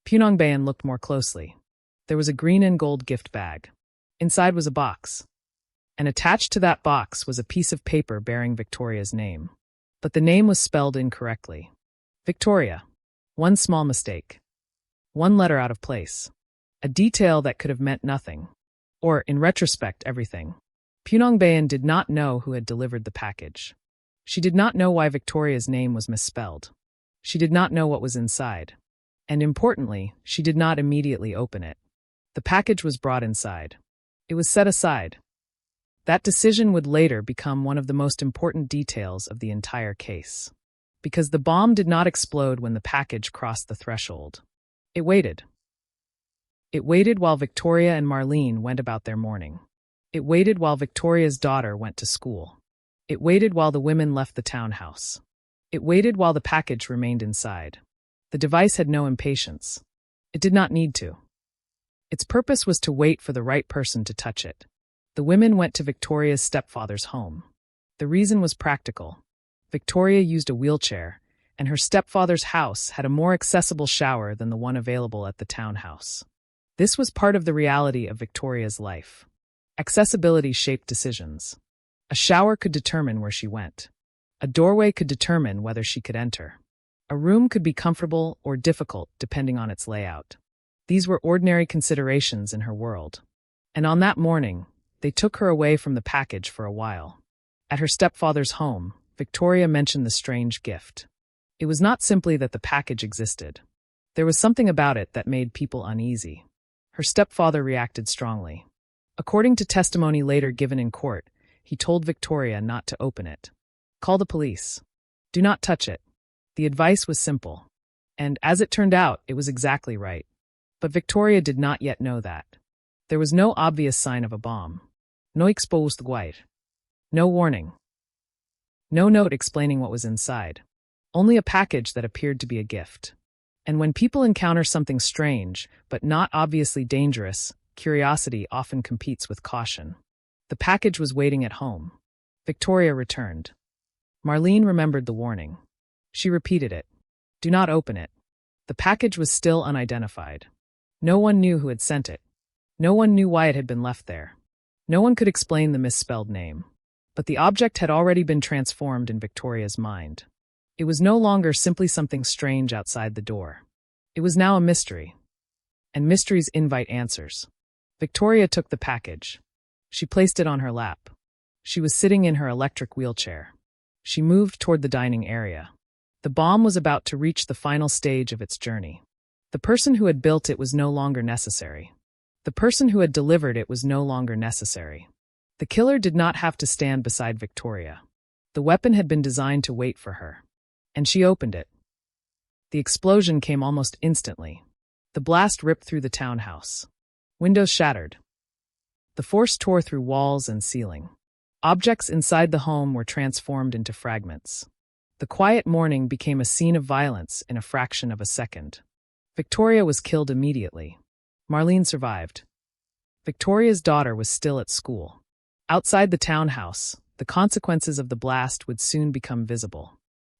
Punongbayan looked more closely. There was a green and gold gift bag. Inside was a box. And attached to that box was a piece of paper bearing Victoria's name. But the name was spelled incorrectly. Victoria. One small mistake. One letter out of place. A detail that could have meant nothing. Or, in retrospect, everything. Punongbayan did not know who had delivered the package. She did not know why Victoria's name was misspelled. She did not know what was inside. And importantly, she did not immediately open it. The package was brought inside. It was set aside. That decision would later become one of the most important details of the entire case. Because the bomb did not explode when the package crossed the threshold. It waited. It waited while Victoria and Marlene went about their morning. It waited while Victoria's daughter went to school. It waited while the women left the townhouse. It waited while the package remained inside. The device had no impatience. It did not need to. Its purpose was to wait for the right person to touch it. The women went to Victoria's stepfather's home. The reason was practical. Victoria used a wheelchair, and her stepfather's house had a more accessible shower than the one available at the townhouse. This was part of the reality of Victoria's life. Accessibility shaped decisions. A shower could determine where she went. A doorway could determine whether she could enter. A room could be comfortable or difficult depending on its layout. These were ordinary considerations in her world. And on that morning, they took her away from the package for a while. At her stepfather's home, Victoria mentioned the strange gift. It was not simply that the package existed. There was something about it that made people uneasy. Her stepfather reacted strongly. According to testimony later given in court, he told Victoria not to open it. Call the police. Do not touch it. The advice was simple. And as it turned out, it was exactly right. But Victoria did not yet know that. There was no obvious sign of a bomb. No exposed guide. No warning. No note explaining what was inside. Only a package that appeared to be a gift. And when people encounter something strange, but not obviously dangerous, curiosity often competes with caution. The package was waiting at home. Victoria returned. Marlene remembered the warning. She repeated it. Do not open it. The package was still unidentified. No one knew who had sent it. No one knew why it had been left there. No one could explain the misspelled name. But the object had already been transformed in Victoria's mind. It was no longer simply something strange outside the door. It was now a mystery. And mysteries invite answers. Victoria took the package. She placed it on her lap. She was sitting in her electric wheelchair. She moved toward the dining area. The bomb was about to reach the final stage of its journey. The person who had built it was no longer necessary. The person who had delivered it was no longer necessary. The killer did not have to stand beside Victoria. The weapon had been designed to wait for her. And she opened it. The explosion came almost instantly. The blast ripped through the townhouse. Windows shattered. The force tore through walls and ceiling. Objects inside the home were transformed into fragments. The quiet morning became a scene of violence in a fraction of a second. Victoria was killed immediately. Marlene survived. Victoria's daughter was still at school. Outside the townhouse, the consequences of the blast would soon become visible.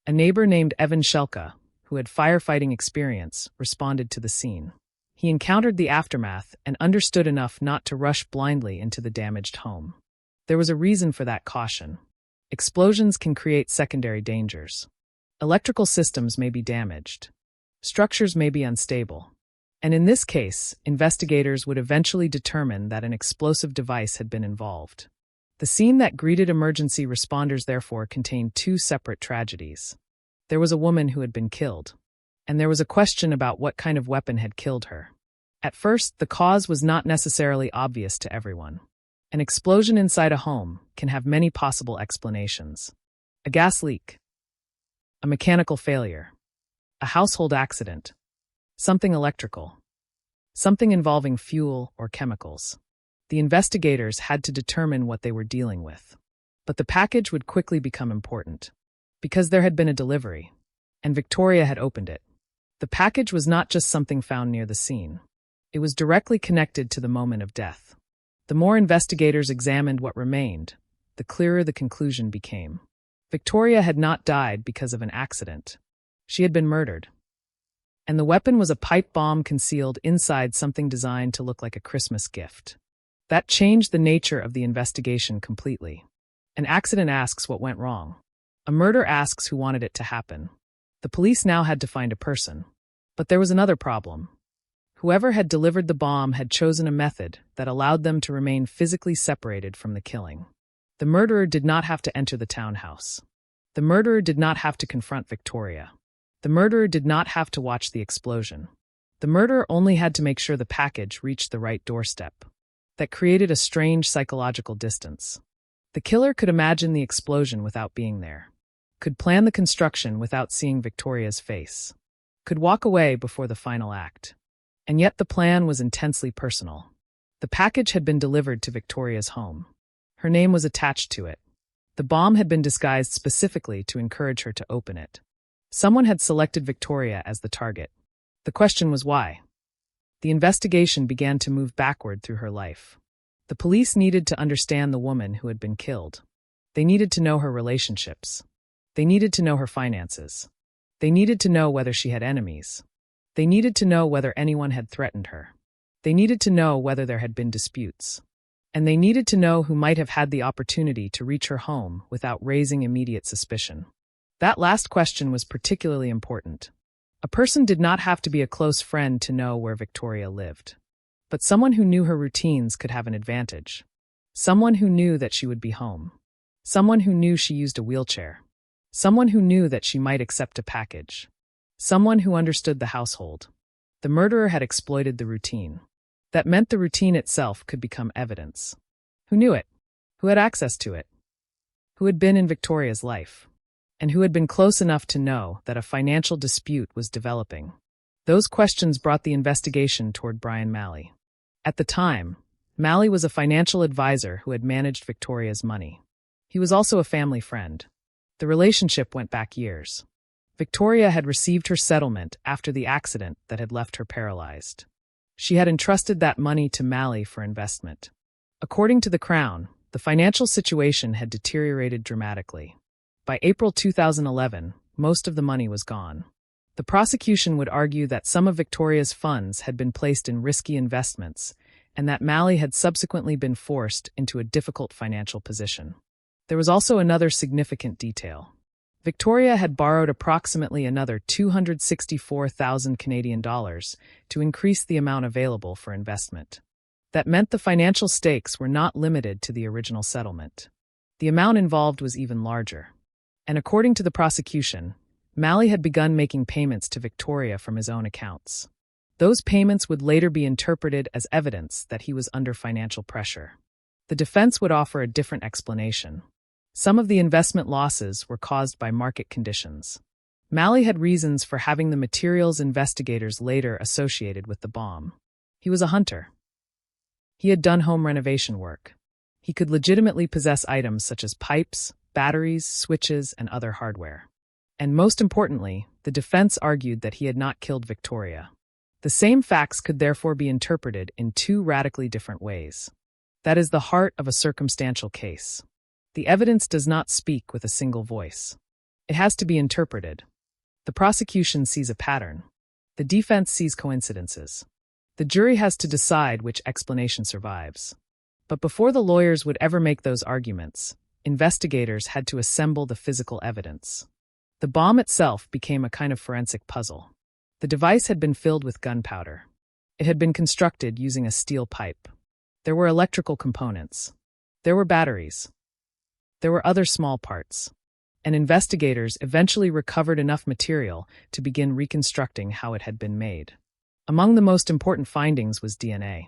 A neighbor named Evan Shelka, who had firefighting experience, responded to the scene. He encountered the aftermath and understood enough not to rush blindly into the damaged home. There was a reason for that caution. Explosions can create secondary dangers. Electrical systems may be damaged. Structures may be unstable. And in this case, investigators would eventually determine that an explosive device had been involved. The scene that greeted emergency responders therefore contained two separate tragedies. There was a woman who had been killed, and there was a question about what kind of weapon had killed her. At first, the cause was not necessarily obvious to everyone. An explosion inside a home can have many possible explanations. A gas leak, a mechanical failure, a household accident, something electrical, something involving fuel or chemicals. The investigators had to determine what they were dealing with. But the package would quickly become important, because there had been a delivery, and Victoria had opened it. The package was not just something found near the scene. It was directly connected to the moment of death. The more investigators examined what remained, the clearer the conclusion became. Victoria had not died because of an accident. She had been murdered. And the weapon was a pipe bomb concealed inside something designed to look like a Christmas gift. That changed the nature of the investigation completely. An accident asks what went wrong. A murder asks who wanted it to happen. The police now had to find a person. But there was another problem. Whoever had delivered the bomb had chosen a method that allowed them to remain physically separated from the killing. The murderer did not have to enter the townhouse. The murderer did not have to confront Victoria. The murderer did not have to watch the explosion. The murderer only had to make sure the package reached the right doorstep. That created a strange psychological distance. The killer could imagine the explosion without being there. Could plan the construction without seeing Victoria's face. Could walk away before the final act. And yet the plan was intensely personal. The package had been delivered to Victoria's home. Her name was attached to it. The bomb had been disguised specifically to encourage her to open it. Someone had selected Victoria as the target. The question was why. The investigation began to move backward through her life. The police needed to understand the woman who had been killed. They needed to know her relationships. They needed to know her finances. They needed to know whether she had enemies. They needed to know whether anyone had threatened her. They needed to know whether there had been disputes. And they needed to know who might have had the opportunity to reach her home without raising immediate suspicion. That last question was particularly important. A person did not have to be a close friend to know where Victoria lived. But someone who knew her routines could have an advantage. Someone who knew that she would be home. Someone who knew she used a wheelchair. Someone who knew that she might accept a package. Someone who understood the household. The murderer had exploited the routine. That meant the routine itself could become evidence. Who knew it? Who had access to it? Who had been in Victoria's life? And who had been close enough to know that a financial dispute was developing? Those questions brought the investigation toward Brian Malley. At the time, Malley was a financial advisor who had managed Victoria's money. He was also a family friend. The relationship went back years. Victoria had received her settlement after the accident that had left her paralyzed. She had entrusted that money to Malley for investment. According to the Crown, the financial situation had deteriorated dramatically. By April 2011, most of the money was gone. The prosecution would argue that some of Victoria's funds had been placed in risky investments, and that Malley had subsequently been forced into a difficult financial position. There was also another significant detail. Victoria had borrowed approximately another 264,000 Canadian dollars to increase the amount available for investment. That meant the financial stakes were not limited to the original settlement. The amount involved was even larger. And according to the prosecution, Malley had begun making payments to Victoria from his own accounts. Those payments would later be interpreted as evidence that he was under financial pressure. The defense would offer a different explanation. Some of the investment losses were caused by market conditions. Malley had reasons for having the materials investigators later associated with the bomb. He was a hunter. He had done home renovation work. He could legitimately possess items such as pipes, batteries, switches, and other hardware. And most importantly, the defense argued that he had not killed Victoria. The same facts could therefore be interpreted in two radically different ways. That is the heart of a circumstantial case. The evidence does not speak with a single voice. It has to be interpreted. The prosecution sees a pattern. The defense sees coincidences. The jury has to decide which explanation survives. But before the lawyers would ever make those arguments, investigators had to assemble the physical evidence. The bomb itself became a kind of forensic puzzle. The device had been filled with gunpowder. It had been constructed using a steel pipe. There were electrical components. There were batteries. There were other small parts. And investigators eventually recovered enough material to begin reconstructing how it had been made. Among the most important findings was DNA.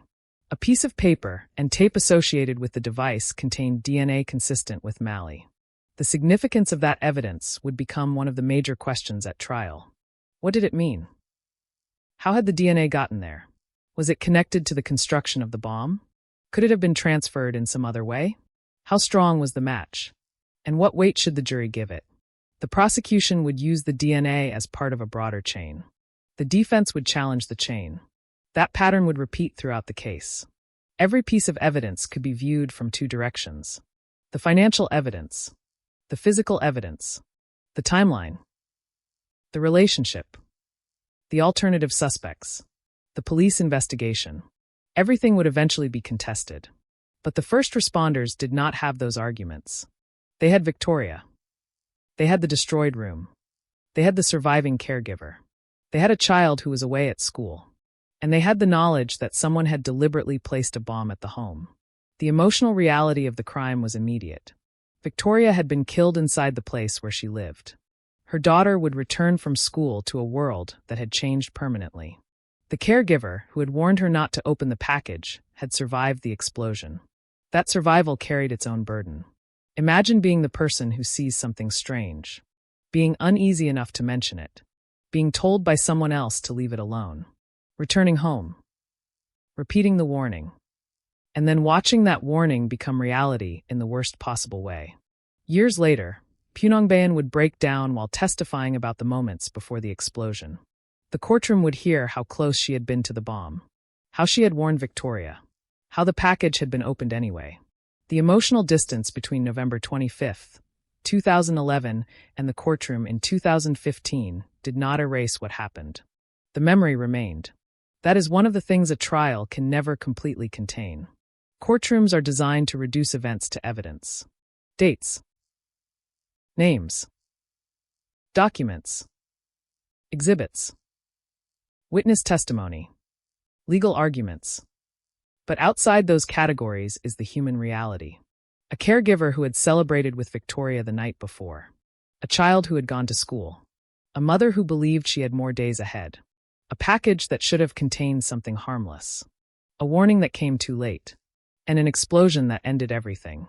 A piece of paper and tape associated with the device contained DNA consistent with Malley. The significance of that evidence would become one of the major questions at trial. What did it mean? How had the DNA gotten there? Was it connected to the construction of the bomb? Could it have been transferred in some other way? How strong was the match? And what weight should the jury give it? The prosecution would use the DNA as part of a broader chain. The defense would challenge the chain. That pattern would repeat throughout the case. Every piece of evidence could be viewed from two directions. The financial evidence, the physical evidence, the timeline, the relationship, the alternative suspects, the police investigation. Everything would eventually be contested. But the first responders did not have those arguments. They had Victoria. They had the destroyed room. They had the surviving caregiver. They had a child who was away at school. And they had the knowledge that someone had deliberately placed a bomb at the home. The emotional reality of the crime was immediate. Victoria had been killed inside the place where she lived. Her daughter would return from school to a world that had changed permanently. The caregiver, who had warned her not to open the package, had survived the explosion. That survival carried its own burden. Imagine being the person who sees something strange, being uneasy enough to mention it, being told by someone else to leave it alone, returning home, repeating the warning, and then watching that warning become reality in the worst possible way. Years later, Punongbayan would break down while testifying about the moments before the explosion. The courtroom would hear how close she had been to the bomb, how she had warned Victoria, how the package had been opened anyway. The emotional distance between November 25, 2011 and the courtroom in 2015 did not erase what happened. The memory remained. That is one of the things a trial can never completely contain. Courtrooms are designed to reduce events to evidence. Dates, names, documents, exhibits, witness testimony, legal arguments. But outside those categories is the human reality. A caregiver who had celebrated with Victoria the night before. A child who had gone to school. A mother who believed she had more days ahead. A package that should have contained something harmless. A warning that came too late. And an explosion that ended everything.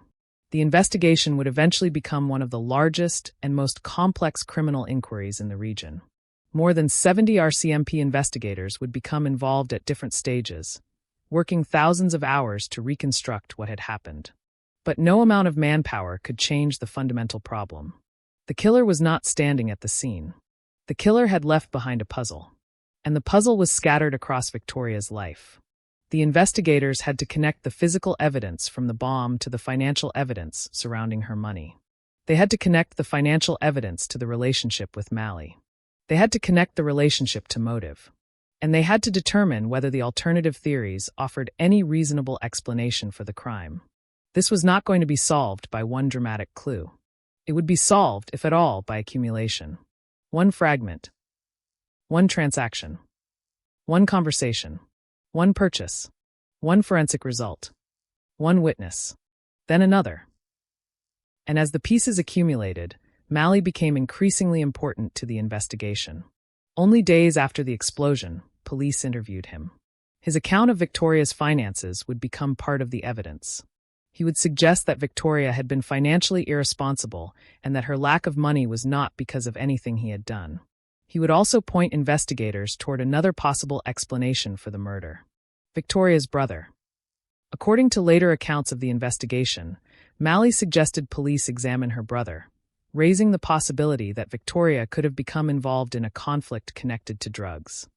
The investigation would eventually become one of the largest and most complex criminal inquiries in the region. More than 70 RCMP investigators would become involved at different stages, working thousands of hours to reconstruct what had happened. But no amount of manpower could change the fundamental problem. The killer was not standing at the scene. The killer had left behind a puzzle. And the puzzle was scattered across Victoria's life. The investigators had to connect the physical evidence from the bomb to the financial evidence surrounding her money. They had to connect the financial evidence to the relationship with Malley. They had to connect the relationship to motive. And they had to determine whether the alternative theories offered any reasonable explanation for the crime. This was not going to be solved by one dramatic clue. It would be solved, if at all, by accumulation. One fragment. One transaction. One conversation. One purchase. One forensic result. One witness. Then another. And as the pieces accumulated, Malley became increasingly important to the investigation. Only days after the explosion, police interviewed him. His account of Victoria's finances would become part of the evidence. He would suggest that Victoria had been financially irresponsible and that her lack of money was not because of anything he had done. He would also point investigators toward another possible explanation for the murder. Victoria's brother. According to later accounts of the investigation, Mally suggested police examine her brother, raising the possibility that Victoria could have become involved in a conflict connected to drugs.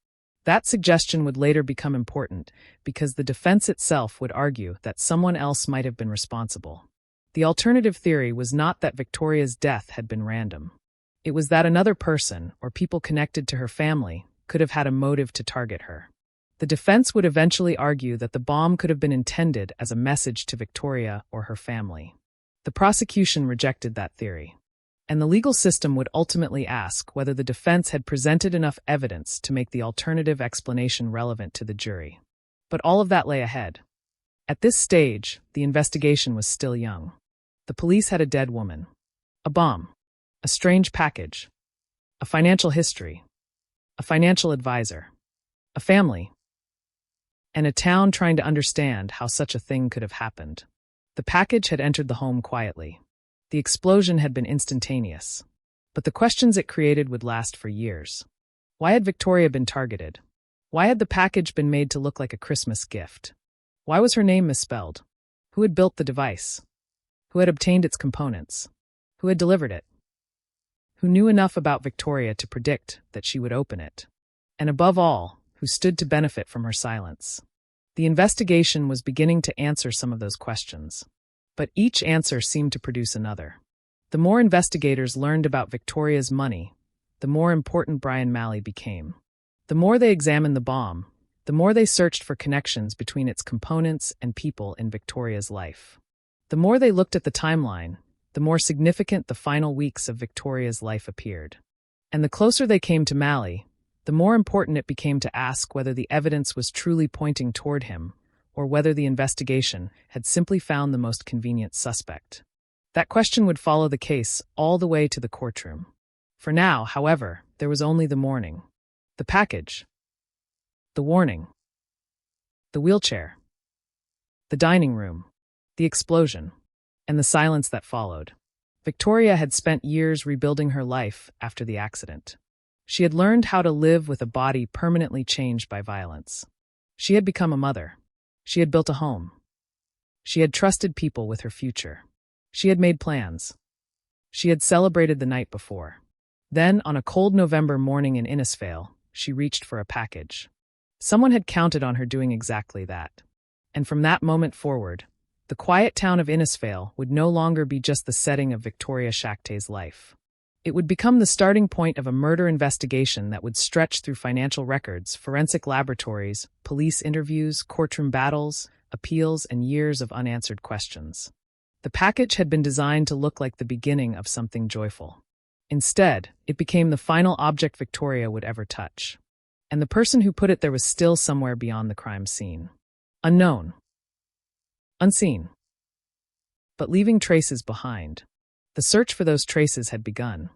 That suggestion would later become important because the defense itself would argue that someone else might have been responsible. The alternative theory was not that Victoria's death had been random. It was that another person, or people connected to her family, could have had a motive to target her. The defense would eventually argue that the bomb could have been intended as a message to Victoria or her family. The prosecution rejected that theory, and the legal system would ultimately ask whether the defense had presented enough evidence to make the alternative explanation relevant to the jury. But all of that lay ahead. At this stage, the investigation was still young. The police had a dead woman, a bomb, a strange package, a financial history, a financial advisor, a family, and a town trying to understand how such a thing could have happened. The package had entered the home quietly. The explosion had been instantaneous, but the questions it created would last for years. Why had Victoria been targeted? Why had the package been made to look like a Christmas gift? Why was her name misspelled? Who had built the device? Who had obtained its components? Who had delivered it? Who knew enough about Victoria to predict that she would open it? And above all, who stood to benefit from her silence? The investigation was beginning to answer some of those questions, but each answer seemed to produce another. The more investigators learned about Victoria's money, the more important Brian Malley became. The more they examined the bomb, the more they searched for connections between its components and people in Victoria's life. The more they looked at the timeline, the more significant the final weeks of Victoria's life appeared. And the closer they came to Malley, the more important it became to ask whether the evidence was truly pointing toward him, or whether the investigation had simply found the most convenient suspect. That question would follow the case all the way to the courtroom. For now, however, there was only the morning, the package, the warning, the wheelchair, the dining room, the explosion, and the silence that followed. Victoria had spent years rebuilding her life after the accident. She had learned how to live with a body permanently changed by violence. She had become a mother. She had built a home. She had trusted people with her future. She had made plans. She had celebrated the night before. Then, on a cold November morning in Innisfail, she reached for a package. Someone had counted on her doing exactly that. And from that moment forward, the quiet town of Innisfail would no longer be just the setting of Victoria Shakte's life. It would become the starting point of a murder investigation that would stretch through financial records, forensic laboratories, police interviews, courtroom battles, appeals, and years of unanswered questions. The package had been designed to look like the beginning of something joyful. Instead, it became the final object Victoria would ever touch. And the person who put it there was still somewhere beyond the crime scene. Unknown. Unseen. But leaving traces behind. The search for those traces had begun.